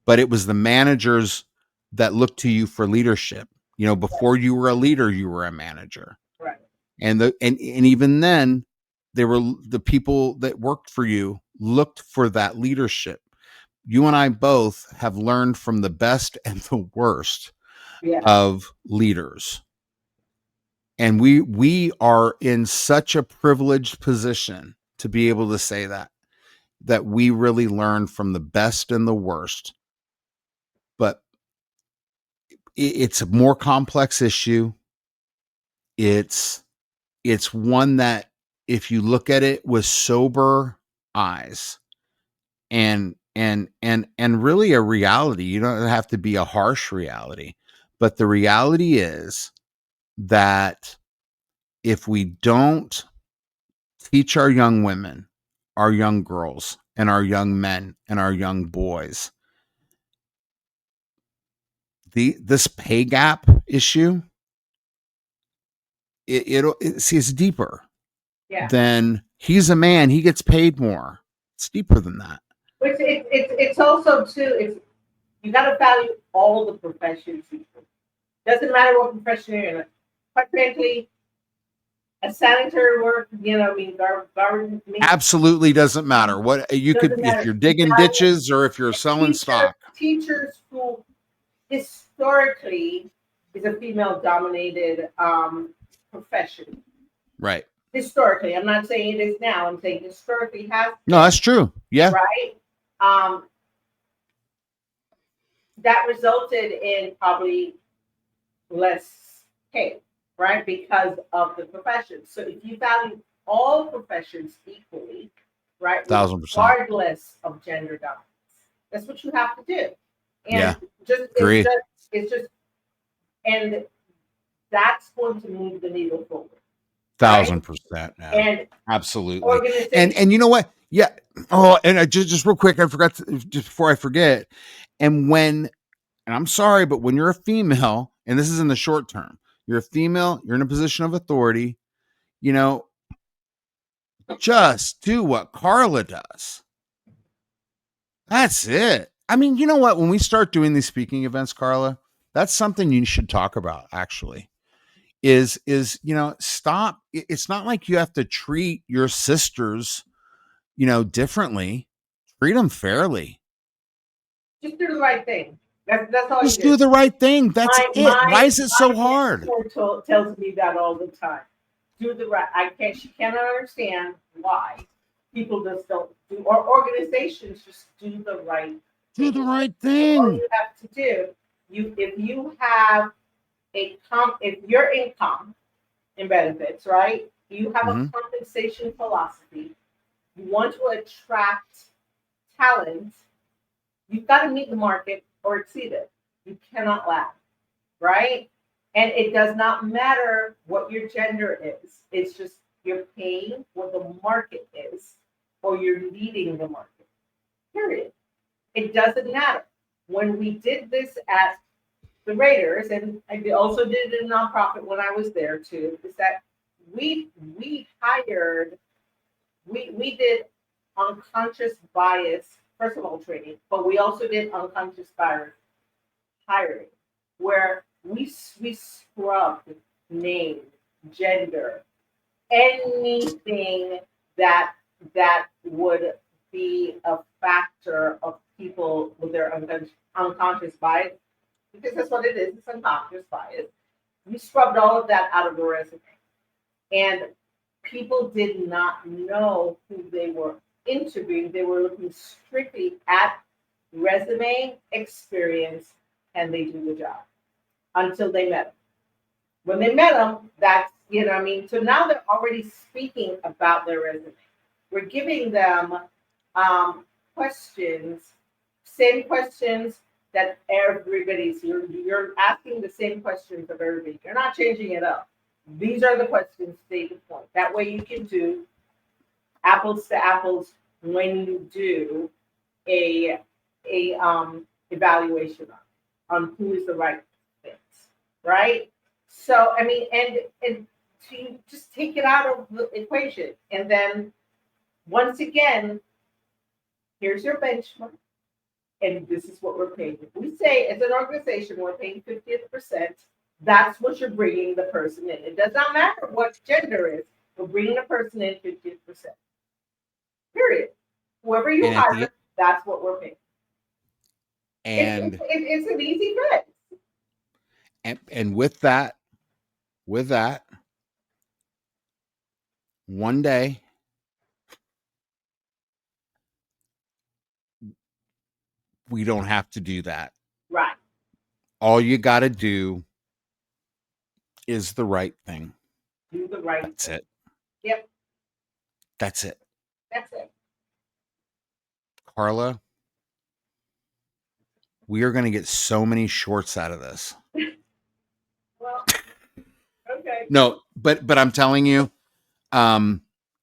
but it was the managers that looked to you for leadership. Before you were a leader, you were a manager. Right. And even then, they were the people that worked for you looked for that leadership. You and I both have learned from the best and the worst of leaders. And we are in such a privileged position to be able to say that we really learn from the best and the worst. But it's a more complex issue. It's one that if you look at it with sober eyes and really a reality, you don't have to be a harsh reality, but the reality is that if we don't teach our young women, our young girls, and our young men and our young boys this pay gap issue, it's deeper. Yeah. Than he's a man, he gets paid more. It's deeper than that. It's also too. You got to value all the professions. Doesn't matter what profession you're in. Quite frankly, a sanitary work, government. Absolutely doesn't matter what you could Matter. if you're digging ditches or if you're selling stock. Teachers who historically is a female-dominated profession. Right. Historically, I'm not saying it is now. I'm saying historically has. No, that's true. Yeah. Right. That resulted in probably less pay, right? Because of the profession. So if you value all professions equally, right, 1,000%, regardless of gender dominance, that's what you have to do. And agree. It's just, and that's going to move the needle forward. 1,000%. And absolutely. And you know what? Yeah. Oh, and I just real quick, I forgot just before I forget. And I'm sorry, but when you're a female, and this is in the short term, you're a female, you're in a position of authority, Just do what Karla does. That's it. I mean, you know what? When we start doing these speaking events, Karla, that's something you should talk about actually. Is stop. It's not like you have to treat your sisters, differently. Treat them fairly. Just do the right thing. That's all you Just do do. the right thing. That's My it. Why my is it so my hard? mentor tells me that all the time. Do the right. I can't. She cannot understand why people just don't do, or organizations just do the right Do thing. the right That's all thing. you have to do. If you have if your income and benefits, right? You have a Hmm. compensation philosophy. You want to attract talent. You've got to meet the market or exceed it. You cannot laugh, right? And it does not matter what your gender is. It's just you're paying what the market is, or you're leading the market. Period. It doesn't matter. When we did this at the Raiders, and I also did it in a nonprofit when I was there too, is that we hired we did unconscious bias, first of all, training, but we also did unconscious bias hiring, where we scrubbed name, gender, anything that would be a factor of people with their unconscious bias, because that's what it is. It's unconscious bias. We scrubbed all of that out of the resume, and people did not know who they were interviewing. They were looking strictly at resume, experience, and they do the job until they met them. When they met them, that's, I mean, so now they're already speaking about their resume. We're giving them questions, same questions that everybody's, you're asking the same questions of everybody. You're not changing it up. These are the questions state the point. That way you can do apples to apples when you do a evaluation on who is the right fit, right? So I mean, and to just take it out of the equation, and then once again, here's your benchmark, and this is what we're paying. If we say as an organization we're paying 50%, that's what you're bringing the person in. It does not matter what gender is. We're bringing the person in 50%. Period. Whoever you And at the hire, that's what we're paying. and It's an easy fix. and with that, one day we don't have to do that. Right. All you got to do is the right thing. Do the right That's thing. it. Yep. That's it. That's it. Karla, we are going to get so many shorts out of this. Well, okay. No, but I'm telling you,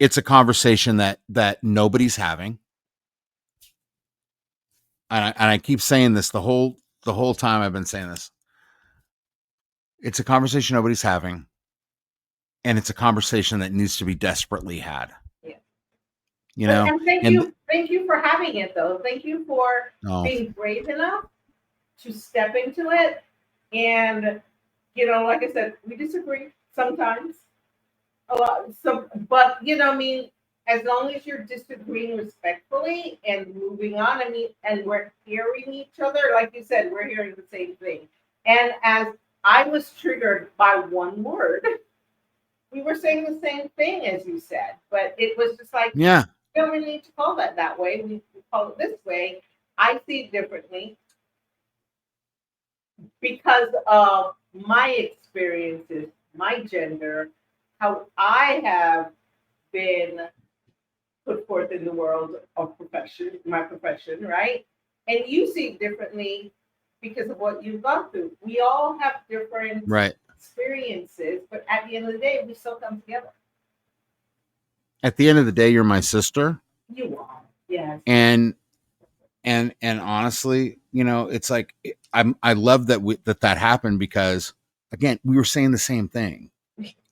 it's a conversation that nobody's having, and I keep saying this the whole time I've been saying this. It's a conversation nobody's having, and it's a conversation that needs to be desperately had. Yeah. You know, And and thank you for having it though. Thank you for oh, being brave enough to step into it. And like I said, we disagree sometimes a lot. So, but I mean, as long as you're disagreeing respectfully and moving on, I mean, and we're hearing each other, like you said, we're hearing the same thing. And as I was triggered by one word, we were saying the same thing as you said, but it was just like, yeah, we don't really need to call that way. We call it this way. I see it differently because of my experiences, my gender, how I have been put forth in the world of profession, my profession, right? And you see it differently because of what you've gone through. We all have different right. experiences, but at the end of the day, we still come together. At the end of the day, you're my sister, You are, yes. and honestly, it's like I love that happened because again, we were saying the same thing.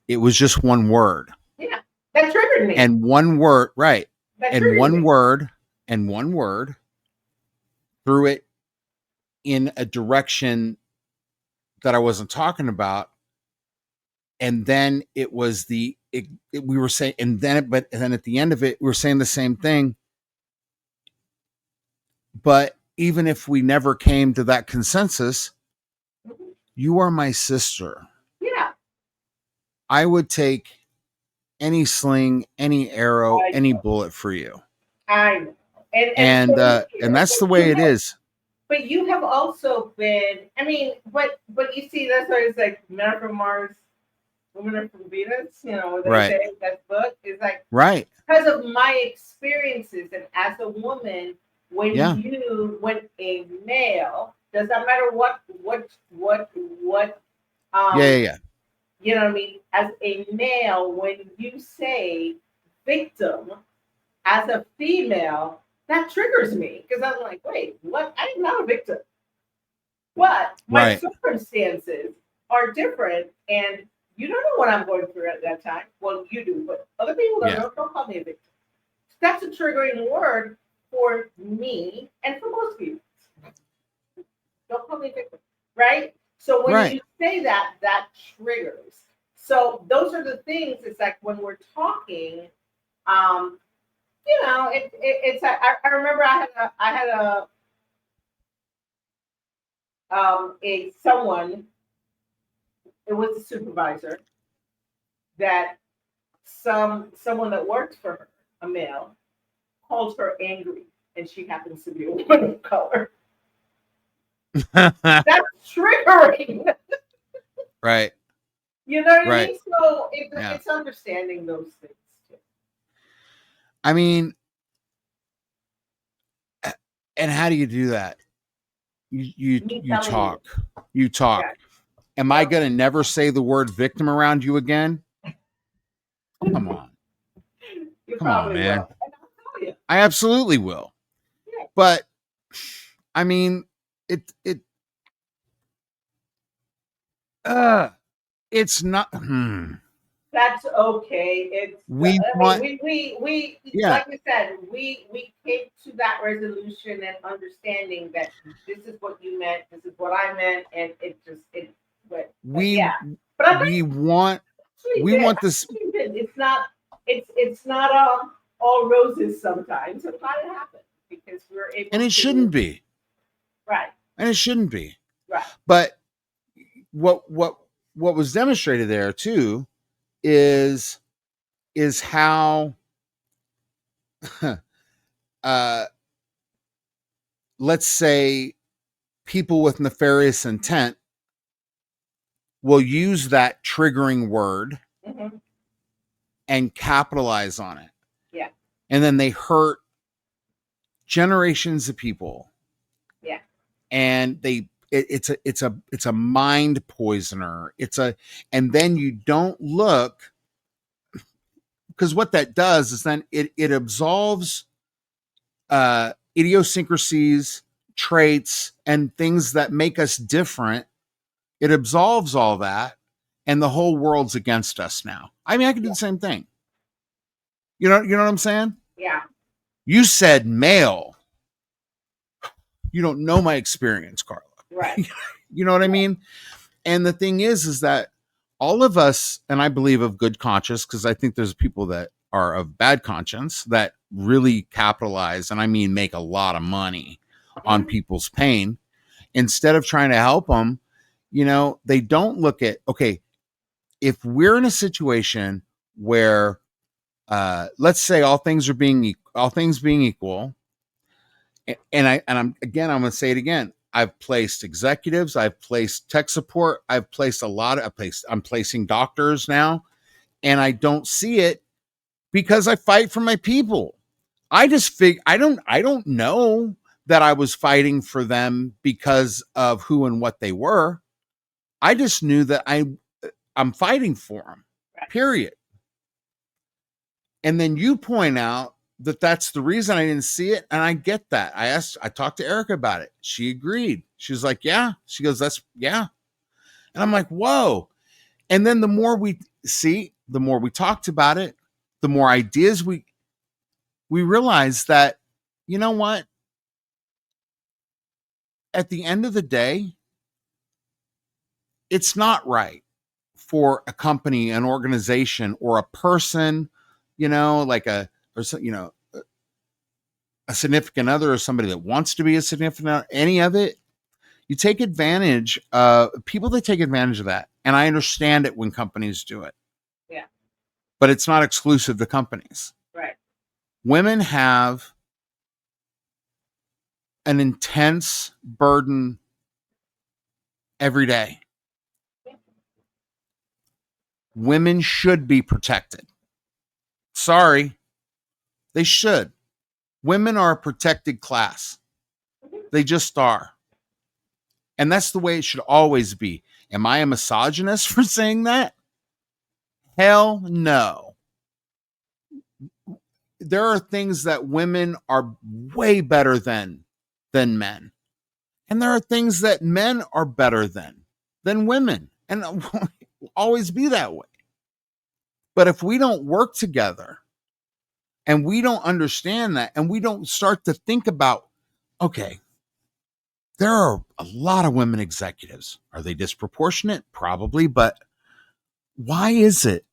It was just one word. Yeah. That triggered me. And one word, right. That And triggered me. one word threw it in a direction that I wasn't talking about. And then it was we were saying, but then at the end of it, we were saying the same thing. But even if we never came to that consensus, you are my sister. Yeah. I would take any sling, any arrow, any bullet for you. I know. And so that's the way it is. But you have also been, I mean, but you see, that's why it's like men are from Mars, women are from Venus, you know, they right. say that book is like, right. Because of my experiences, and as a woman, when yeah. when a male, does not matter what yeah. You know what I mean? As a male, when you say victim, as a female, that triggers me because I'm like, wait, what? I'm not a victim. But my circumstances are different, and you don't know what I'm going through at that time. Well, you do, but other people don't call me a victim. That's a triggering word for me and for most people. Don't call me a victim, right? So when you say that, that triggers. So those are the things. It's like when we're talking, you know, it's. I remember I had a someone. It was a supervisor that someone that worked for her, a male, called her angry, and she happens to be a woman of color. That's triggering. Right. You know what I mean? So it's understanding those things too. I mean, and how do you do that? You talk. You talk. Yeah. Am I going to never say the word victim around you again? Come on. Come on, man. I absolutely will. Yeah. But I mean, it's not. That's okay. It's we like I said, we came to that resolution and understanding that this is what you meant, this is what I meant, and but we want this. It's not all roses sometimes. It's not happen because we're able. And it shouldn't be. Right. And it shouldn't be. Right. But what was demonstrated there too is how let's say people with nefarious intent will use that triggering word and capitalize on it. Yeah. And then they hurt generations of people. Yeah. And it's a mind poisoner. And then you don't look, because what that does is then it absolves idiosyncrasies, traits, and things that make us different. It absolves all that, and the whole world's against us now. I mean, I could do the same thing. You know what I'm saying? Yeah. You said male. You don't know my experience, Karla. Right. You know what I mean? And the thing is that all of us, and I believe of good conscience, because I think there's people that are of bad conscience that really capitalize, and I mean make a lot of money on people's pain. Instead of trying to help them, you know, they don't look at, okay, if we're in a situation where let's say all things being equal, and I'm going to say it again. I've placed executives, I've placed tech support, I'm placing doctors now, and I don't see it because I fight for my people. I just I don't know that I was fighting for them because of who and what they were. I just knew that I'm fighting for them. Period. And then you point out that that's the reason I didn't see it. And I get that. I talked to Erica about it. She agreed. She was like, yeah. She goes, yeah. And I'm like, whoa. And then the more we talked about it, the more ideas we realize that, you know what? At the end of the day, it's not right for a company, an organization, or a person, like a significant other or somebody that wants to be a significant other, any of it. You take advantage of people that take advantage of that. And I understand it when companies do it. Yeah. But it's not exclusive to companies. Right. Women have an intense burden every day. Women should be protected. Sorry, they should. Women are a protected class. They just are. And that's the way it should always be. Am I a misogynist for saying that? Hell no. There are things that women are way better than men. And there are things that men are better than women. And it will always be that way. But if we don't work together and we don't understand that and we don't start to think about, okay, there are a lot of women executives. Are they disproportionate? Probably. But why is it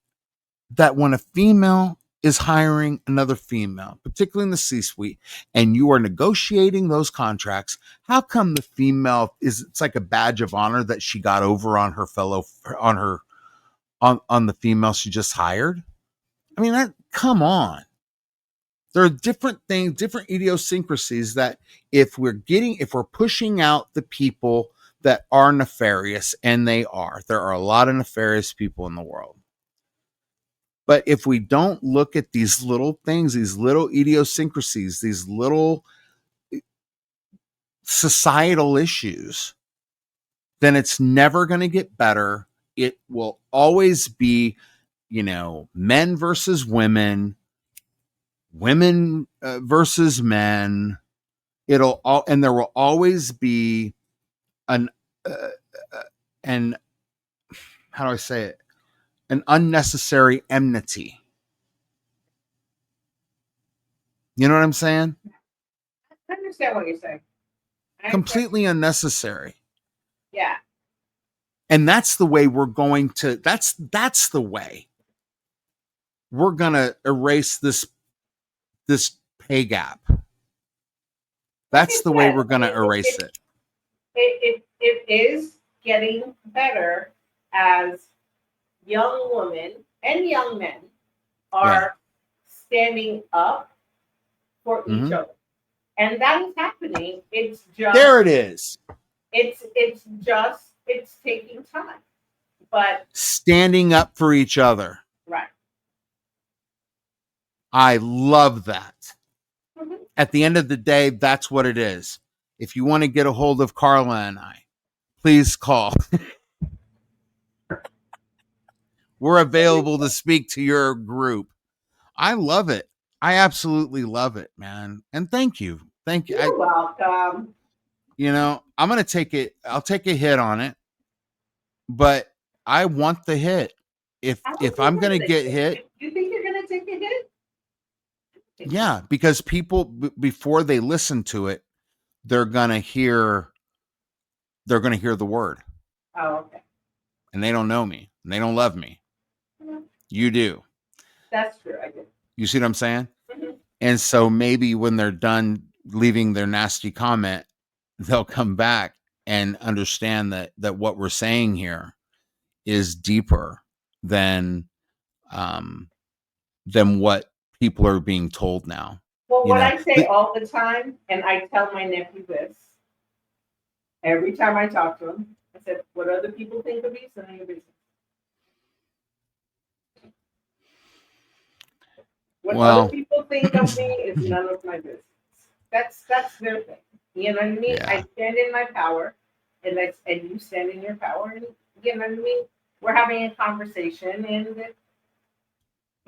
that when a female is hiring another female, particularly in the C-suite, and you are negotiating those contracts, how come the female it's like a badge of honor that she got over on her fellow, on the female she just hired? I mean, come on. There are different things, different idiosyncrasies that if we're pushing out the people that are nefarious, and there are a lot of nefarious people in the world. But if we don't look at these little things, these little idiosyncrasies, these little societal issues, then it's never going to get better. It will always be, men versus women, women versus men. And there will always be an how do I say it? An unnecessary enmity. You know what I'm saying? I understand what you're saying. Completely unnecessary. Yeah. And that's the way we're going to, that's the way we're going to erase this pay gap. That's the way we're going to erase it. It is getting better as young women and young men are standing up for each other. And that is happening. It's just there it is. It's taking time. But standing up for each other. Right. I love that. Mm-hmm. At the end of the day, that's what it is. If you want to get a hold of Karla and I, please call. We're available to speak to your group. I love it. I absolutely love it, man. And thank you. Thank you. You're welcome. I'm going to take it. I'll take a hit on it, but I want the hit. If I'm going to get hit. You think you're going to take a hit? Yeah, because people, before they listen to it, they're going to hear the word. Oh, okay. And they don't know me. And they don't love me. Mm-hmm. You do. That's true. I do. You see what I'm saying? Mm-hmm. And so maybe when they're done leaving their nasty comment, they'll come back and understand that what we're saying here is deeper than what people are being told now. Well, what I say all the time, and I tell my nephew this every time I talk to him, I said, what other people think of you is none of your business. What other people think of me is none of my business. That's their thing. You know what I mean? Yeah. I stand in my power, and you stand in your power, and you know what I mean? We're having a conversation, and like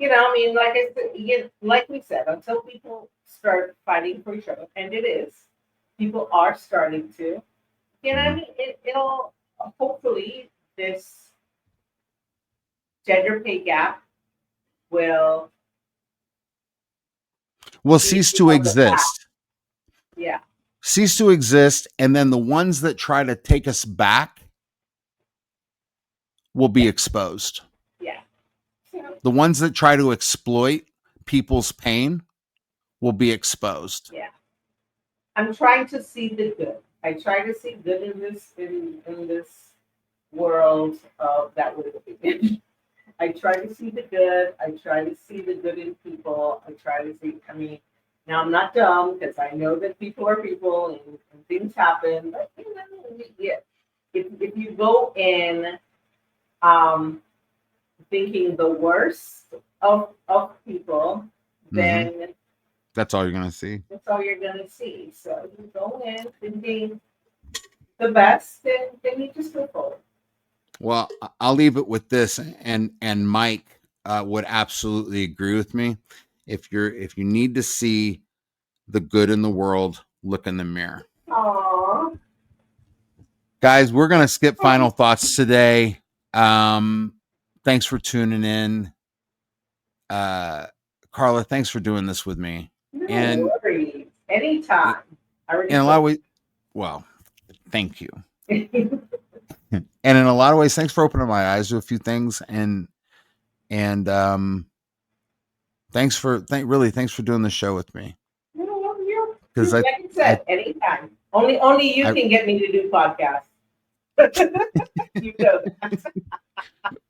I said, like we said, until people start fighting for each other, and it is, people are starting to, I mean, it'll hopefully this gender pay gap will will These cease to become the past. exist. Yeah. Cease to exist, and then the ones that try to take us back will be exposed. Yeah. The ones that try to exploit people's pain will be exposed. Yeah. I'm trying to see the good. I try to see good in this world that we're living in. I try to see the good. I try to see the good in people. I try to see. I mean, now I'm not dumb because I know that people are people and things happen. But you know, yeah, if you go in um, thinking the worst of people, then that's all you're gonna see. That's all you're gonna see. So you go in thinking the best, then you just go forward. Well, I'll leave it with this, and Mike would absolutely agree with me. If you need to see the good in the world, look in the mirror. Aww. Guys, we're gonna skip final thoughts today. Thanks for tuning in. Karla, thanks for doing this with me. No And worries. Anytime. in a lot of ways, well, thank you. And in a lot of ways, thanks for opening my eyes to a few things, and thanks for doing the show with me. Because like I said, anytime. Only you can get me to do podcasts. You know that.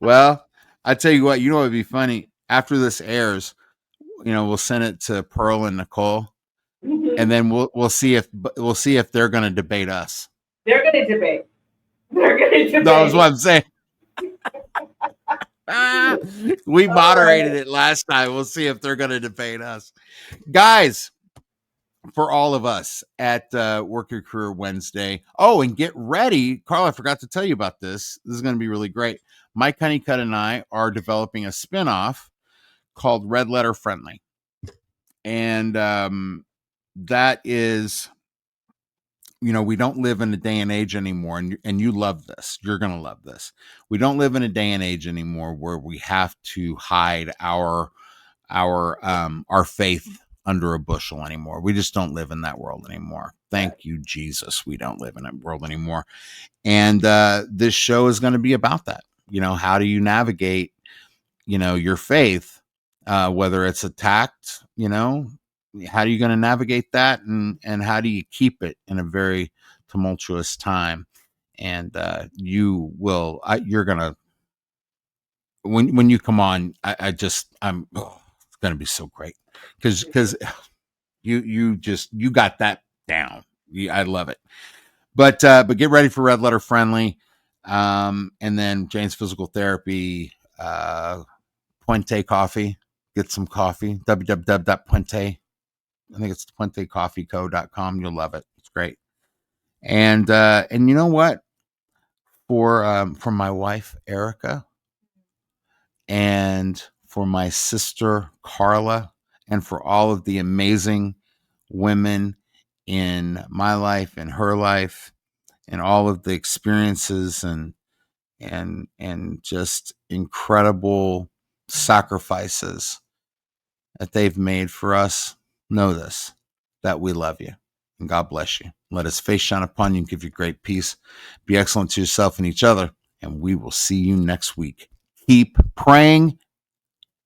Well, I tell you what, it'd be funny after this airs. We'll send it to Pearl and Nicole, and then we'll see if they're going to debate us. They're going to debate. That's what I'm saying. We moderated it last time. We'll see if they're going to debate us, guys. For all of us at Work Your Career Wednesday. Oh, and get ready. Karla, I forgot to tell you about this. This is going to be really great. Mike Honeycutt and I are developing a spinoff called Red Letter Friendly. And that is, we don't live in a day and age anymore. And you love this. You're going to love this. We don't live in a day and age anymore where we have to hide our faith under a bushel anymore. We just don't live in that world anymore. Thank you, Jesus. We don't live in that world anymore. And this show is going to be about that. How do you navigate, your faith, whether it's attacked, how are you going to navigate that? And how do you keep it in a very tumultuous time? And you're going to, when you come on, it's going to be so great. Because you got that down. I love it. But get ready for Red Letter Friendly, and then Jane's Physical Therapy, Puente Coffee. Get some coffee. www.puente. I think it's puentecoffeeco.com. You'll love it. It's great. And you know what? For my wife Erica, and for my sister Karla, and for all of the amazing women in my life and her life, and all of the experiences and just incredible sacrifices that they've made for us, know this, that we love you and God bless you. Let his face shine upon you and give you great peace. Be excellent to yourself and each other, and we will see you next week. Keep praying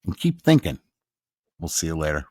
and keep thinking. We'll see you later.